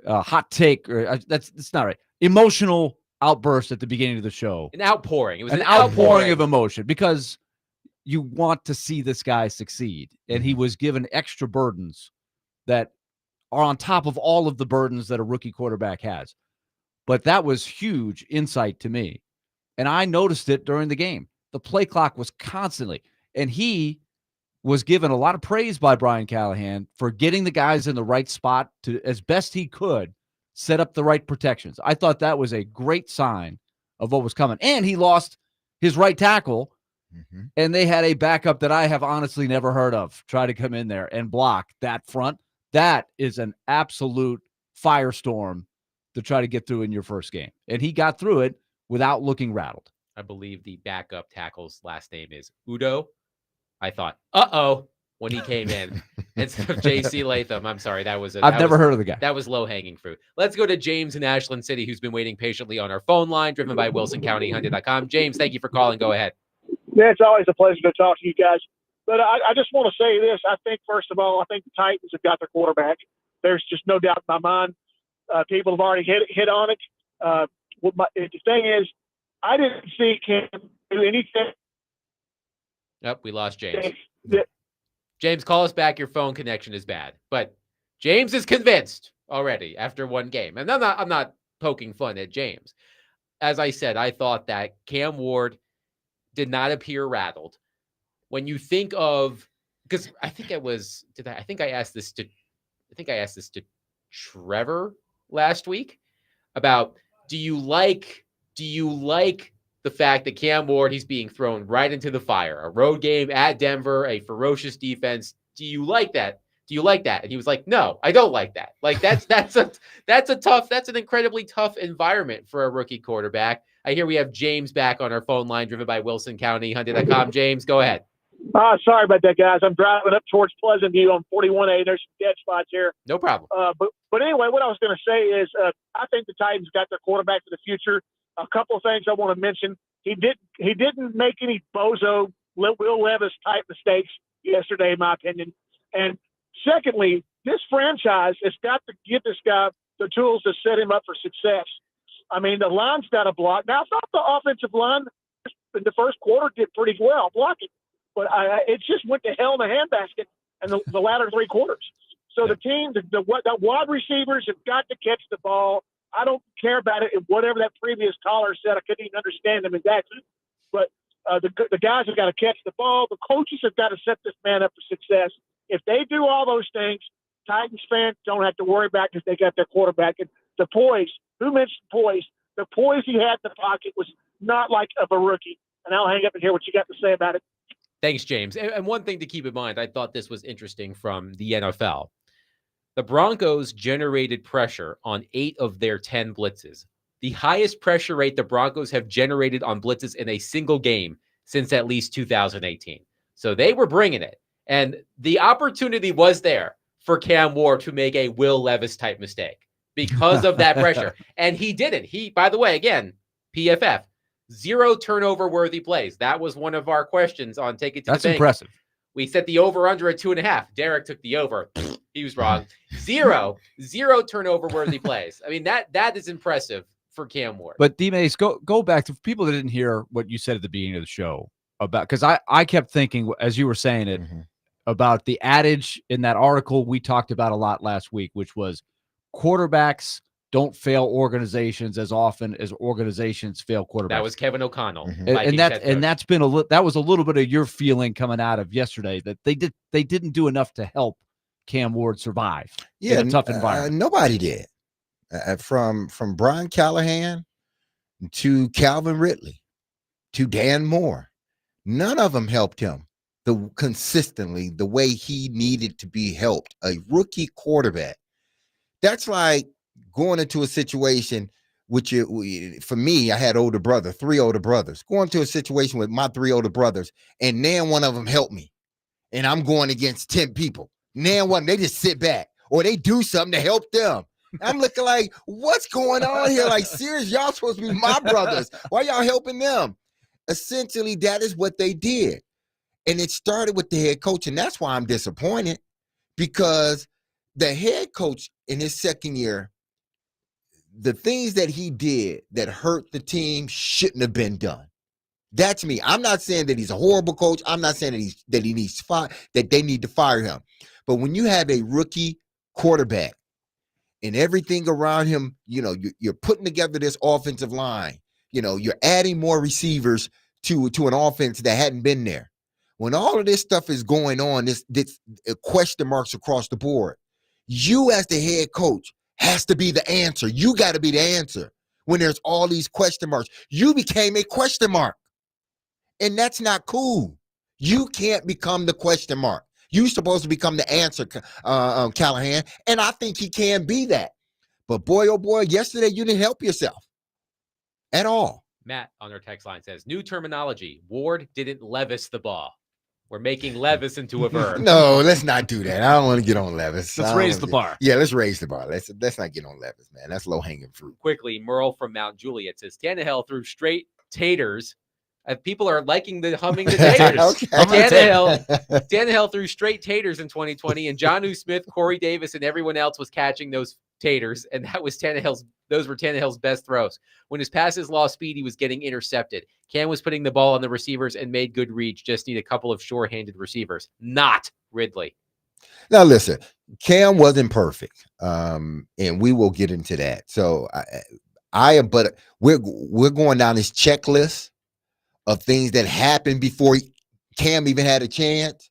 hot take, or that's not right, emotional outburst at the beginning of the show. An outpouring. It was an outpouring of emotion because you want to see this guy succeed. And he was given extra burdens that are on top of all of the burdens that a rookie quarterback has. But that was huge insight to me. And I noticed it during the game. The play clock was constantly, and he was given a lot of praise by Brian Callahan for getting the guys in the right spot to, as best he could, set up the right protections. I thought that was a great sign of what was coming. And he lost his right tackle, and they had a backup that I have honestly never heard of try to come in there and block that front. That is an absolute firestorm to try to get through in your first game. And he got through it without looking rattled. I believe the backup tackle's last name is Udo. I thought, uh-oh, when he came in. Instead of J.C. Latham. I'm sorry. I've never heard of the guy. That was low-hanging fruit. Let's go to James in Ashland City, who's been waiting patiently on our phone line, driven by WilsonCountyHyundai.com. James, thank you for calling. Go ahead. Yeah, it's always a pleasure to talk to you guys. But I just want to say this. I think, first of all, I think the Titans have got their quarterback. There's just no doubt in my mind. People have already hit on it. The thing is, I didn't see Cam do anything. Yep, we lost James. James, call us back. Your phone connection is bad. But James is convinced already after one game. And I'm not poking fun at James. As I said, I thought that Cam Ward did not appear rattled. When you think of, because I think I asked this to Trevor last week about, do you like the fact that Cam Ward, he's being thrown right into the fire, a road game at Denver, a ferocious defense. Do you like that? Do you like that? And he was like, no, I don't like that. Like that's an incredibly tough environment for a rookie quarterback. I hear we have James back on our phone line, driven by Wilson County, Hyundai.com. James, go ahead. Sorry about that, guys. I'm driving up towards Pleasant View on 41A. There's some dead spots here. No problem. But anyway, what I was going to say is I think the Titans got their quarterback for the future. A couple of things I want to mention. He didn't make any bozo Will Levis type mistakes yesterday, in my opinion. And secondly, this franchise has got to give this guy the tools to set him up for success. I mean, the line's got to block. Now, I thought the offensive line in the first quarter did pretty well blocking, but it just went to hell in a handbasket in the latter three quarters. So the team, the wide receivers have got to catch the ball. I don't care about it. Whatever that previous caller said, I couldn't even understand him exactly. But the guys have got to catch the ball. The coaches have got to set this man up for success. If they do all those things, Titans fans don't have to worry about because they got their quarterback. And the poise, who mentioned poise? The poise he had in the pocket was not like of a rookie. And I'll hang up and hear what you got to say about it. Thanks, James. And one thing to keep in mind, I thought this was interesting from the NFL. The Broncos generated pressure on 8 of their 10 blitzes. The highest pressure rate the Broncos have generated on blitzes in a single game since at least 2018. So they were bringing it. And the opportunity was there for Cam Ward to make a Will Levis type mistake because of that pressure. And he didn't. He, by the way, again, PFF, 0 turnover worthy plays. That was one of our questions on Take It to the Bank. That's impressive. We set the over under at 2.5. Derek took the over. He was wrong. 0 turnover worthy plays. I mean, that is impressive for Cam Ward. But D-Mace, go back to people that didn't hear what you said at the beginning of the show about, because I kept thinking as you were saying it about the adage in that article we talked about a lot last week, which was quarterbacks don't fail organizations as often as organizations fail quarterbacks. That was Kevin O'Connell. And that's been that was a little bit of your feeling coming out of yesterday, that they didn't do enough to help Cam Ward survive in a tough environment. Nobody did. From Brian Callahan to Calvin Ridley to Dan Moore, none of them helped him consistently the way he needed to be helped. A rookie quarterback. That's like going into a situation with for me, I had 3 older brothers. Going to a situation with my 3 older brothers, and then one of them helped me, and I'm going against 10 people. Now they just sit back or they do something to help them. I'm looking like, what's going on here? Like, serious, y'all supposed to be my brothers. Why y'all helping them? Essentially, that is what they did. And it started with the head coach, and that's why I'm disappointed, because the head coach in his second year, the things that he did that hurt the team shouldn't have been done. That's me. I'm not saying that he's a horrible coach. I'm not saying that they need to fire him. But when you have a rookie quarterback and everything around him, you're putting together this offensive line, you're adding more receivers to an offense that hadn't been there. When all of this stuff is going on, this question marks across the board, you as the head coach has to be the answer. You got to be the answer when there's all these question marks. You became a question mark, and that's not cool. You can't become the question mark. You're supposed to become the answer, Callahan, and I think he can be that. But boy, oh boy, yesterday you didn't help yourself at all. Matt on our text line says, new terminology, Ward didn't Levis the ball. We're making Levis into a verb. No, let's not do that. I don't want to get on Levis. Let's raise the bar. Yeah, let's raise the bar. Let's not get on Levis, man. That's low-hanging fruit. Quickly, Merle from Mount Juliet says, Tannehill threw straight taters People are liking the humming the taters. Tannehill threw straight taters in 2020, and Jonnu Smith, Corey Davis, and everyone else was catching those taters, and those were Tannehill's best throws. When his passes lost speed, he was getting intercepted. Cam was putting the ball on the receivers and made good reads. Just need a couple of sure-handed receivers. Not Ridley. Now listen, Cam wasn't perfect, and we will get into that. So but we're going down this checklist of things that happened before Cam even had a chance.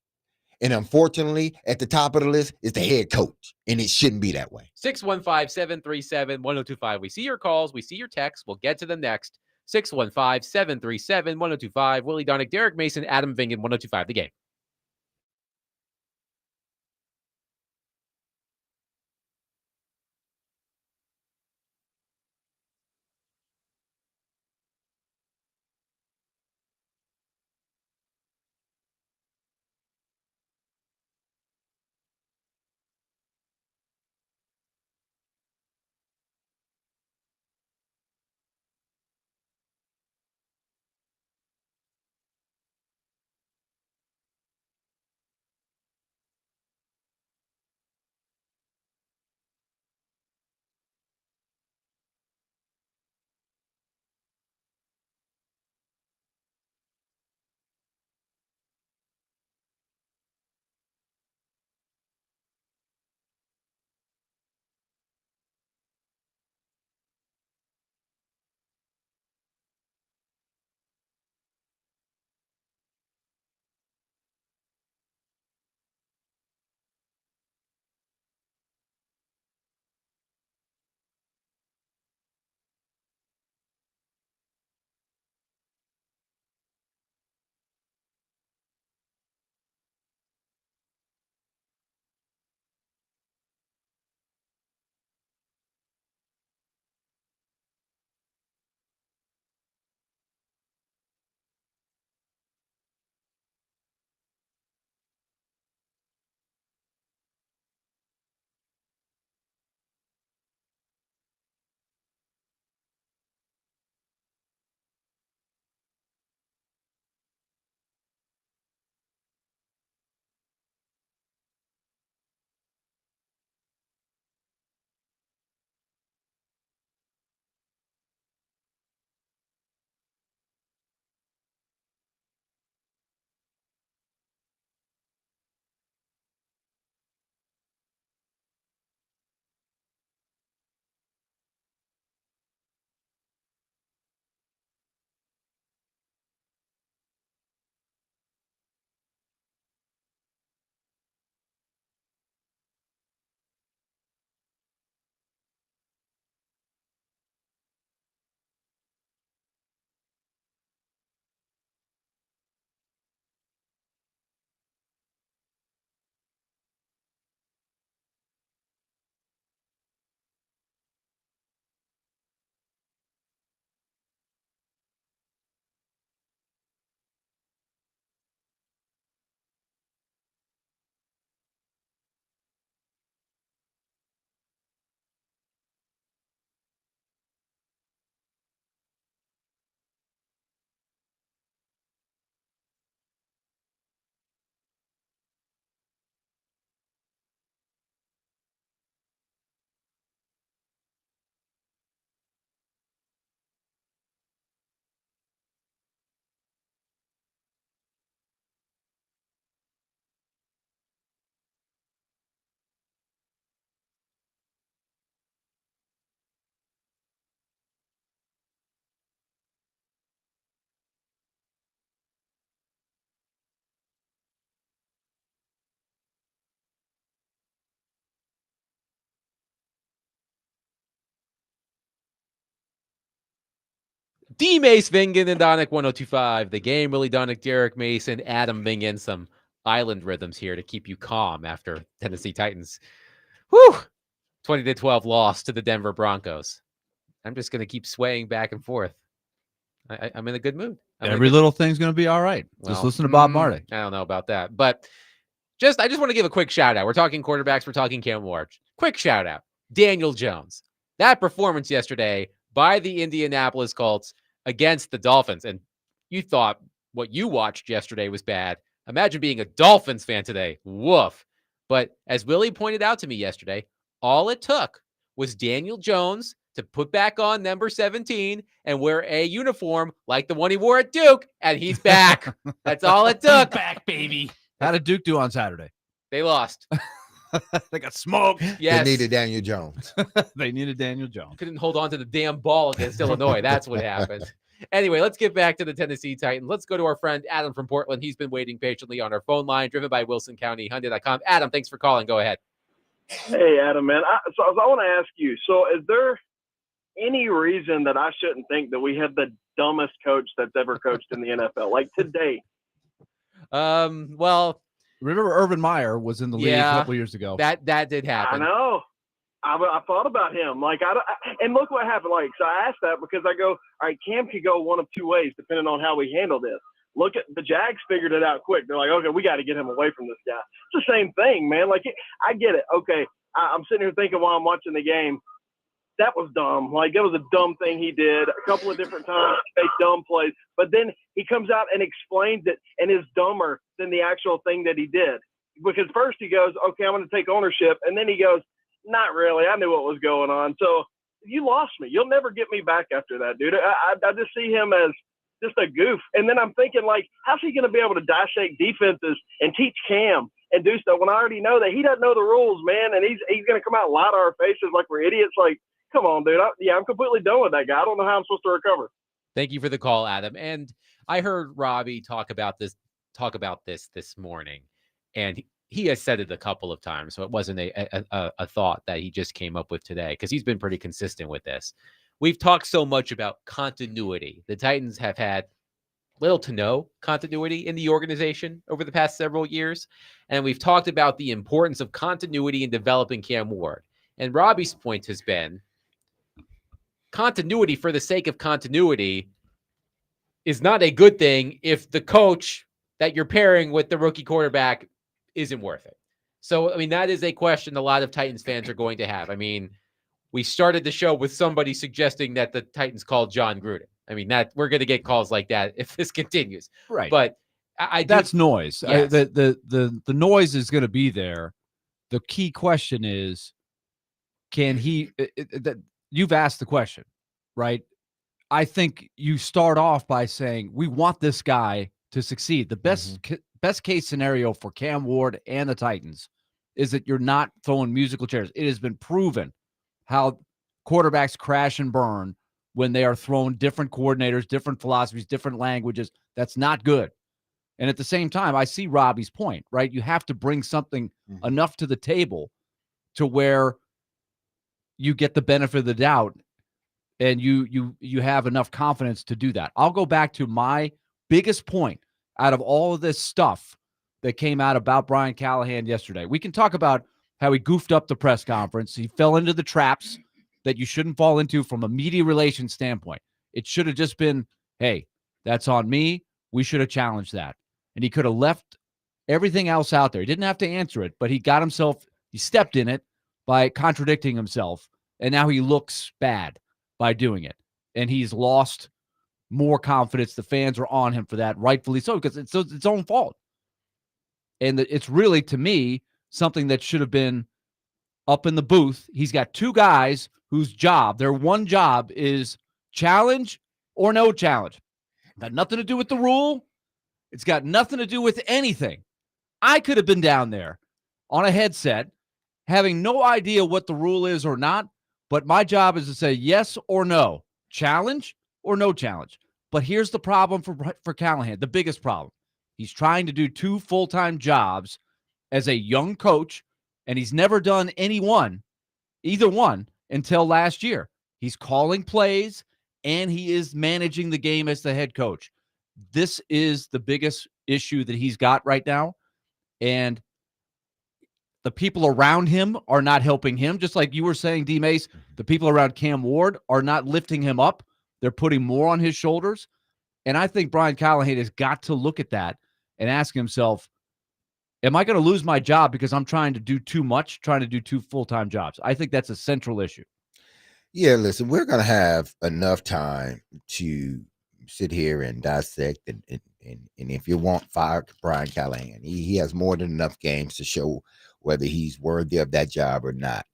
And unfortunately, at the top of the list is the head coach, and it shouldn't be that way. 615-737-1025. We see your calls. We see your texts. We'll get to them next. 615-737-1025. Willie Donick, Derek Mason, Adam Vingan, 1025. The Game. D. Mace, Vingan, and Donick, 1025. The Game. Willie Donick, Derek Mason, Adam Vingan. Some island rhythms here to keep you calm after Tennessee Titans. 20-12 loss to the Denver Broncos. I'm just going to keep swaying back and forth. I'm in a good mood. Every little thing's going to be all right. Just listen to Bob Marley. I don't know about that. But I just want to give a quick shout out. We're talking quarterbacks. We're talking Cam Ward. Quick shout out. Daniel Jones. That performance yesterday by the Indianapolis Colts against the Dolphins. And you thought what you watched yesterday was bad. Imagine being a Dolphins fan today. Woof. But as Willie pointed out to me yesterday, all it took was Daniel Jones to put back on number 17 and wear a uniform like the one he wore at Duke, and he's back. That's all it took. Back, baby. How did Duke do on Saturday? They lost. They got smoked. Yes. They needed Daniel Jones. They needed Daniel Jones. Couldn't hold on to the damn ball against Illinois. That's what happened. Anyway, let's get back to the Tennessee Titans. Let's go to our friend Adam from Portland. He's been waiting patiently on our phone line, driven by Wilson County Hyundai.com. Adam, thanks for calling. Go ahead. Hey, Adam, man. So I want to ask you, so is there any reason that I shouldn't think that we have the dumbest coach that's ever coached in the NFL, like today? Well, remember Urban Meyer was in the league a couple years ago. That did happen. I know. I thought about him. Like, and look what happened. Like, so I asked that because I go, all right, Cam could go one of two ways depending on how we handle this. Look at the Jags figured it out quick. They're like, okay, we got to get him away from this guy. It's the same thing, man. Like, I get it. Okay, I'm sitting here thinking while I'm watching the game, that was dumb. Like, that was a dumb thing he did a couple of different times, made dumb plays. But then he comes out and explains it and is dumber than the actual thing that he did. Because first he goes, okay, I'm going to take ownership. And then he goes, not really. I knew what was going on. So you lost me. You'll never get me back after that, dude. I just see him as just a goof. And then I'm thinking, like, how's he going to be able to dissect defenses and teach Cam and do stuff when I already know that he doesn't know the rules, man, and he's going to come out and lie to our faces like we're idiots? Like, come on, dude. I'm completely done with that guy. I don't know how I'm supposed to recover. Thank you for the call, Adam. And I heard Robbie talk about this morning, and he has said it a couple of times, so it wasn't a thought that he just came up with today, because he's been pretty consistent with this. We've talked so much about continuity. The Titans have had little to no continuity in the organization over the past several years, and we've talked about the importance of continuity in developing Cam Ward. And Robbie's point has been continuity for the sake of continuity is not a good thing if the coach that you're pairing with the rookie quarterback isn't worth it. So, I mean, that is a question a lot of Titans fans are going to have. I mean, we started the show with somebody suggesting that the Titans called John Gruden. I mean, that we're going to get calls like that if this continues. Right. But that's noise. Yes. The noise is going to be there. The key question is, can he you've asked the question, right? I think you start off by saying, we want this guy to succeed. The best case scenario for Cam Ward and the Titans is that you're not throwing musical chairs. It has been proven how quarterbacks crash and burn when they are thrown different coordinators, different philosophies, different languages. That's not good. And at the same time, I see Robbie's point, right? You have to bring something enough to the table to where you get the benefit of the doubt and you have enough confidence to do that. I'll go back to my biggest point out of all of this stuff that came out about Brian Callahan yesterday. We can talk about how he goofed up the press conference. He fell into the traps that you shouldn't fall into from a media relations standpoint. It should have just been, hey, that's on me. We should have challenged that. And he could have left everything else out there. He didn't have to answer it, but he stepped in it by contradicting himself. And now he looks bad by doing it. And he's lost more confidence. The fans are on him for that, rightfully so, because it's its own fault. And it's really, to me, something that should have been up in the booth. He's got two guys whose job, their one job is challenge or no challenge. Got nothing to do with the rule. It's got nothing to do with anything. I could have been down there on a headset having no idea what the rule is or not, but my job is to say yes or no, challenge or no challenge. But here's the problem for Callahan, the biggest problem. He's trying to do two full-time jobs as a young coach, and he's never done either one, until last year. He's calling plays, and he is managing the game as the head coach. This is the biggest issue that he's got right now, and the people around him are not helping him. Just like you were saying, D. Mace, the people around Cam Ward are not lifting him up. They're putting more on his shoulders. And I think Brian Callahan has got to look at that and ask himself, am I going to lose my job because I'm trying to do too much, trying to do two full-time jobs? I think that's a central issue. Yeah, listen, we're going to have enough time to sit here and dissect and if you want, fire Brian Callahan. He has more than enough games to show whether he's worthy of that job or not.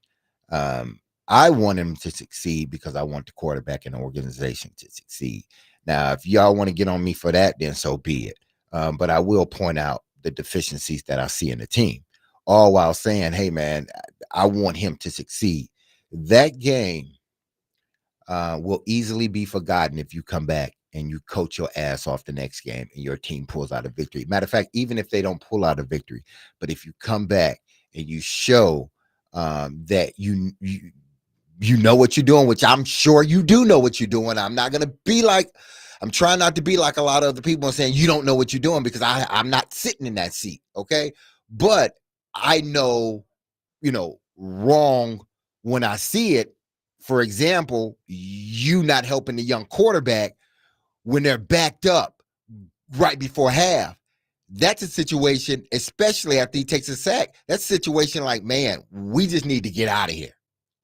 I want him to succeed because I want the quarterback and the organization to succeed. Now, if y'all want to get on me for that, then so be it. But I will point out the deficiencies that I see in the team, all while saying, hey, man, I want him to succeed. That game will easily be forgotten if you come back and you coach your ass off the next game and your team pulls out a victory. Matter of fact, even if they don't pull out a victory, but if you come back and you show that you know what you're doing, which I'm sure you do know what you're doing. I'm trying not to be like a lot of other people and saying you don't know what you're doing, because I'm not sitting in that seat. Okay. But I know, wrong when I see it. For example, you not helping the young quarterback when they're backed up right before half. That's a situation, especially after he takes a sack. That's a situation like, man, we just need to get out of here.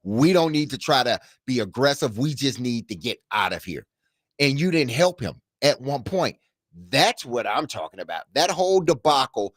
We don't need to try to be aggressive. We just need to get out of here. And you didn't help him at one point. That's what I'm talking about. That whole debacle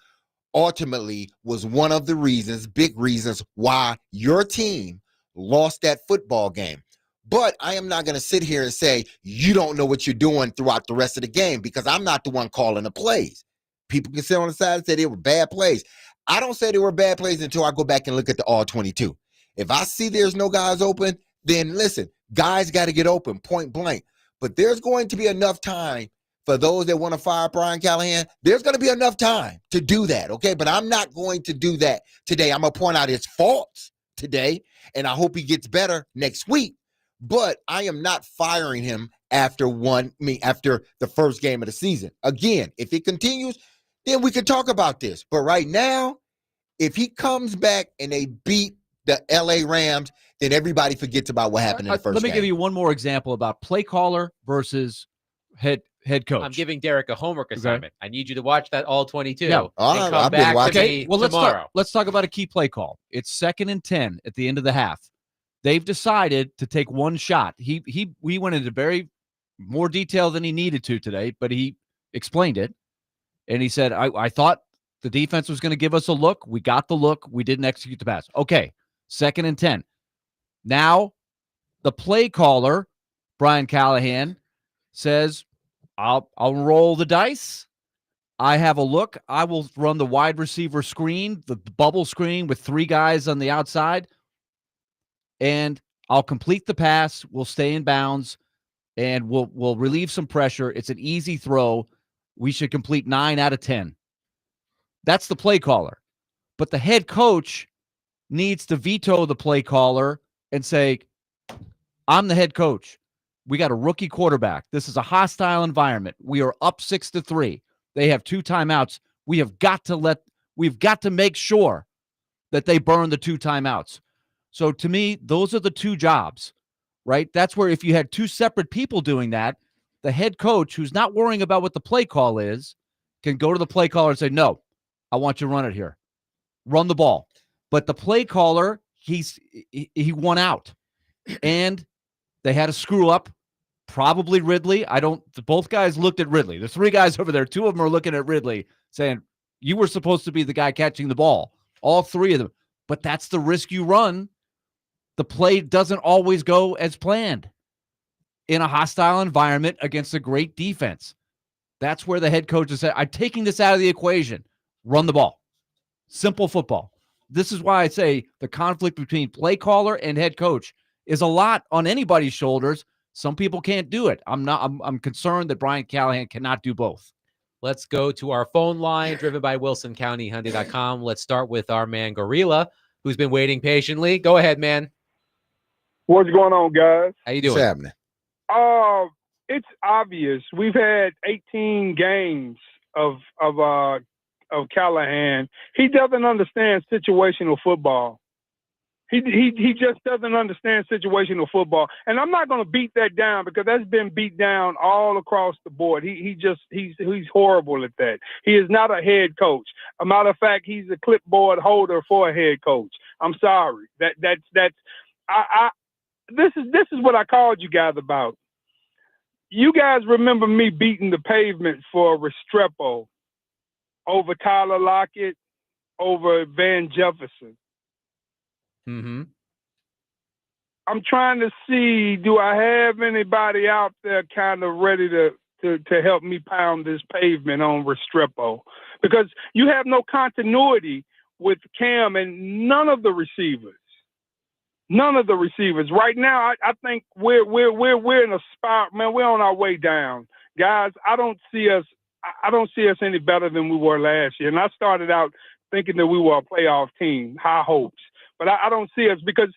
ultimately was one of the reasons, big reasons, why your team lost that football game. But I am not going to sit here and say you don't know what you're doing throughout the rest of the game, because I'm not the one calling the plays. People can sit on the side and say they were bad plays. I don't say they were bad plays until I go back and look at the all 22. If I see there's no guys open, then listen, guys got to get open, point blank. But there's going to be enough time for those that want to fire Brian Callahan. There's going to be enough time to do that, okay? But I'm not going to do that today. I'm going to point out his faults today, and I hope he gets better next week. But I am not firing him after the first game of the season. Again, if it continues, then we can talk about this. But right now, if he comes back and they beat the LA Rams, then everybody forgets about what happened in the first game. Let me give you one more example about play caller versus head coach. I'm giving Derek a homework assignment. I need you to watch that all 22. Yeah. And come back to me tomorrow. Let's talk about a key play call. It's 2nd and 10 at the end of the half. They've decided to take one shot. We went into very more detail than he needed to today, but he explained it. And he said, I thought the defense was going to give us a look. We got the look. We didn't execute the pass. Okay, 2nd and 10. Now, the play caller, Brian Callahan, says, I'll roll the dice. I have a look. I will run the wide receiver screen, the bubble screen with 3 guys on the outside, and I'll complete the pass. We'll stay in bounds, and we'll relieve some pressure. It's an easy throw. We should complete 9 out of 10. That's the play caller. But the head coach needs to veto the play caller and say, I'm the head coach. We got a rookie quarterback. This is a hostile environment. We are up 6-3. They have 2 timeouts. We've got to make sure that they burn the 2 timeouts. So to me, those are the 2 jobs, right? That's where if you had 2 separate people doing that, the head coach, who's not worrying about what the play call is, can go to the play caller and say, no, I want you to run it here. Run the ball. But the play caller, he won out. And they had a screw up, probably Ridley. Both guys looked at Ridley. There's 3 guys over there. 2 of them are looking at Ridley saying, you were supposed to be the guy catching the ball. All 3 of them. But that's the risk you run. The play doesn't always go as planned in a hostile environment against a great defense. That's where the head coach has said, I'm taking this out of the equation. Run the ball. Simple football. This is why I say the conflict between play caller and head coach is a lot on anybody's shoulders. Some people can't do it. I'm concerned that Brian Callahan cannot do both. Let's go to our phone line, driven by WilsonCountyHyundai.com. Let's start with our man Gorilla, who's been waiting patiently. Go ahead, man. What's going on, guys? How you doing? What's happening? It's obvious. We've had 18 games of Callahan. He doesn't understand situational football. He just doesn't understand situational football. And I'm not going to beat that down, because that's been beat down all across the board. He's horrible at that. He is not a head coach. A matter of fact, he's a clipboard holder for a head coach. I'm sorry. This is what I called you guys about. you guys remember me beating the pavement for Restrepo over Tyler Lockett, over Van Jefferson. Mm-hmm. I'm trying to see, do I have anybody out there kind of ready to help me pound this pavement on Restrepo? Because you have no continuity with Cam and none of the receivers. None of the receivers. Right now, I think we're in a spot, man. We're on our way down. Guys, I don't see us any better than we were last year. And I started out thinking that we were a playoff team, high hopes. But I don't see us because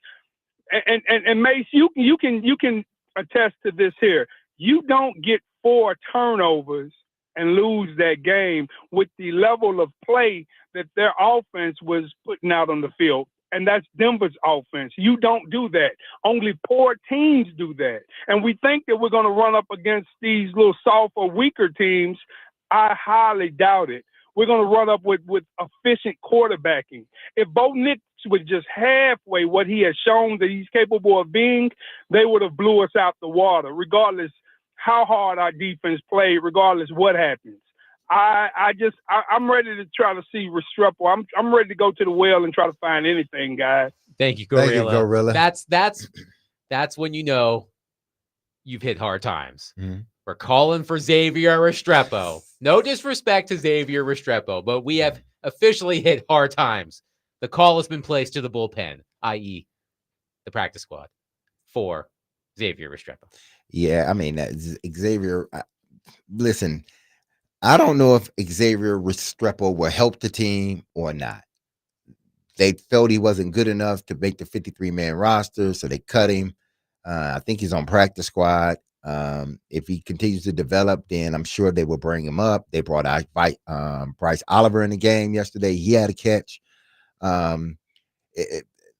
and Mace, you can attest to this here. You don't get 4 turnovers and lose that game with the level of play that their offense was putting out on the field. And that's Denver's offense. You don't do that. Only poor teams do that. And we think that we're going to run up against these little soft or weaker teams. I highly doubt it. We're going to run up with efficient quarterbacking. If Bo Nix was just halfway what he has shown that he's capable of being, they would have blew us out the water, regardless how hard our defense played, regardless what happens. I'm ready to try to see Restrepo. I'm ready to go to the well and try to find anything, guys. Thank you, Gorilla. Thank you, Gorilla. That's when you know you've hit hard times. Mm-hmm. We're calling for Xavier Restrepo. No disrespect to Xavier Restrepo, but we have officially hit hard times. The call has been placed to the bullpen, i.e., the practice squad, for Xavier Restrepo. Yeah, I mean, Xavier, listen, I don't know if Xavier Restrepo will help the team or not. They felt he wasn't good enough to make the 53-man roster, so they cut him. I think he's on practice squad. If he continues to develop, then I'm sure they will bring him up. They brought out Bryce Oliver in the game yesterday. He had a catch.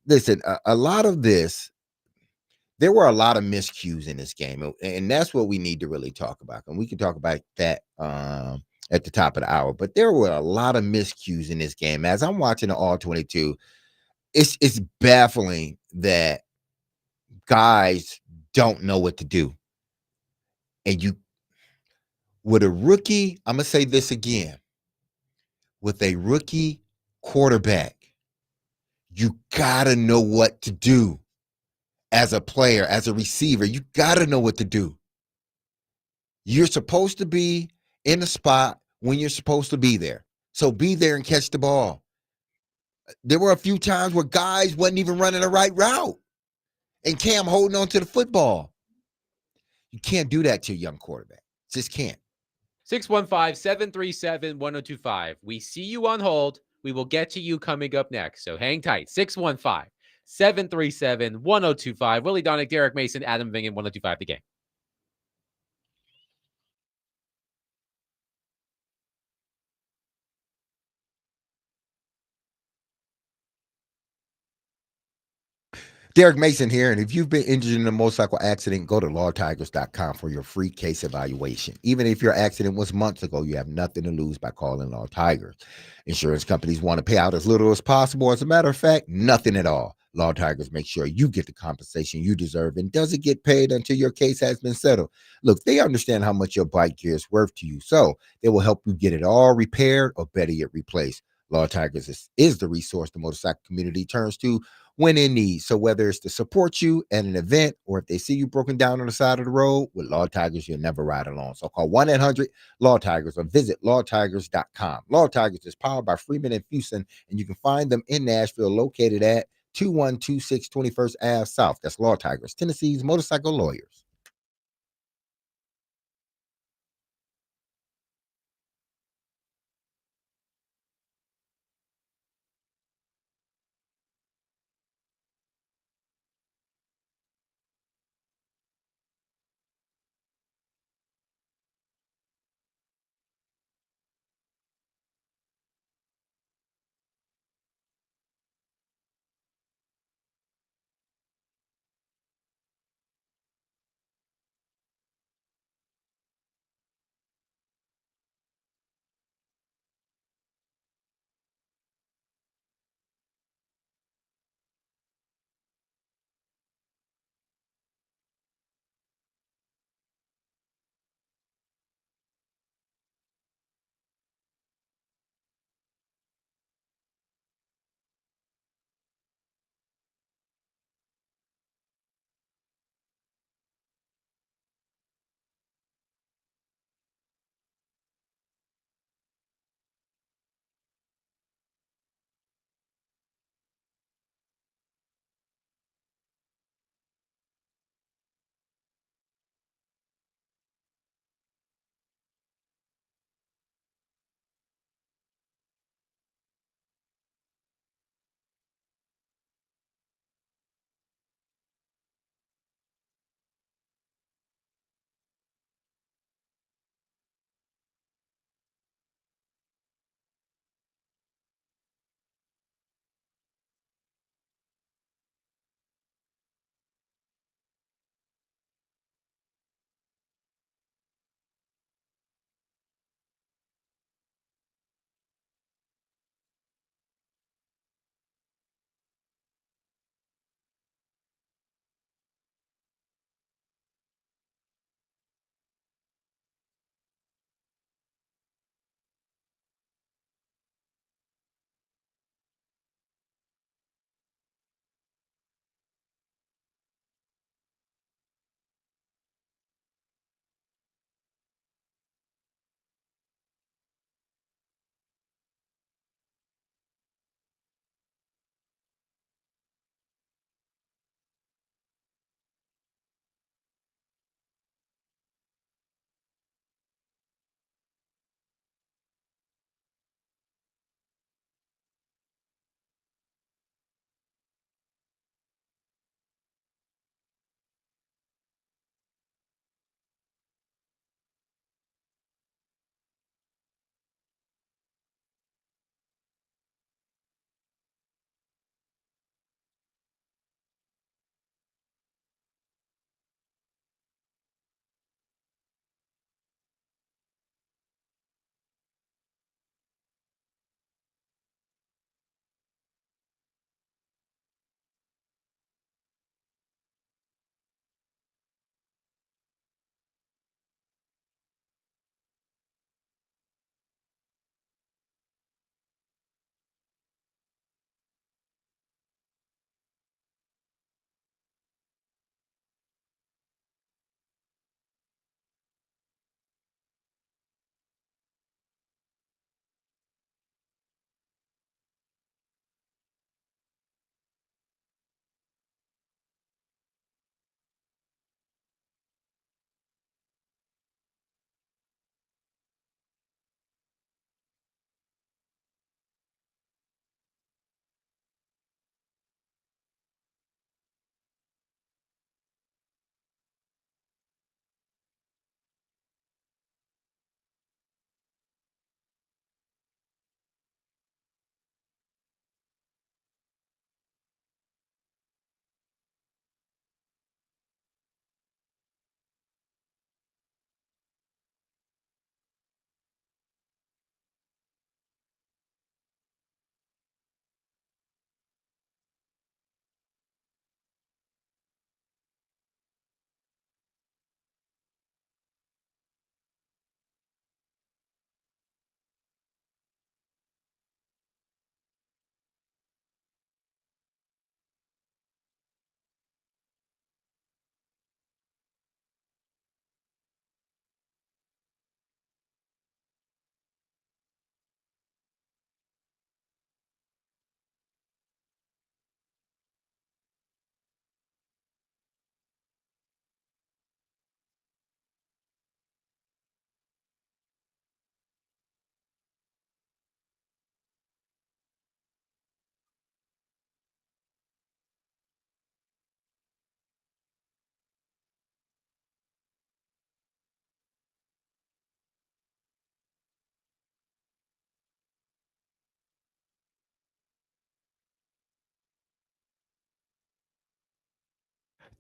Listen, a lot of this, there were a lot of miscues in this game, and that's what we need to really talk about. And we can talk about that at the top of the hour. But there were a lot of miscues in this game. As I'm watching the All 22, it's baffling that guys don't know what to do. And with a rookie, I'm going to say this again, with a rookie quarterback, you got to know what to do. As a player, as a receiver, you got to know what to do. You're supposed to be in the spot when you're supposed to be there. So be there and catch the ball. There were a few times where guys wasn't even running the right route and Cam holding on to the football. You can't do that to a young quarterback. Just can't. 615-737-1025. We see you on hold. We will get to you coming up next. So hang tight. 615-737-1025. Willie Donick, Derek Mason, Adam Vingan, 1025 The Game. Derek Mason here, and if you've been injured in a motorcycle accident, go to lawtigers.com for your free case evaluation. Even if your accident was months ago, you have nothing to lose by calling Law Tigers. Insurance companies want to pay out as little as possible. As a matter of fact, nothing at all. Law Tigers make sure you get the compensation you deserve and doesn't get paid until your case has been settled. Look, they understand how much your bike gear is worth to you, so they will help you get it all repaired or better yet replaced. Law Tigers is the resource the motorcycle community turns to when in need. So whether it's to support you at an event or if they see you broken down on the side of the road, with Law Tigers, you'll never ride alone. So call 1-800-LAW-TIGERS or visit lawtigers.com. Law Tigers is powered by Freeman and Fuson, and you can find them in Nashville, located at 2126 21st Ave South. That's Law Tigers, Tennessee's motorcycle lawyers.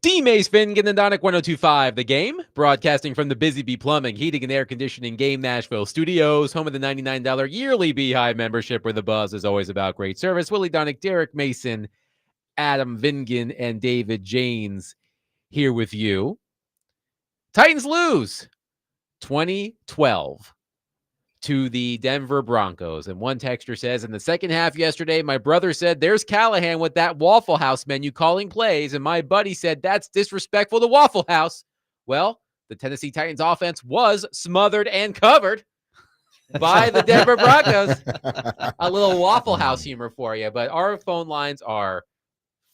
D. Mace Finnegan and Donick 102.5 The Game, broadcasting from the Busy Bee Plumbing, Heating, and Air Conditioning Game Nashville Studios, home of the $99 yearly Beehive membership, where the buzz is always about great service. Willie Donick, Derek Mason, Adam Vingan, and David Janes here with you. Titans lose 2012 to the Denver Broncos. And one texter says, in the second half yesterday, my brother said, there's Callahan with that Waffle House menu calling plays. And my buddy said, that's disrespectful to Waffle House. Well, the Tennessee Titans offense was smothered and covered by the Denver Broncos. A little Waffle House humor for you. But our phone lines are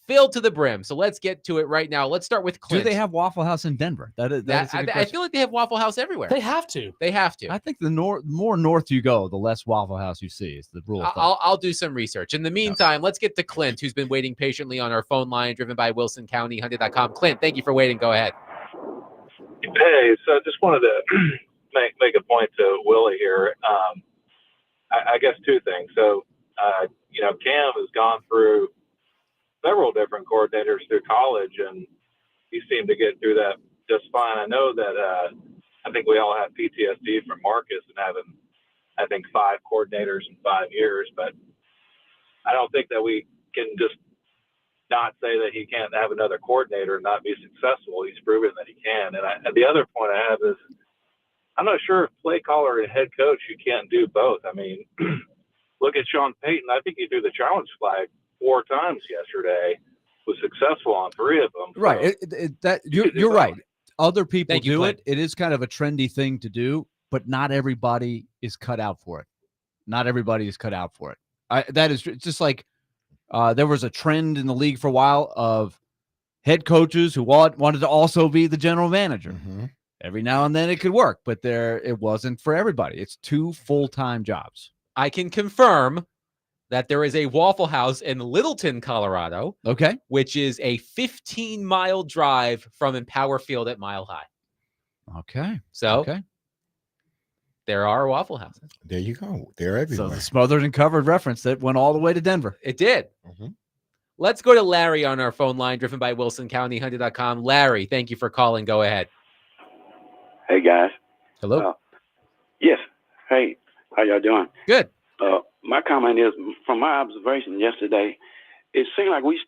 filled to the brim. So let's get to it right now. Let's start with Clint. Do they have Waffle House in Denver? That is a good I question. feel like they have Waffle House everywhere. They have to. They have to. I think the more north you go, the less Waffle House you see. Is the rule of thumb. I'll do some research. In the meantime, let's get to Clint, who's been waiting patiently on our phone line, driven by Wilson County, Hyundai.com. Clint, thank you for waiting. Go ahead. Hey, so I just wanted to make a point to Willie here. I guess two things. So, Cam has gone through several different coordinators through college, and he seemed to get through that just fine. I know that I think we all have PTSD from Marcus and having, I think, 5 coordinators in 5 years, but I don't think that we can just not say that he can't have another coordinator and not be successful. He's proven that he can. And the other point I have is, I'm not sure if play caller and head coach, you can't do both. I mean, look at Sean Payton. I think he threw the challenge flag 4 times yesterday, was successful on 3 of them. Right. You're right. Other people Thank you, do Clint. it. It is kind of a trendy thing to do, but not everybody is cut out for it. Not everybody is cut out for it. That is just like there was a trend in the league for a while of head coaches who wanted to also be the general manager. Mm-hmm. Every now and then it could work, but it wasn't for everybody. It's 2 full-time jobs. I can confirm that there is a Waffle House in Littleton, Colorado. Okay. Which is a 15-mile drive from Empower Field at Mile High. Okay. So there are Waffle Houses. There you go. They're everywhere. So the smothered and covered reference that went all the way to Denver. It did. Mm-hmm. Let's go to Larry on our phone line, driven by Wilson County, Hyundai.com. Larry, thank you for calling. Go ahead. Hey, guys. Hello. Yes. Hey, how y'all doing? Good. My comment is, from my observation yesterday, it seemed like we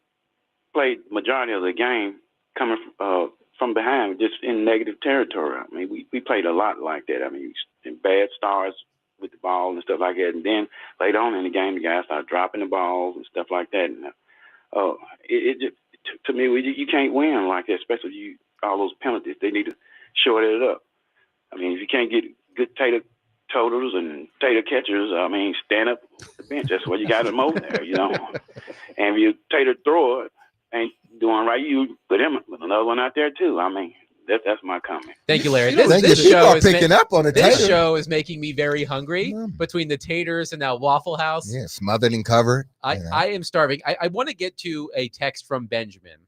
played majority of the game coming from behind, just in negative territory. I mean, we played a lot like that. I mean, in bad starts with the ball and stuff like that. And then later on in the game, the guys started dropping the balls and stuff like that. And to me, you can't win like that, especially all those penalties. They need to short it up. I mean, if you can't get good tater totals and tater catchers, I mean, stand up the bench. That's what you got them over there, And if you tater thrower ain't doing right, you put him another one out there too. I mean, that's my comment. Thank you, Larry. This show is picking up on the This tater. show is making me very hungry between the taters and now Waffle House. Yeah, smothered and covered. I am starving. I want to get to a text from Benjamin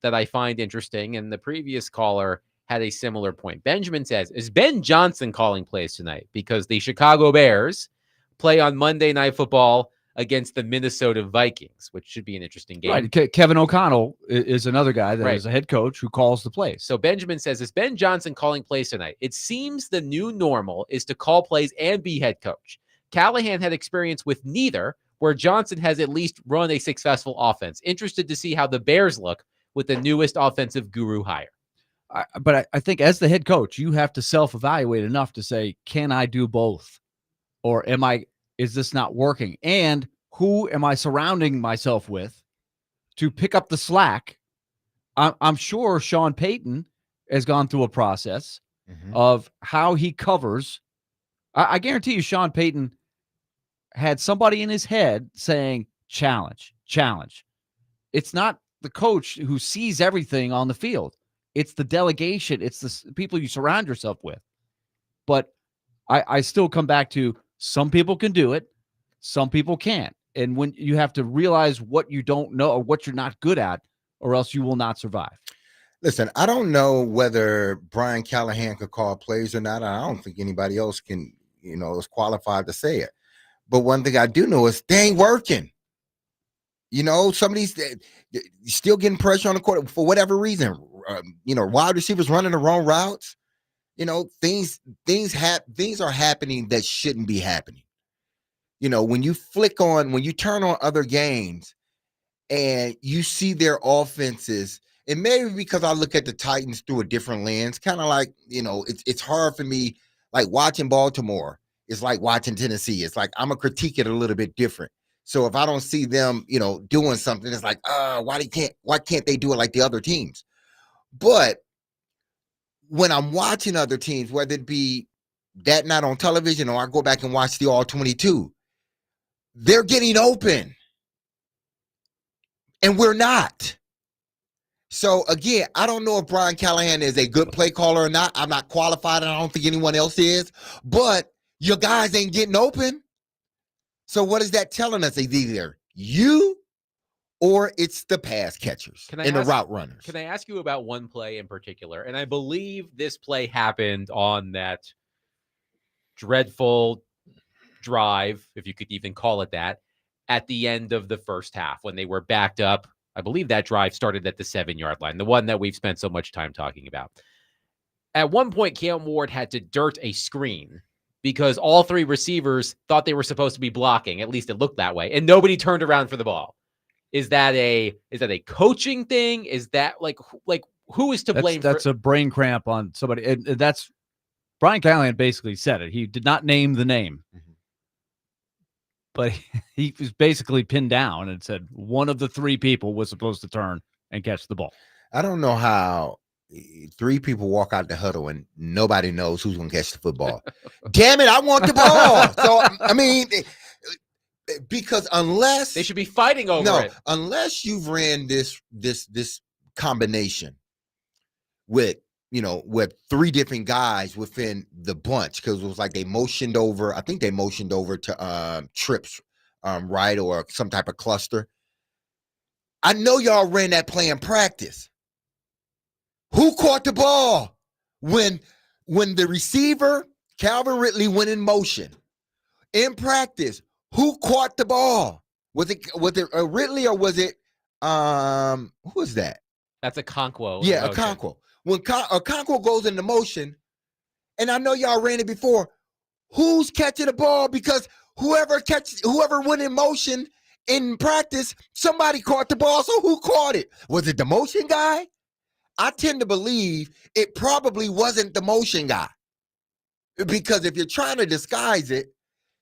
that I find interesting, and the previous caller had a similar point. Benjamin says, is Ben Johnson calling plays tonight? Because the Chicago Bears play on Monday Night Football against the Minnesota Vikings, which should be an interesting game. Right. Kevin O'Connell is another guy that is a head coach who calls the plays. So Benjamin says, is Ben Johnson calling plays tonight? It seems the new normal is to call plays and be head coach. Callahan had experience with neither, where Johnson has at least run a successful offense. Interested to see how the Bears look with the newest offensive guru hire. But I think as the head coach, you have to self-evaluate enough to say, can I do both? Or is this not working? And who am I surrounding myself with to pick up the slack? I'm sure Sean Payton has gone through a process of how he covers. I guarantee you Sean Payton had somebody in his head saying, challenge. It's not the coach who sees everything on the field. It's the delegation. It's the people you surround yourself with. But I still come back to some people can do it. Some people can't. And when you have to realize what you don't know or what you're not good at, or else you will not survive. Listen, I don't know whether Brian Callahan could call plays or not. I don't think anybody else can, is qualified to say it. But one thing I do know is they ain't working. You know, some of these still getting pressure on the court for whatever reason. Wide receivers running the wrong routes. You know, things are happening that shouldn't be happening. You know, when you turn on other games and you see their offenses, and maybe because I look at the Titans through a different lens, kind of like, it's hard for me, like watching Baltimore. It's like watching Tennessee. It's like I'm gonna critique it a little bit different. So if I don't see them, doing something, it's like, why can't they do it like the other teams? But when I'm watching other teams, whether it be that night on television or I go back and watch the All 22, they're getting open. And we're not. So again, I don't know if Brian Callahan is a good play caller or not. I'm not qualified, and I don't think anyone else is. But your guys ain't getting open. So what is that telling us? It's either you or it's the pass catchers and the route runners. Can I ask you about one play in particular? And I believe this play happened on that dreadful drive, if you could even call it that, at the end of the first half when they were backed up. I believe that drive started at the 7-yard line, the one that we've spent so much time talking about. At one point, Cam Ward had to dirt a screen because all three receivers thought they were supposed to be blocking. At least it looked that way. And nobody turned around for the ball. Is that a coaching thing? Is that like who is to blame? That's a brain cramp on somebody. And that's Brian Callahan basically said it. He did not name the name. But he was basically pinned down and said one of the three people was supposed to turn and catch the ball. I don't know how three people walk out the huddle and nobody knows who's going to catch the football. Damn it, I want the ball. So, I mean, because unless they should be fighting over it. Unless you've ran this combination with three different guys within the bunch, because it was like they motioned over to trips, right, or some type of cluster. I know y'all ran that play in practice. Who caught the ball when the receiver Calvin Ridley went in motion in practice? Who caught the ball? Was it Ridley or was it who was that? That's a Okonkwo. Yeah, a Okonkwo. When Okonkwo goes into motion, and I know y'all ran it before, who's catching the ball? Because whoever went in motion in practice, somebody caught the ball. So who caught it? Was it the motion guy? I tend to believe it probably wasn't the motion guy. Because if you're trying to disguise it,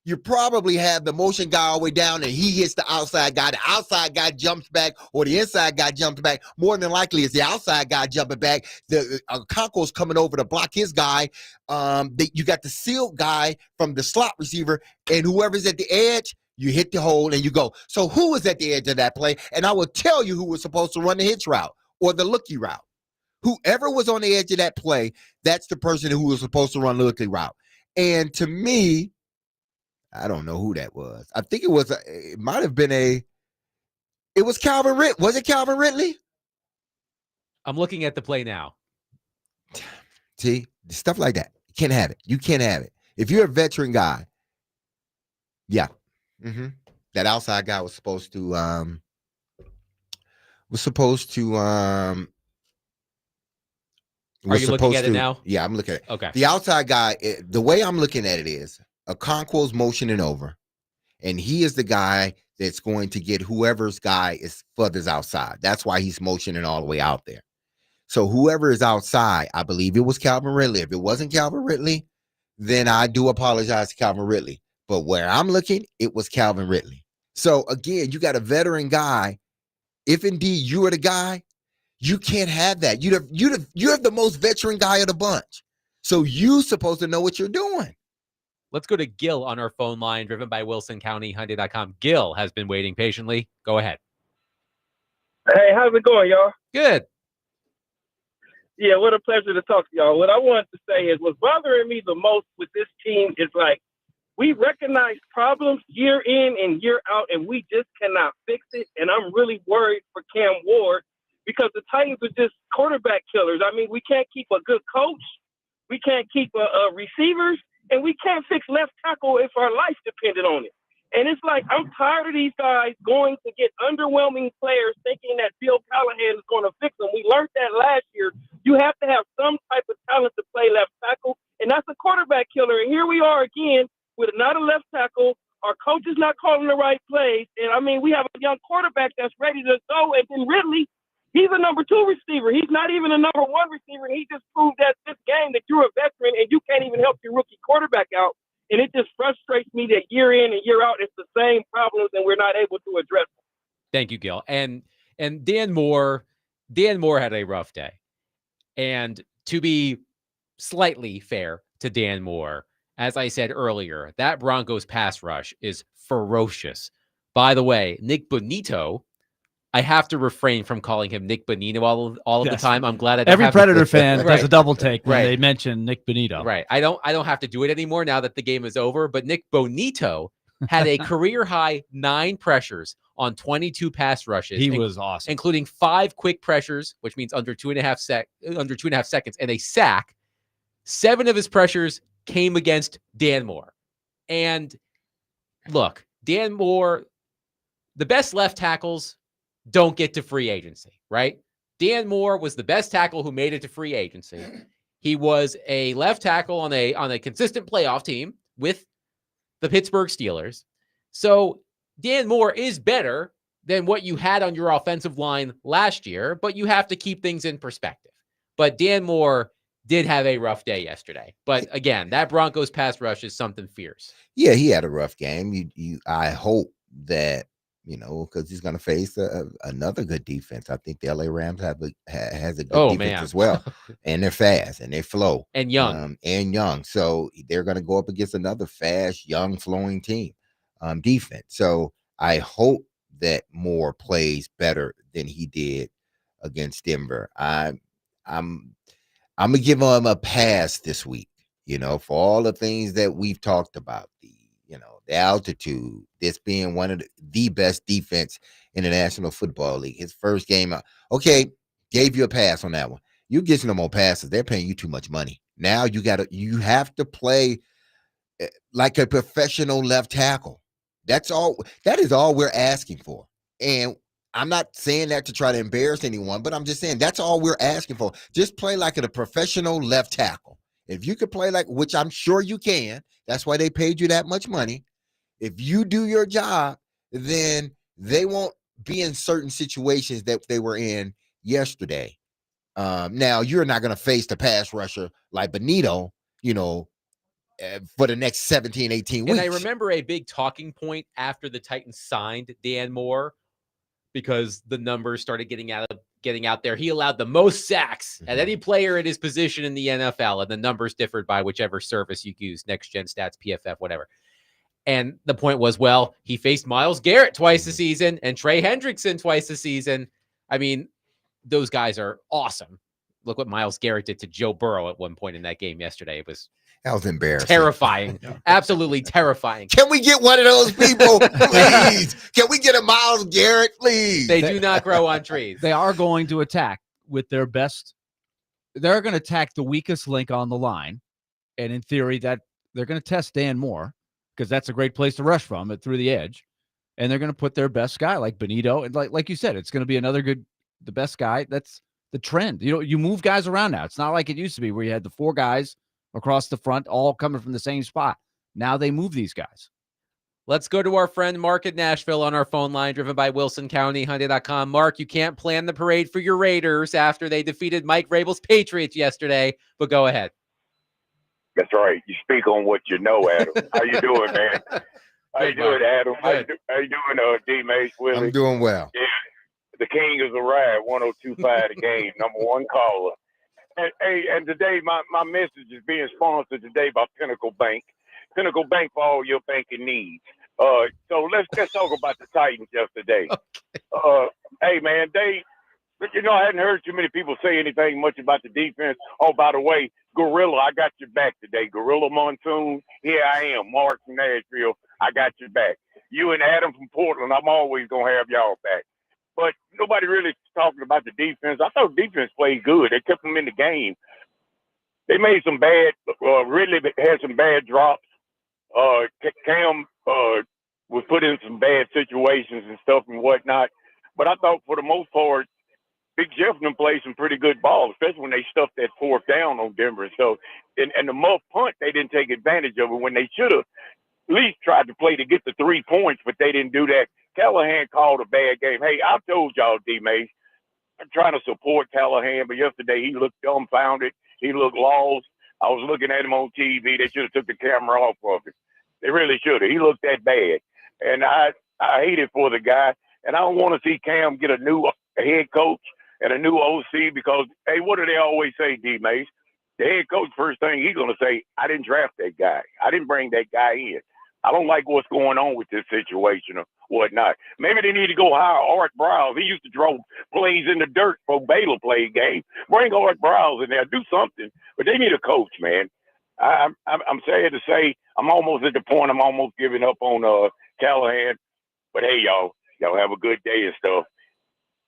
you probably have the motion guy all the way down and he hits the outside guy. The outside guy jumps back or the inside guy jumps back. More than likely, it's the outside guy jumping back. The Okonkwo's coming over to block his guy. You got the sealed guy from the slot receiver, and whoever's at the edge, you hit the hole and you go. So who was at the edge of that play? And I will tell you who was supposed to run the hitch route or the looky route. Whoever was on the edge of that play, that's the person who was supposed to run the looky route. And to me, I don't know who that was. I think it might have been it was Calvin Ridley. Was it Calvin Ridley? I'm looking at the play now. See, stuff like that. You can't have it. You can't have it. If you're a veteran guy, yeah. Mm-hmm. That outside guy was supposed to Are you looking at it now? Yeah, I'm looking at it. Okay. The outside guy, the way I'm looking at it is Okonkwo's motioning over, and he is the guy that's going to get whoever's guy is furthest outside. That's why he's motioning all the way out there. So whoever is outside, I believe it was Calvin Ridley. If it wasn't Calvin Ridley, then I do apologize to Calvin Ridley. But where I'm looking, it was Calvin Ridley. So again, you got a veteran guy. If indeed you are the guy, you can't have that. You have the most veteran guy of the bunch. So you're supposed to know what you're doing. Let's go to Gil on our phone line, driven by WilsonCountyHyundai.com. Gil has been waiting patiently. Go ahead. Hey, how's it going, y'all? Good. Yeah, what a pleasure to talk to y'all. What I wanted to say is what's bothering me the most with this team is like we recognize problems year in and year out, and we just cannot fix it. And I'm really worried for Cam Ward because the Titans are just quarterback killers. I mean, we can't keep a good coach. We can't keep receivers. And we can't fix left tackle if our life depended on it. And it's like, I'm tired of these guys going to get underwhelming players thinking that Bill Callahan is going to fix them. We learned that last year. You have to have some type of talent to play left tackle, and that's a quarterback killer. And here we are again with not a left tackle. Our coach is not calling the right plays. And, I mean, we have a young quarterback that's ready to go. And then Ridley, he's a number 2 receiver. He's not even a number 1 receiver. He just proved that this game that you're a veteran and you can't even help your rookie quarterback out. And it just frustrates me that year in and year out, it's the same problems and we're not able to address them. Thank you, Gil. And Dan Moore had a rough day. And to be slightly fair to Dan Moore, as I said earlier, that Broncos pass rush is ferocious. By the way, Nick Bonito, I have to refrain from calling him Nick Bonito all of the time. I'm glad I don't Every have Predator fan Right. does a double take when Right. they mention Nick Bonito. Right. I don't have to do it anymore now that the game is over. But Nick Bonito had a career high 9 pressures on 22 pass rushes. He was awesome, including 5 quick pressures, which means under 2.5 seconds, and a sack. 7 of his pressures came against Dan Moore. And look, Dan Moore, the best left tackles don't get to free agency, right? Dan Moore was the best tackle who made it to free agency. He was a left tackle on a consistent playoff team with the Pittsburgh Steelers. So Dan Moore is better than what you had on your offensive line last year, but you have to keep things in perspective. But Dan Moore did have a rough day yesterday. But again, that Broncos pass rush is something fierce. Yeah, he had a rough game. I hope that, because he's going to face another good defense. I think the LA Rams has a good defense as well. And they're fast and they flow. And young. So they're going to go up against another fast, young, flowing team defense. So I hope that Moore plays better than he did against Denver. I'm going to give him a pass this week, for all the things that we've talked about, the altitude, this being one of the best defense in the National Football League. His first game out. Okay, gave you a pass on that one. You get no more passes. They're paying you too much money. Now you have to play like a professional left tackle. That is all we're asking for. And I'm not saying that to try to embarrass anyone, but I'm just saying that's all we're asking for. Just play like a professional left tackle. If you could play like, which I'm sure you can, that's why they paid you that much money. If you do your job, then they won't be in certain situations that they were in yesterday. Now, you're not going to face the pass rusher like Bonito, for the next 17, 18 weeks. And I remember a big talking point after the Titans signed Dan Moore, because the numbers started getting out there. He allowed the most sacks at any player at his position in the NFL, and the numbers differed by whichever service you use, Next Gen Stats, PFF, whatever. And the point was, well, he faced Myles Garrett twice a season and Trey Hendrickson twice a season. I mean, those guys are awesome. Look what Myles Garrett did to Joe Burrow at one point in that game yesterday. That was embarrassing. Terrifying. Absolutely terrifying. Can we get one of those people, please? Can we get a Myles Garrett, please? They do not grow on trees. They are going to attack with their best. They're going to attack the weakest link on the line. And in theory, that they're going to test Dan Moore, because that's a great place to rush from it through the edge. And they're going to put their best guy like Bonito. And like you said, it's going to be the best guy. That's the trend. You move guys around now. It's not like it used to be where you had the 4 guys across the front, all coming from the same spot. Now they move these guys. Let's go to our friend Mark in Nashville on our phone line, driven by WilsonCountyHyundai.com. Mark, you can't plan the parade for your Raiders after they defeated Mike Vrabel's Patriots yesterday, but go ahead. That's right. You speak on what you know, Adam. How you doing, man? How you doing, Adam? How you doing, D-Mace, Willie? I'm doing well. Yeah, the king has arrived, 102.5 the game, number 1 caller. And today, my message is being sponsored today by Pinnacle Bank. Pinnacle Bank for all your banking needs. So let's talk about the Titans yesterday. Okay. Hey, man, I hadn't heard too many people say anything much about the defense. Oh, by the way, Gorilla, I got your back today. Gorilla Monsoon, here I am. Mark from Nashville, I got your back. You and Adam from Portland, I'm always going to have y'all back. But nobody really talking about the defense. I thought defense played good. They kept them in the game. They made some bad, really had some bad drops. Cam was put in some bad situations and stuff and whatnot. But I thought for the most part, Big Jeff and them played some pretty good ball, especially when they stuffed that fourth down on Denver. So, and the muff punt, they didn't take advantage of it when they should have at least tried to play to get the 3 points, but they didn't do that. Callahan called a bad game. Hey, I told y'all, D-Mace, I'm trying to support Callahan, but yesterday he looked dumbfounded. He looked lost. I was looking at him on TV. They should have took the camera off of him. They really should have. He looked that bad. And I hate it for the guy. And I don't want to see Cam get a new head coach and a new OC because, hey, what do they always say, D-Mace? The head coach, first thing he's going to say, I didn't draft that guy. I didn't bring that guy in. I don't like what's going on with this situation or whatnot. Maybe they need to go hire Art Browse. He used to draw plays in the dirt for Baylor play game. Bring Art Browse in there. Do something. But they need a coach, man. I'm sad to say I'm almost at the point I'm almost giving up on Callahan. But, hey, y'all have a good day and stuff.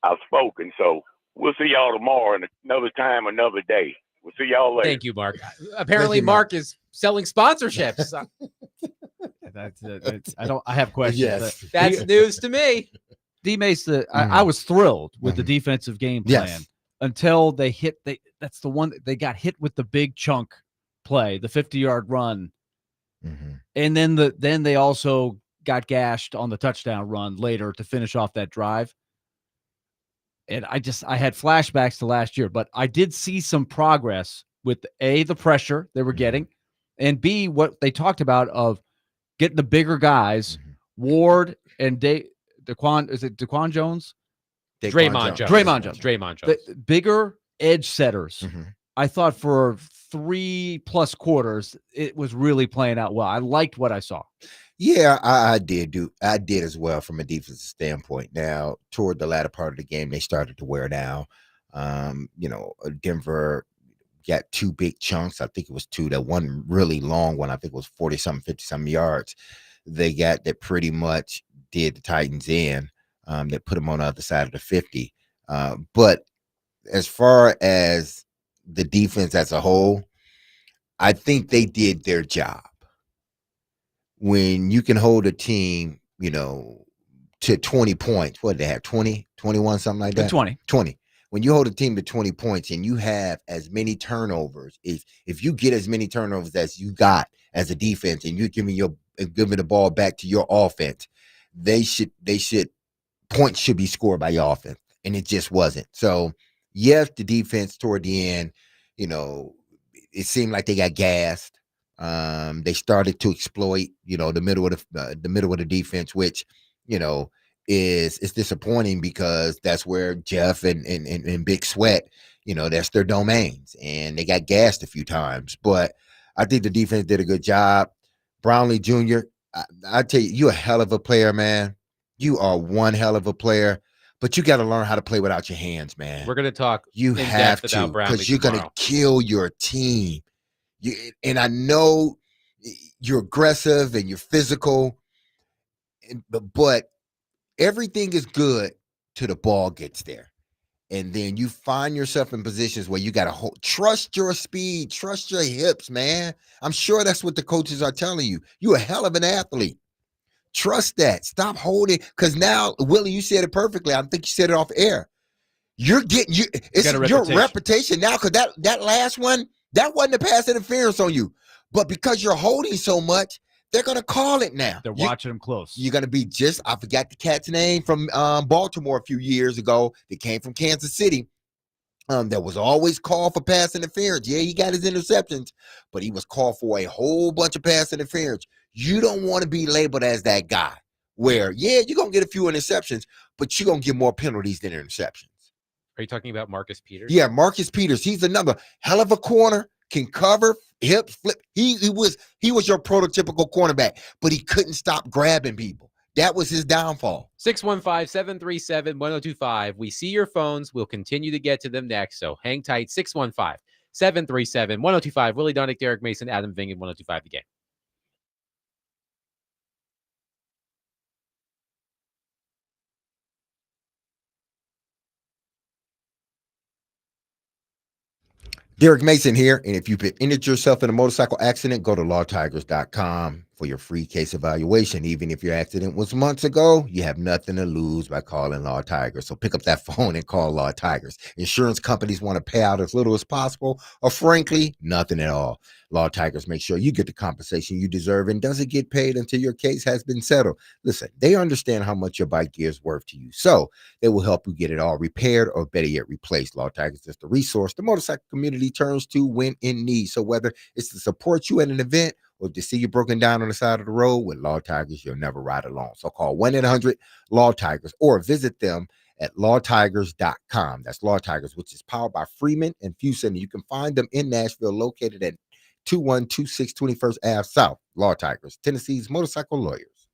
I've spoken, so we'll see y'all tomorrow and another time, another day. We'll see y'all later. Thank you, Mark. Apparently, Mark is selling sponsorships. I have questions. Yes. That's news to me. D-Mace, I was thrilled with the defensive game plan until they hit. That's the one they got hit with the big chunk play, the 50-yard run, and then they also got gashed on the touchdown run later to finish off that drive. And I had flashbacks to last year, but I did see some progress with the pressure they were getting, and B, what they talked about of getting the bigger guys, Ward and Daquan. Is it Daquan Jones? Draymond Jones. The bigger edge setters. I thought for 3+ quarters, it was really playing out well. I liked what I saw. Yeah, I did as well from a defensive standpoint. Now, toward the latter part of the game, they started to wear down. Denver got 2 big chunks. I think it was 2. That one really long one, I think it was 40-something, 50-something yards. They got that pretty much did the Titans in. That put them on the other side of the 50. But as far as the defense as a whole, I think they did their job. When you can hold a team, to 20 points, what did they have, 20, 21, something like that? 20. When you hold a team to 20 points and you have as many turnovers, if you get as many turnovers as you got as a defense and you're giving the ball back to your offense, points should be scored by your offense. And it just wasn't. So yes, the defense toward the end, it seemed like they got gassed. They started to exploit, the middle of the defense, which, is disappointing because that's where Jeff and Big Sweat, that's their domains, and they got gassed a few times. But I think the defense did a good job. Brownlee Jr., I tell you, you're a hell of a player, man. You are one hell of a player, but you got to learn how to play without your hands, man. We're going to talk. You have to, because you're going to kill your team. And I know you're aggressive and you're physical, but everything is good till the ball gets there. And then you find yourself in positions where you got to trust your speed, trust your hips, man. I'm sure that's what the coaches are telling you. You're a hell of an athlete. Trust that. Stop holding. Because now, Willie, you said it perfectly. I think you said it off air. You're getting your reputation now, because that last one, that wasn't a pass interference on you. But because you're holding so much, they're going to call it now. They're watching them close. You're going to be I forgot the cat's name from Baltimore a few years ago. That came from Kansas City. That was always called for pass interference. Yeah, he got his interceptions, but he was called for a whole bunch of pass interference. You don't want to be labeled as that guy where, yeah, you're going to get a few interceptions, but you're going to get more penalties than interceptions. Are you talking about Marcus Peters? Yeah, Marcus Peters. He's another hell of a corner, can cover, hips, flip. He was your prototypical cornerback, but he couldn't stop grabbing people. That was his downfall. 615-737-1025. We see your phones. We'll continue to get to them next, so hang tight. 615-737-1025. Willie Dunnick, Derek Mason, Adam Vingan, 1025 The Game. Derek Mason here, and if you've been injured yourself in a motorcycle accident, go to lawtigers.com. for your free case evaluation. Even if your accident was months ago, you have nothing to lose by calling Law Tigers. So pick up that phone and call Law Tigers. Insurance companies want to pay out as little as possible, or frankly, nothing at all. Law Tigers make sure you get the compensation you deserve and doesn't get paid until your case has been settled. Listen, they understand how much your bike gear is worth to you, so they will help you get it all repaired, or better yet, replaced. Law Tigers is the resource the motorcycle community turns to when in need. So whether it's to support you at an event or to see you broken down on the side of the road, with Law Tigers, you'll never ride alone. So call 1-800-LAW-TIGERS or visit them at lawtigers.com. That's Law Tigers, which is powered by Freeman and Fuson. You can find them in Nashville, located at 2126 21st Ave South. Law Tigers, Tennessee's motorcycle lawyers.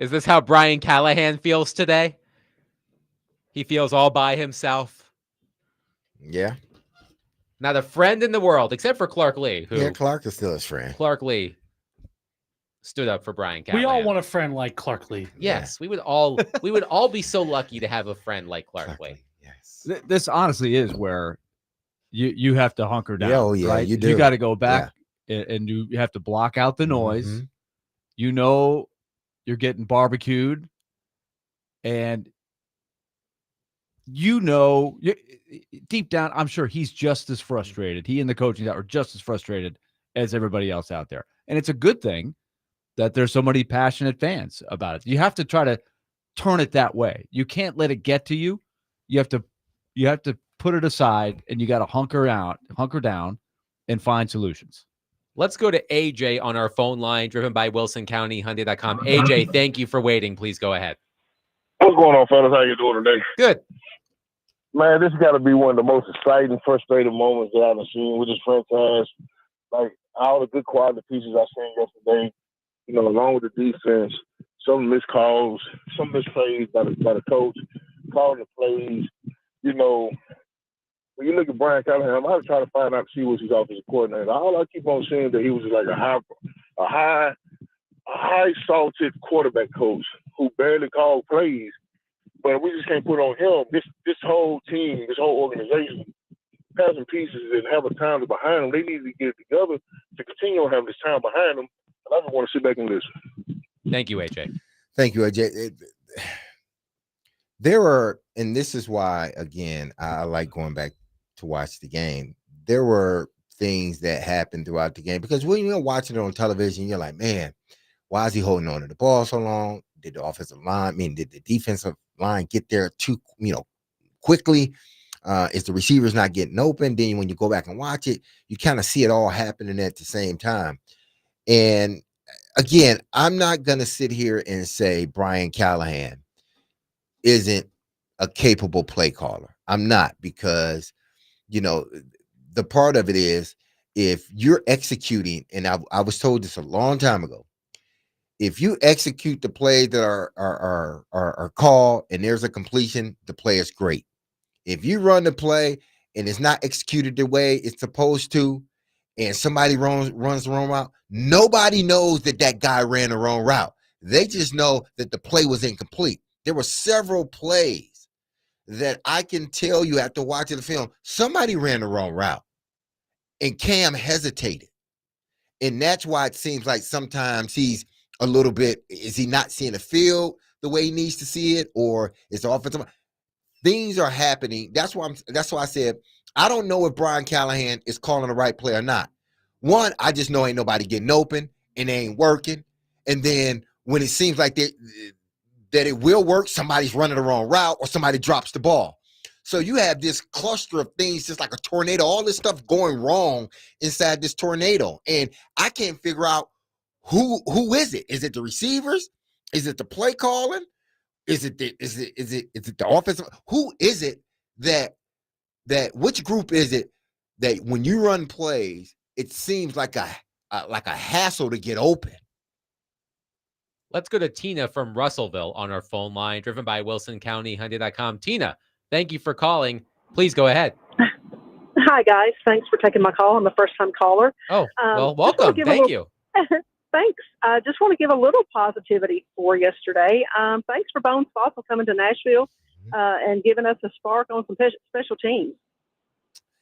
Is this how Brian Callahan feels today? He feels all by himself. Yeah. Not a friend in the world, except for Clark Lee. Who, Yeah, Clark is still his friend. Clark Lee stood up for Brian Callahan. We all want a friend like Clark Lee. Yes, we would all be so lucky to have a friend like Clark Lee. Yes. This honestly is where you have to hunker down. Yeah, oh, yeah, right? you do. You got to go back and you have to block out the noise. Mm-hmm. You know you're getting barbecued, and deep down, I'm sure he's just as frustrated. He and the coaching staff are just as frustrated as everybody else out there. And it's a good thing that there's so many passionate fans about it. You have to try to turn it that way. You can't let it get to you. You have to put it aside, and you got to hunker down and find solutions. Let's go to AJ on our phone line, driven by WilsonCountyHyundai.com. AJ, thank you for waiting. Please go ahead. What's going on, fellas? How you doing today? Good. Man, this got to be one of the most exciting, frustrating moments that I've seen with this franchise. Like, all the good quality pieces I seen yesterday, along with the defense, some missed calls, some missed plays by the coach, calling the plays. When you look at Brian Callahan, I'm out to try to find out, see what's his offensive coordinator. All I keep on seeing that he was like a high salted quarterback coach who barely called plays. But we just can't put on him. This whole team, this whole organization, has some pieces that have a time behind them. They need to get it together to continue to have this time behind them. And I just want to sit back and listen. Thank you, AJ. Thank you, AJ. There are, and this is why, again, I like going back to watch the game. There were things that happened throughout the game because when you're watching it on television, you're like, man, why is he holding on to the ball so long? Did the offensive line, did the defensive line get there too, quickly? Is the receivers not getting open? Then when you go back and watch it, you kind of see it all happening at the same time. And again, I'm not going to sit here and say Brian Callahan isn't a capable play caller. I'm not, because, the part of it is if you're executing, and I was told this a long time ago, if you execute the plays that are called and there's a completion, the play is great. If you run the play and it's not executed the way it's supposed to, and somebody runs the wrong route, nobody knows that guy ran the wrong route. They just know that the play was incomplete. There were several plays that I can tell you after watching the film, somebody ran the wrong route, and Cam hesitated. And that's why it seems like sometimes he's a little bit, is he not seeing the field the way he needs to see it, or is the offensive? Things are happening. That's why I said I don't know if Brian Callahan is calling the right play or not. One, I just know ain't nobody getting open and they ain't working. And then when it seems like that it will work, somebody's running the wrong route or somebody drops the ball. So you have this cluster of things, just like a tornado, all this stuff going wrong inside this tornado. And I can't figure out who is it? Is it the receivers? Is it the play calling? Is it the offensive? Who is it that which group is it that when you run plays, it seems like a hassle to get open? Let's go to Tina from Russellville on our phone line, driven by WilsonCountyHyundai.com. Tina, thank you for calling. Please go ahead. Hi, guys. Thanks for taking my call. I'm a first-time caller. Oh, well, welcome. Thank you. Thanks. I just want to give a little positivity for yesterday. Thanks for Bones Fossil coming to Nashville and giving us a spark on some special teams.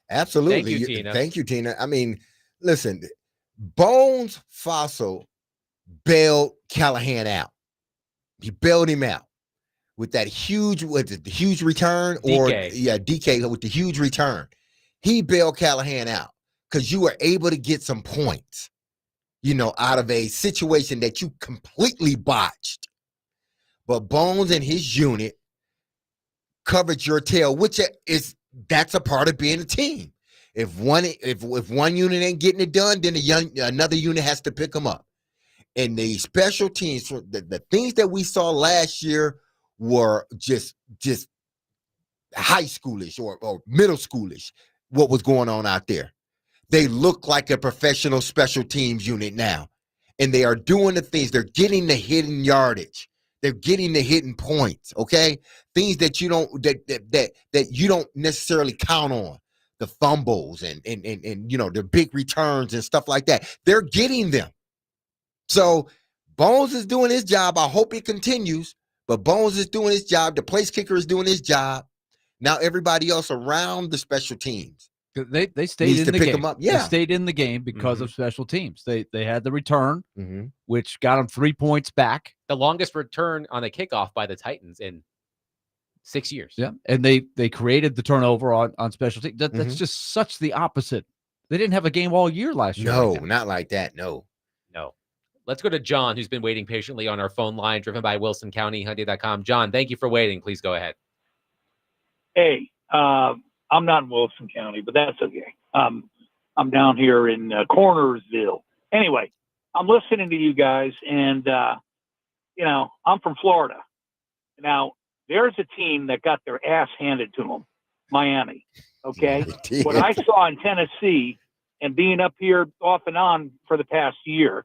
Absolutely. Thank you, Tina. Thank you, Tina. Listen, Bones Fossil bailed Callahan out. He bailed him out with that huge, the huge return, DK with the huge return. He bailed Callahan out because you were able to get some points, out of a situation that you completely botched. But Bones and his unit covered your tail, that's a part of being a team. If one unit ain't getting it done, then another unit has to pick them up. And the special teams, the things that we saw last year were just high schoolish or middle schoolish, what was going on out there. They look like a professional special teams unit now. And they are doing the things. They're getting the hidden yardage. They're getting the hidden points, okay? Things that you don't that you don't necessarily count on. The fumbles and the big returns and stuff like that. They're getting them. So Bones is doing his job. I hope it continues. But Bones is doing his job. The place kicker is doing his job. Now everybody else around the special teams. They stayed in the game. Yeah. They stayed in the game because of special teams. They had the return, which got them 3 points back. The longest return on a kickoff by the Titans in 6 years. Yeah, and they created the turnover on special teams. That's just such the opposite. They didn't have a game all year last year. No, not like that. No. Let's go to John, who's been waiting patiently on our phone line, driven by WilsonCountyHyundai.com. John, thank you for waiting. Please go ahead. Hey, I'm not in Wilson County, but that's okay. I'm down here in Cornersville. Anyway, I'm listening to you guys, and I'm from Florida. Now, there's a team that got their ass handed to them, Miami. Okay, what I saw in Tennessee, and being up here off and on for the past year,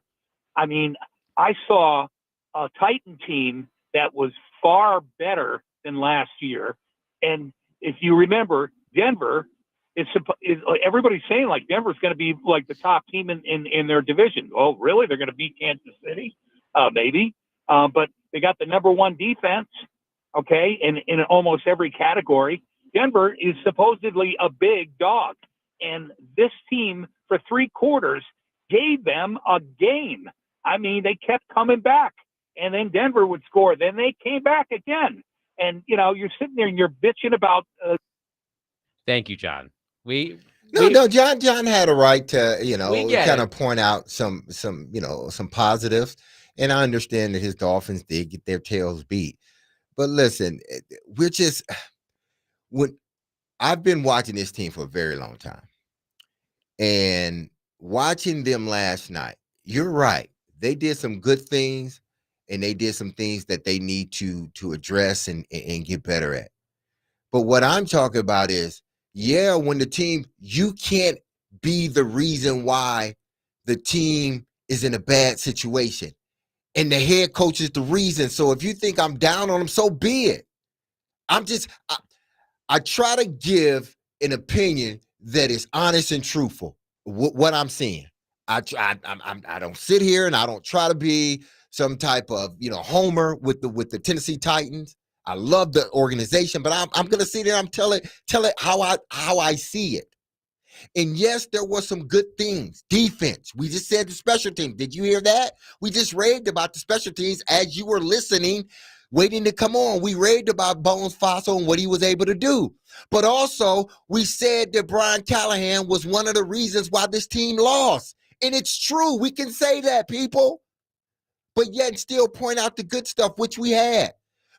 I mean, I saw a Titan team that was far better than last year. And if you remember, Denver is everybody's saying like Denver's going to be like the top team in their division. Oh, really? They're going to beat Kansas City? Maybe. But they got the number one defense, okay, in almost every category. Denver is supposedly a big dog. And this team, for 3 quarters, gave them a game. I mean, they kept coming back. And then Denver would score. Then they came back again. And, you're sitting there and you're bitching about. Thank you, John. John had a right to, kind of it. point out some positives. And I understand that his Dolphins did get their tails beat. But listen, I've been watching this team for a very long time. And watching them last night, you're right. They did some good things, and they did some things that they need to address and get better at. But what I'm talking about is, when the team, you can't be the reason why the team is in a bad situation. And the head coach is the reason. So if you think I'm down on them, so be it. I try to give an opinion that is honest and truthful. What I'm seeing. I don't sit here and I don't try to be some type of homer with the Tennessee Titans. I love the organization, but I'm gonna sit there. I'm tell it how I see it. And yes, there was some good things. Defense. We just said the special teams. Did you hear that? We just raved about the special teams as you were listening, waiting to come on. We raved about Bones Fossil and what he was able to do. But also, we said that Brian Callahan was one of the reasons why this team lost. And it's true. We can say that, people. But yet still point out the good stuff, which we had.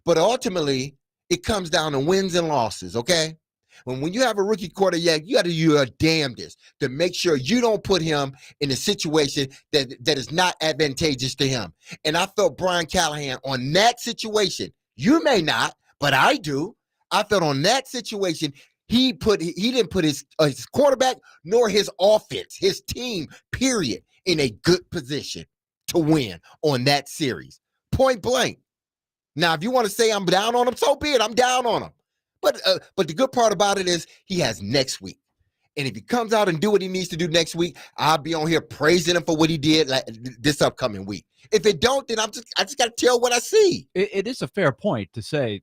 But ultimately, it comes down to wins and losses, okay? When you have a rookie quarterback, you got to do your damnedest to make sure you don't put him in a situation that is not advantageous to him. And I felt Brian Callahan on that situation. You may not, but I do. I felt on that situation, he didn't put his quarterback nor his offense, his team, period, in a good position to win on that series. Point blank. Now, if you want to say I'm down on him, so be it. I'm down on him. But the good part about it is he has next week. And if he comes out and do what he needs to do next week, I'll be on here praising him for what he did this upcoming week. If it don't, then I just got to tell what I see. It is a fair point to say,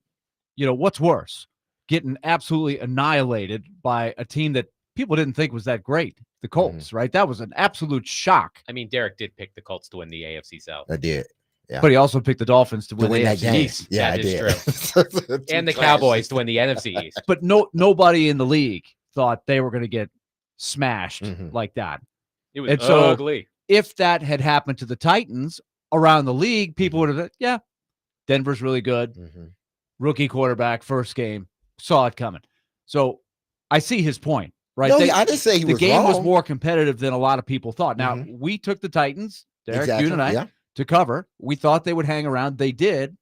what's worse? Getting absolutely annihilated by a team that people didn't think was that great. The Colts, right? That was an absolute shock. I mean, Derek did pick the Colts to win the AFC South. I did. Yeah. But he also picked the Dolphins to win the AFC East. Yeah, that is true. And the Cowboys to win the NFC East. But nobody in the league thought they were going to get smashed like that. It was ugly. If that had happened to the Titans around the league, people would have said, Denver's really good. Rookie quarterback, first game, saw it coming. So I see his point, right? No, I didn't say he was the game was wrong. more competitive than a lot of people thought. Now, we took the Titans, Derek, you and I, to cover. We thought they would hang around. They did.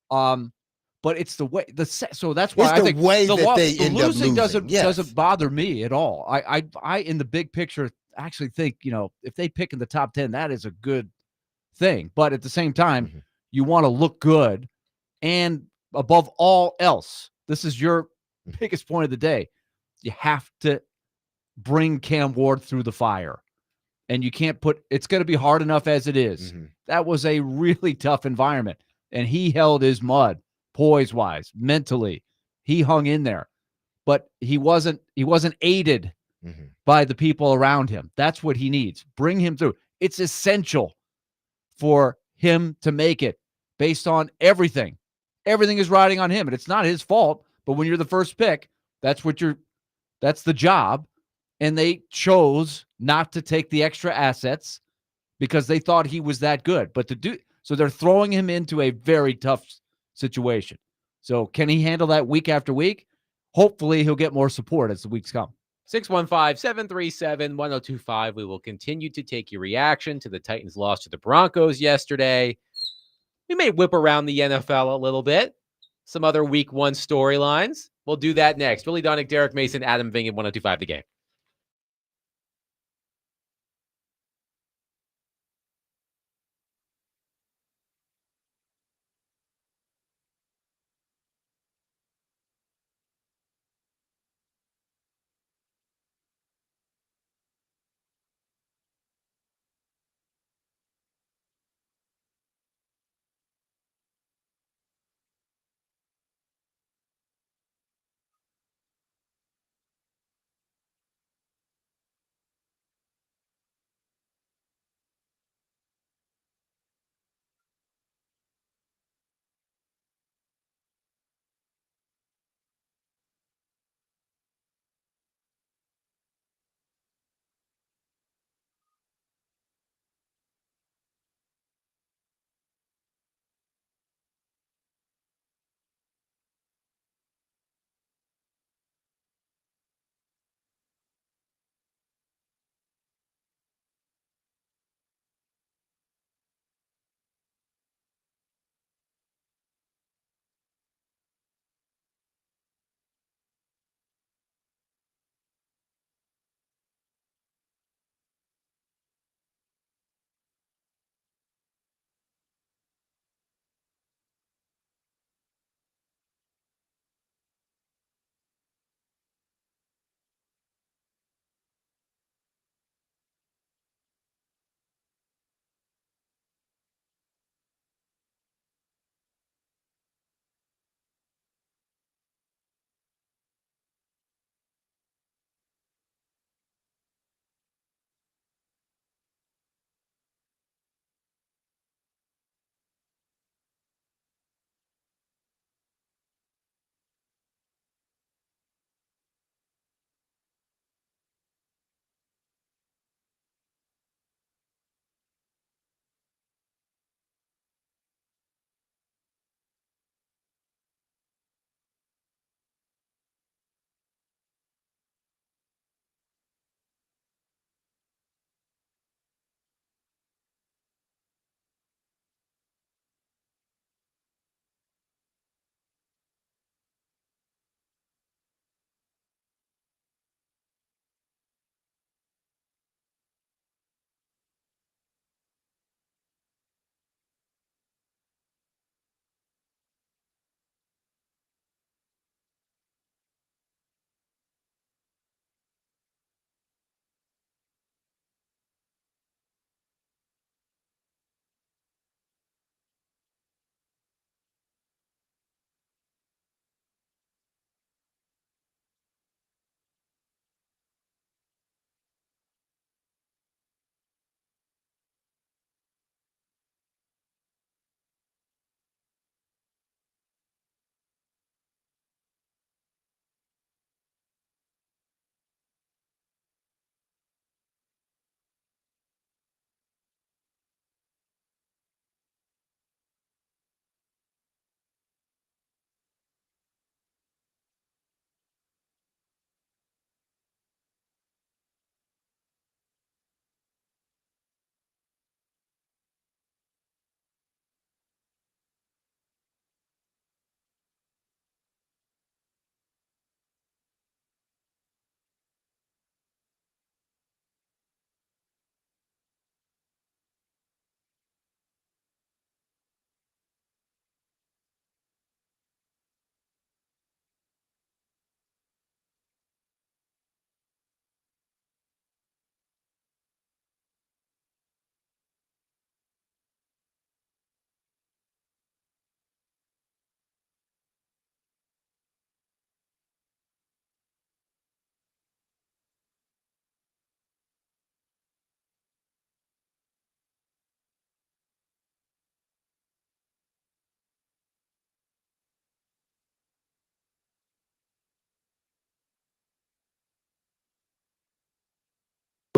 But it's the way so that's why I think the losing doesn't bother me at all. I in the big picture actually think if they pick in the top 10, that is a good thing. But at the same time, You want to look good. And above all else, this is your biggest point of the day. You have to bring Cam Ward through the fire. And you can't it's going to be hard enough as it is. That was a really tough environment. And he held his mud, poise-wise, mentally. He hung in there. But he wasn't aided by the people around him. That's what he needs. Bring him through. It's essential for him to make it based on everything. Everything is riding on him, and it's not his fault. But when you're the first pick, that's the job. And they chose not to take the extra assets because they thought he was that good. But so they're throwing him into a very tough situation. So can he handle that week after week? Hopefully he'll get more support as the weeks come. 615-737-1025. We will continue to take your reaction to the Titans' loss to the Broncos yesterday. We may whip around the NFL a little bit. Some other week one storylines. We'll do that next. Willie Donick, Derek Mason, Adam Ving at 1025 The Game.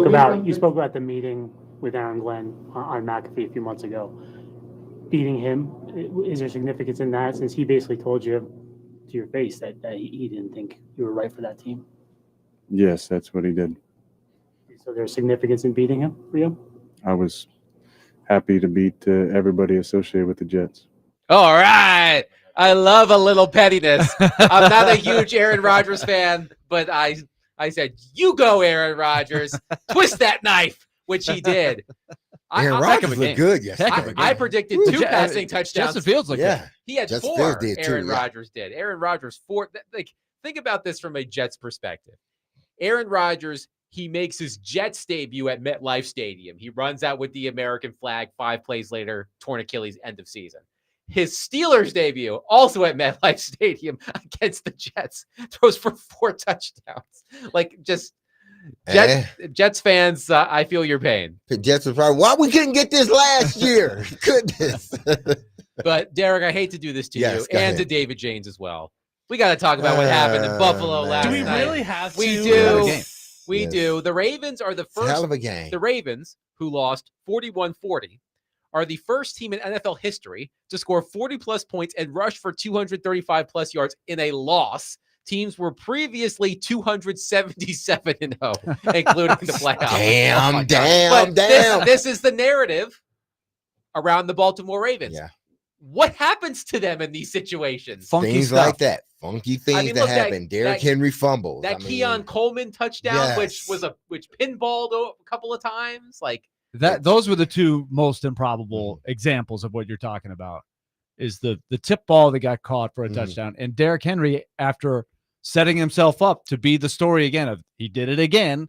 about the meeting with Aaron Glenn on McAfee a few months ago. Beating him, is there significance in that, since he basically told you to your face that he didn't think you were right for that team? Yes, that's what he did. So there's significance in beating him for you? I was happy to beat everybody associated with the Jets. All right. I love a little pettiness. I'm not a huge Aaron Rodgers fan, but I said, you go, Aaron Rodgers. Twist that knife, which he did. Aaron Rodgers looked good yesterday. I predicted 2 passing touchdowns. Justin Fields looked good. He had Justin 4. Fields did too, Aaron yeah. Rodgers did. Aaron Rodgers 4. Like, think about this from a Jets perspective. Aaron Rodgers, he makes his Jets debut at MetLife Stadium. He runs out with the American flag. 5 plays later, torn Achilles, end of season. His Steelers debut, also at MetLife Stadium against the Jets, throws for 4 touchdowns. Like, just Jets fans, I feel your pain. The Jets was probably, why we couldn't get this last year? Goodness. But Derek, I hate to do this to Yes, you go and ahead. to David James as well. We got to talk about what happened in Buffalo last night. Do we really have to? We Yeah, do. yes. We do. The Ravens are the It's a first. hell of a game. The Ravens, who lost 41-40, are the first team in NFL history to score 40-plus points and rush for 235-plus yards in a loss. Teams were previously 277-0, including the playoffs. Damn. This is the narrative around the Baltimore Ravens. Yeah. What happens to them in these situations? Things like that. Funky things that look, happen. Derrick Henry fumbles. That Keon Coleman touchdown, which pinballed a couple of times. Like those were the 2 most improbable examples of what you're talking about. Is the tip ball that got caught for a touchdown, and Derrick Henry, after setting himself up to be the story again of he did it again.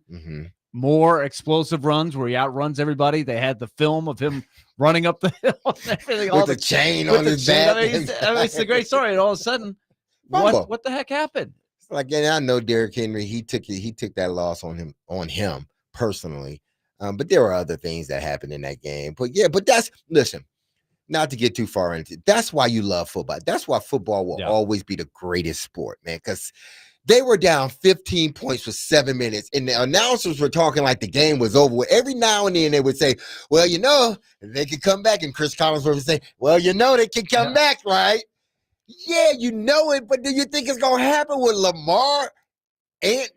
More explosive runs where he outruns everybody. They had the film of him running up the hill and everything, with the chain on his back. It's a great story. And all of a sudden, what the heck happened? Like, and I know Derrick Henry, he took that loss on him personally. But there were other things that happened in that game. But listen, not to get too far into it, that's why you love football. That's why football will always be the greatest sport, man, because they were down 15 points for 7 minutes, and the announcers were talking like the game was over. Every now and then they would say, well, they could come back, and Chris Collinsworth would say, well, they can come back, right? Yeah, it, but do you think it's going to happen with Lamar? And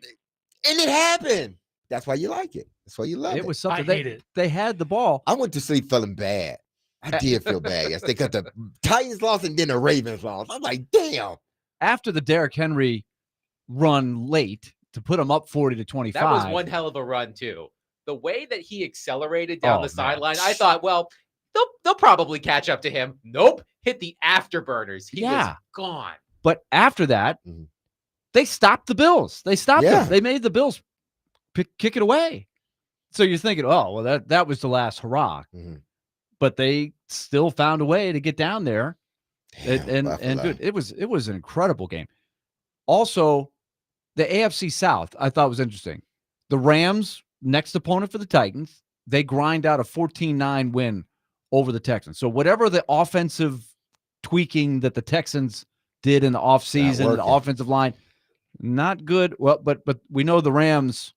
it happened. That's why you like it. That's why you love it. It was something. They had the ball. I went to sleep feeling bad. I did feel bad yesterday because the Titans lost and then the Ravens lost. I'm like, damn. After the Derrick Henry run late to put him up 40-25. That was one hell of a run too. The way that he accelerated down the sideline, I thought, well, they'll probably catch up to him. Nope, hit the afterburners. He was gone. But after that, they stopped the Bills. They stopped them. They made the Bills kick it away. So you're thinking, oh, well, that was the last hurrah. But they still found a way to get down there. And dude, it was an incredible game. Also, the AFC South, I thought was interesting. The Rams, next opponent for the Titans, they grind out a 14-9 win over the Texans. So whatever the offensive tweaking that the Texans did in the offseason, the offensive line, not good. Well, but we know the Rams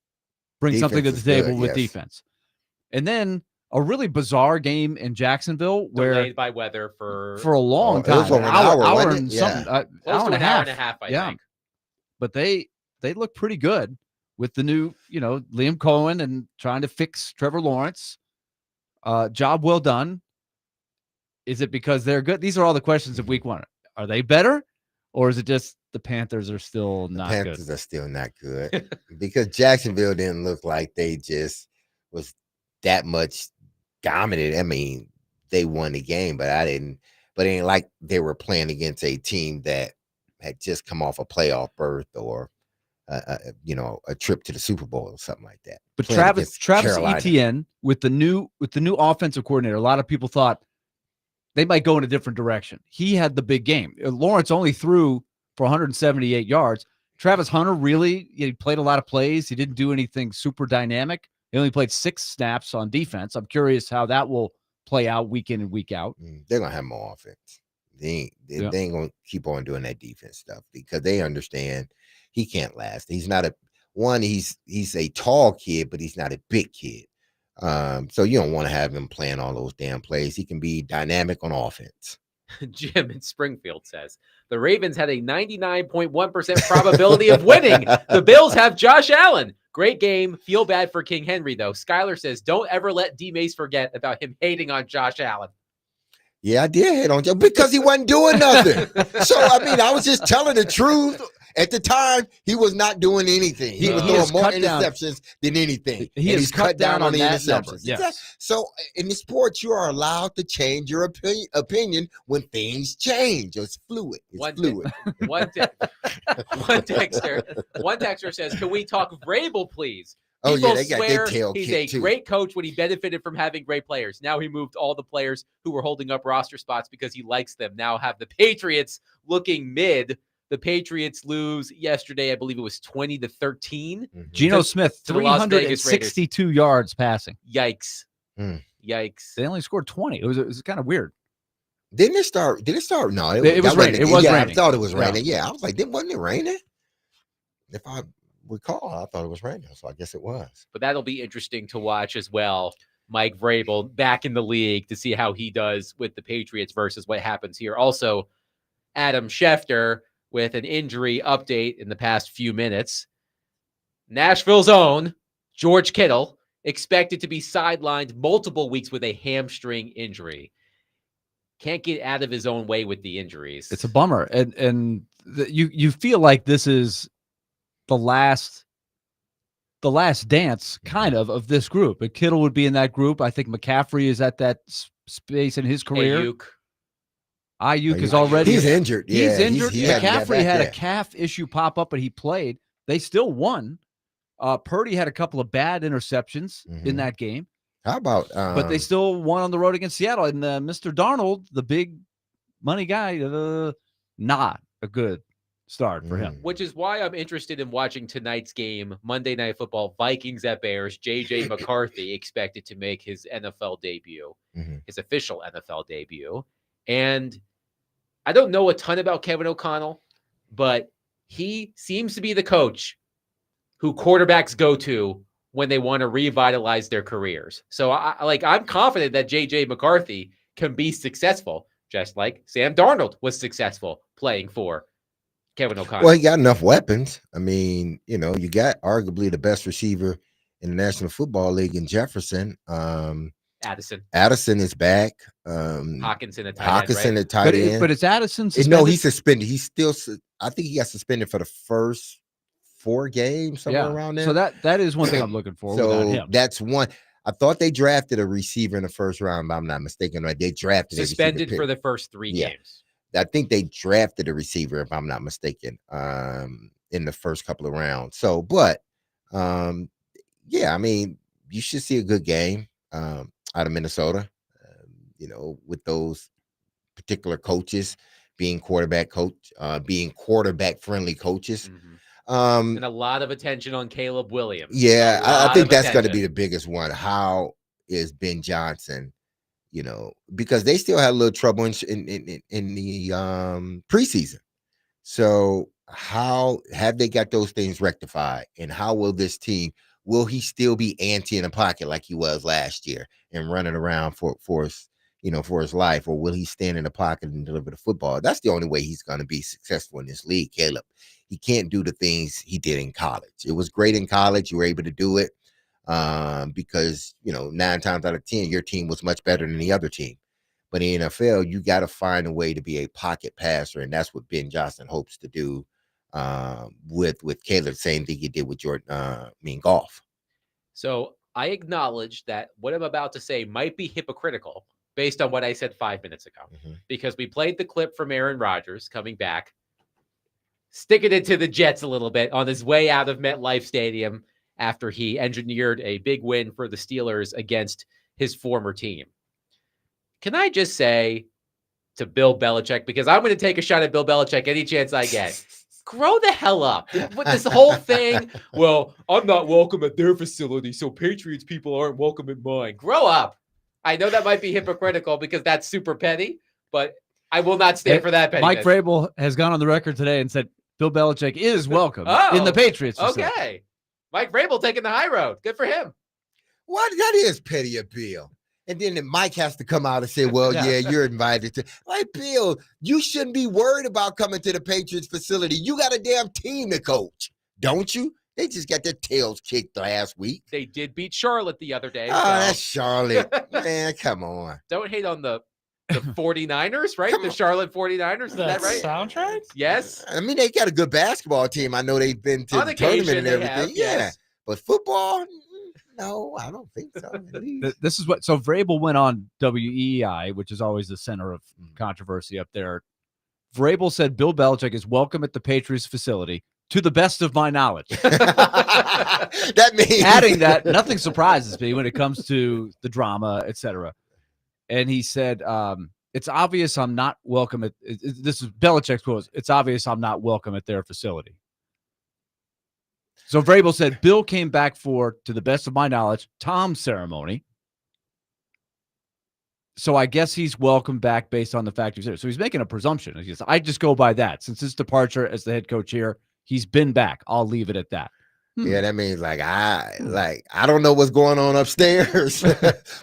bring something to the table with defense. And then a really bizarre game in Jacksonville where delayed by weather for a long time, it was over an hour and something, hour and a half, I think. But they look pretty good with the new, Liam Cohen and trying to fix Trevor Lawrence. Job well done. Is it because they're good? These are all the questions of week 1. Are they better, or is it just the Panthers are still not good? The Panthers are still not good because Jacksonville didn't look like they just was that much dominant. I mean, they won the game, but it ain't like they were playing against a team that had just come off a playoff berth or a trip to the Super Bowl or something like that. But Travis Etienne with the new offensive coordinator, a lot of people thought they might go in a different direction. He had the big game. Lawrence only threw for 178 yards. Travis Hunter he played a lot of plays. He didn't do anything super dynamic. He only played 6 snaps on defense. I'm curious how that will play out week in and week out. They're going to have more offense. They ain't going to keep on doing that defense stuff because they understand he can't last. He's not one, he's a tall kid, but he's not a big kid. So you don't want to have him playing all those damn plays. He can be dynamic on offense. Jim in Springfield says the Ravens had a 99.1% probability of winning. The Bills have Josh Allen. Great game. Feel bad for King Henry, though. Skylar says, don't ever let D Mace forget about him hating on Josh Allen. Yeah, I did hate on Joe because he wasn't doing nothing. So, I mean, I was just telling the truth. At the time, he was not doing anything. He was throwing more interceptions than anything. He's cut down on the interceptions. Yes. So, in the sports, you are allowed to change your opinion when things change. It's fluid. It's fluid. One texter says, can we talk Vrabel, please? Oh, People yeah, they got their tail he's kicked, a too. great coach when he benefited from having great players. Now he moved all the players who were holding up roster spots because he likes them. Now have the Patriots looking mid. The Patriots lose yesterday. I believe it was 20-13. Geno Smith, to the Las Vegas Raiders. 362 yards passing. Yikes. Yikes. They only scored 20. It was kind of weird. Did it start? No, it was raining. It was raining. I thought it was raining. Yeah, I was like, wasn't it raining? If I recall, I thought it was raining, so I guess it was. But that'll be interesting to watch as well. Mike Vrabel back in the league to see how he does with the Patriots versus what happens here. Also, Adam Schefter with an injury update in the past few minutes. Nashville's own George Kittle expected to be sidelined multiple weeks with a hamstring injury. Can't get out of his own way with the injuries. It's a bummer. And you feel like this is the last dance kind of this group. And Kittle would be in that group. I think McCaffrey is at that space in his career. Ayuk is already injured. He's Yeah, injured. McCaffrey had a calf issue pop up, but he played. They still won. Purdy had a couple of bad interceptions in that game. How about but they still won on the road against Seattle. And Mr. Darnold, the big money guy, not a good start for him. Which is why I'm interested in watching tonight's game, Monday Night Football, Vikings at Bears. J.J. McCarthy expected to make his NFL debut, his official NFL debut. And I don't know a ton about Kevin O'Connell, but he seems to be the coach who quarterbacks go to when they want to revitalize their careers. So I'm confident that J.J. McCarthy can be successful, just like Sam Darnold was successful playing for Kevin O'Connell. Well, he got enough weapons. I mean, you got arguably the best receiver in the National Football League in Jefferson. Addison is back. Hawkinson at tight end, right? tight end. But it's Addison suspended? No, he's suspended. He's still. I think he got suspended for the first 4 games, somewhere around there. So that is one thing I'm looking for. So that's one. I thought they drafted a receiver in the first round, but I'm not mistaken. Right? They drafted suspended for the first 3 games. I think they drafted a receiver, if I'm not mistaken, in the first couple of rounds. So, but yeah, I mean, you should see a good game out of Minnesota. With those particular coaches being quarterback friendly coaches. And a lot of attention on Caleb Williams. Yeah, I think that's going to be the biggest one. How is Ben Johnson? Because they still had a little trouble in the preseason. So how have they got those things rectified? And how will this team? Will he still be antsy in the pocket like he was last year and running around for his life, or will he stand in the pocket and deliver the football? That's the only way he's going to be successful in this league, Caleb. He can't do the things he did in college. It was great in college. You were able to do it because, 9 times out of 10, your team was much better than the other team. But in NFL, you got to find a way to be a pocket passer, and that's what Ben Johnson hopes to do with Caleb. Same thing he did with Goff. So I acknowledge that what I'm about to say might be hypocritical based on what I said 5 minutes ago, because we played the clip from Aaron Rodgers coming back, sticking it to the Jets a little bit on his way out of MetLife Stadium after he engineered a big win for the Steelers against his former team. Can I just say to Bill Belichick, because I'm going to take a shot at Bill Belichick any chance I get, grow the hell up with this whole thing. Well, I'm not welcome at their facility, so Patriots people aren't welcome at mine. Grow up. I know that might be hypocritical because that's super petty, but I will not stand for that pettiness. Mike Vrabel has gone on the record today and said Bill Belichick is welcome in the Patriots facility. Okay. Mike Vrabel taking the high road. Good for him. What? That is petty of Bill. And then Mike has to come out and say, well, yeah, you're invited to. Like, Bill, you shouldn't be worried about coming to the Patriots facility. You got a damn team to coach, don't you? They just got their tails kicked last week. They did beat Charlotte the other day. Oh, that's Charlotte. Man, come on. Don't hate on the 49ers, right? The Charlotte 49ers. Is that right? Soundtrack? Yes. I mean, they got a good basketball team. I know they've been to On the occasion, tournament and they everything. have, Yeah. yes. But football, no, I don't think so. This is what, so Vrabel went on WEI, which is always the center of controversy up there. Vrabel said Bill Belichick is welcome at the Patriots facility, to the best of my knowledge. That means adding that nothing surprises me when it comes to the drama, etc. And he said, it's obvious I'm not welcome at this is Belichick's quote. It's obvious I'm not welcome at their facility. So Vrabel said Bill came back for, to the best of my knowledge, Tom's ceremony. So I guess he's welcome back based on the fact he's there. So he's making a presumption. He says, I just go by that. Since his departure as the head coach here, he's been back. I'll leave it at that. Yeah, that means I don't know what's going on upstairs.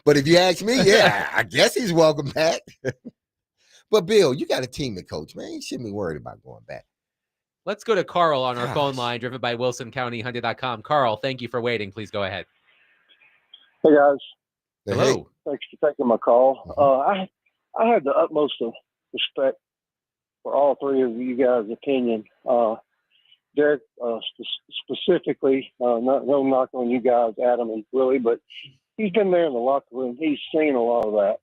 But if you ask me, yeah, I guess he's welcome back. But Bill, you got a team to coach, man. You shouldn't be worried about going back. Let's go to Carl on our phone line, driven by WilsonCountyHunter.com. Carl, thank you for waiting. Please go ahead. Hey, guys. Hello. Thanks for taking my call. I have the utmost of respect for all three of you guys' opinion. Derek, specifically, no knock on you guys, Adam and Willie, but he's been there in the locker room. He's seen a lot of that.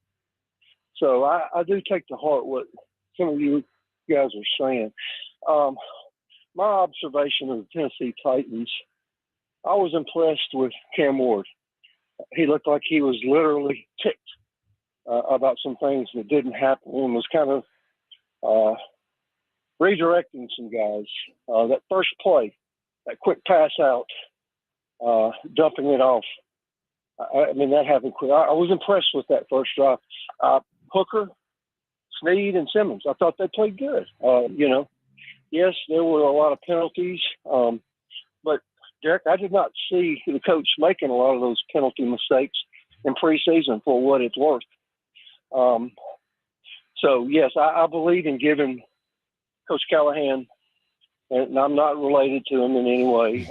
So I do take to heart what some of you guys are saying. My observation of the Tennessee Titans, I was impressed with Cam Ward. He looked like he was literally ticked about some things that didn't happen and was kind of redirecting some guys. That first play, that quick pass out, dumping it off. I mean, that happened quick. I was impressed with that first drive. Hooker, Snead, and Simmons, I thought they played good. Yes, there were a lot of penalties, but Derek, I did not see the coach making a lot of those penalty mistakes in preseason for what it's worth. So, yes, I believe in giving Coach Callahan, and I'm not related to him in any way,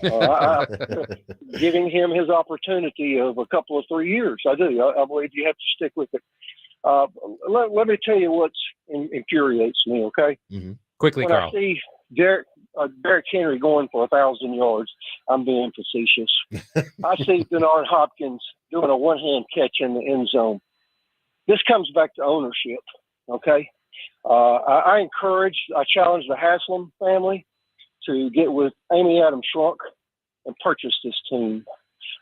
giving him his opportunity of a couple of 3 years. I do. I believe you have to stick with it. Let me tell you what infuriates me, okay? Mm-hmm. Quickly, when Carl. I see Derek Henry going for 1,000 yards, I'm being facetious. I see Bernard Hopkins doing a one-hand catch in the end zone. This comes back to ownership, okay? I challenge the Haslam family to get with Amy Adams Shrunk and purchase this team.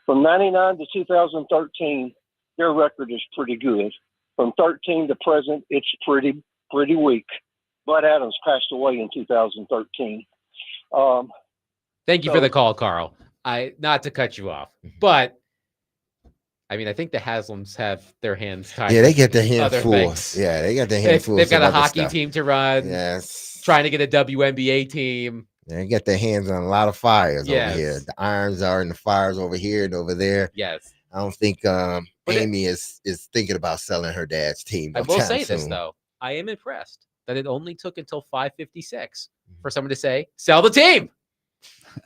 From 99 to 2013, their record is pretty good. From 13 to present, it's pretty weak. Bud Adams passed away in 2013. Thank you for the call, Carl. Not to cut you off, but I mean, I think the Haslams have their hands tied. Yeah, they get their hands full. Things. Yeah, they got their hands full. They've got a hockey team to run. Yes. Trying to get a WNBA team. They get their hands on a lot of fires Yes. over here. The irons are in the fires over here and over there. Yes. I don't think Amy is thinking about selling her dad's team. I will say this, though. I am impressed that it only took until 5:56 for someone to say, sell the team.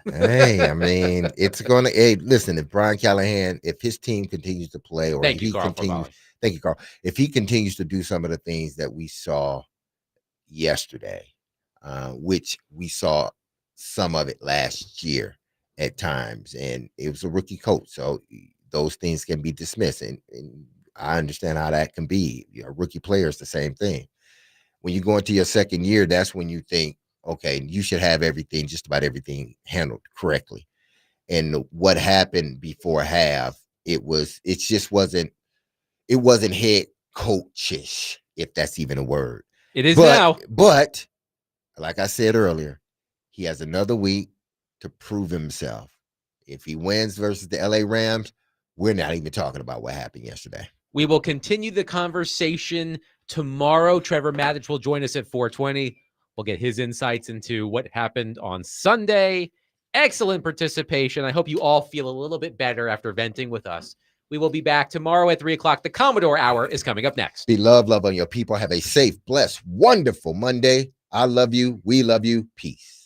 Hey, I mean, it's going to. Hey, listen, if Brian Callahan, if his team continues to play, or Thank if you, he Carl, continues, thank you, Carl. If he continues to do some of the things that we saw yesterday, which we saw some of it last year at times, and it was a rookie coach, so those things can be dismissed, and I understand how that can be. A rookie player is the same thing. When you go into your second year, that's when you think, okay, you should have everything, just about everything handled correctly. And what happened before half, it just wasn't head coachish, if that's even a word. It is now. But like I said earlier, he has another week to prove himself. If he wins versus the LA Rams, we're not even talking about what happened yesterday. We will continue the conversation tomorrow. Trevor Matich will join us at 4:20. We'll get his insights into what happened on Sunday excellent participation. I hope you all feel a little bit better after venting with us. We will be back tomorrow at 3 o'clock. The Commodore Hour is coming up next. Be love on your people. Have a safe, blessed, wonderful Monday. I love you. We love you. Peace.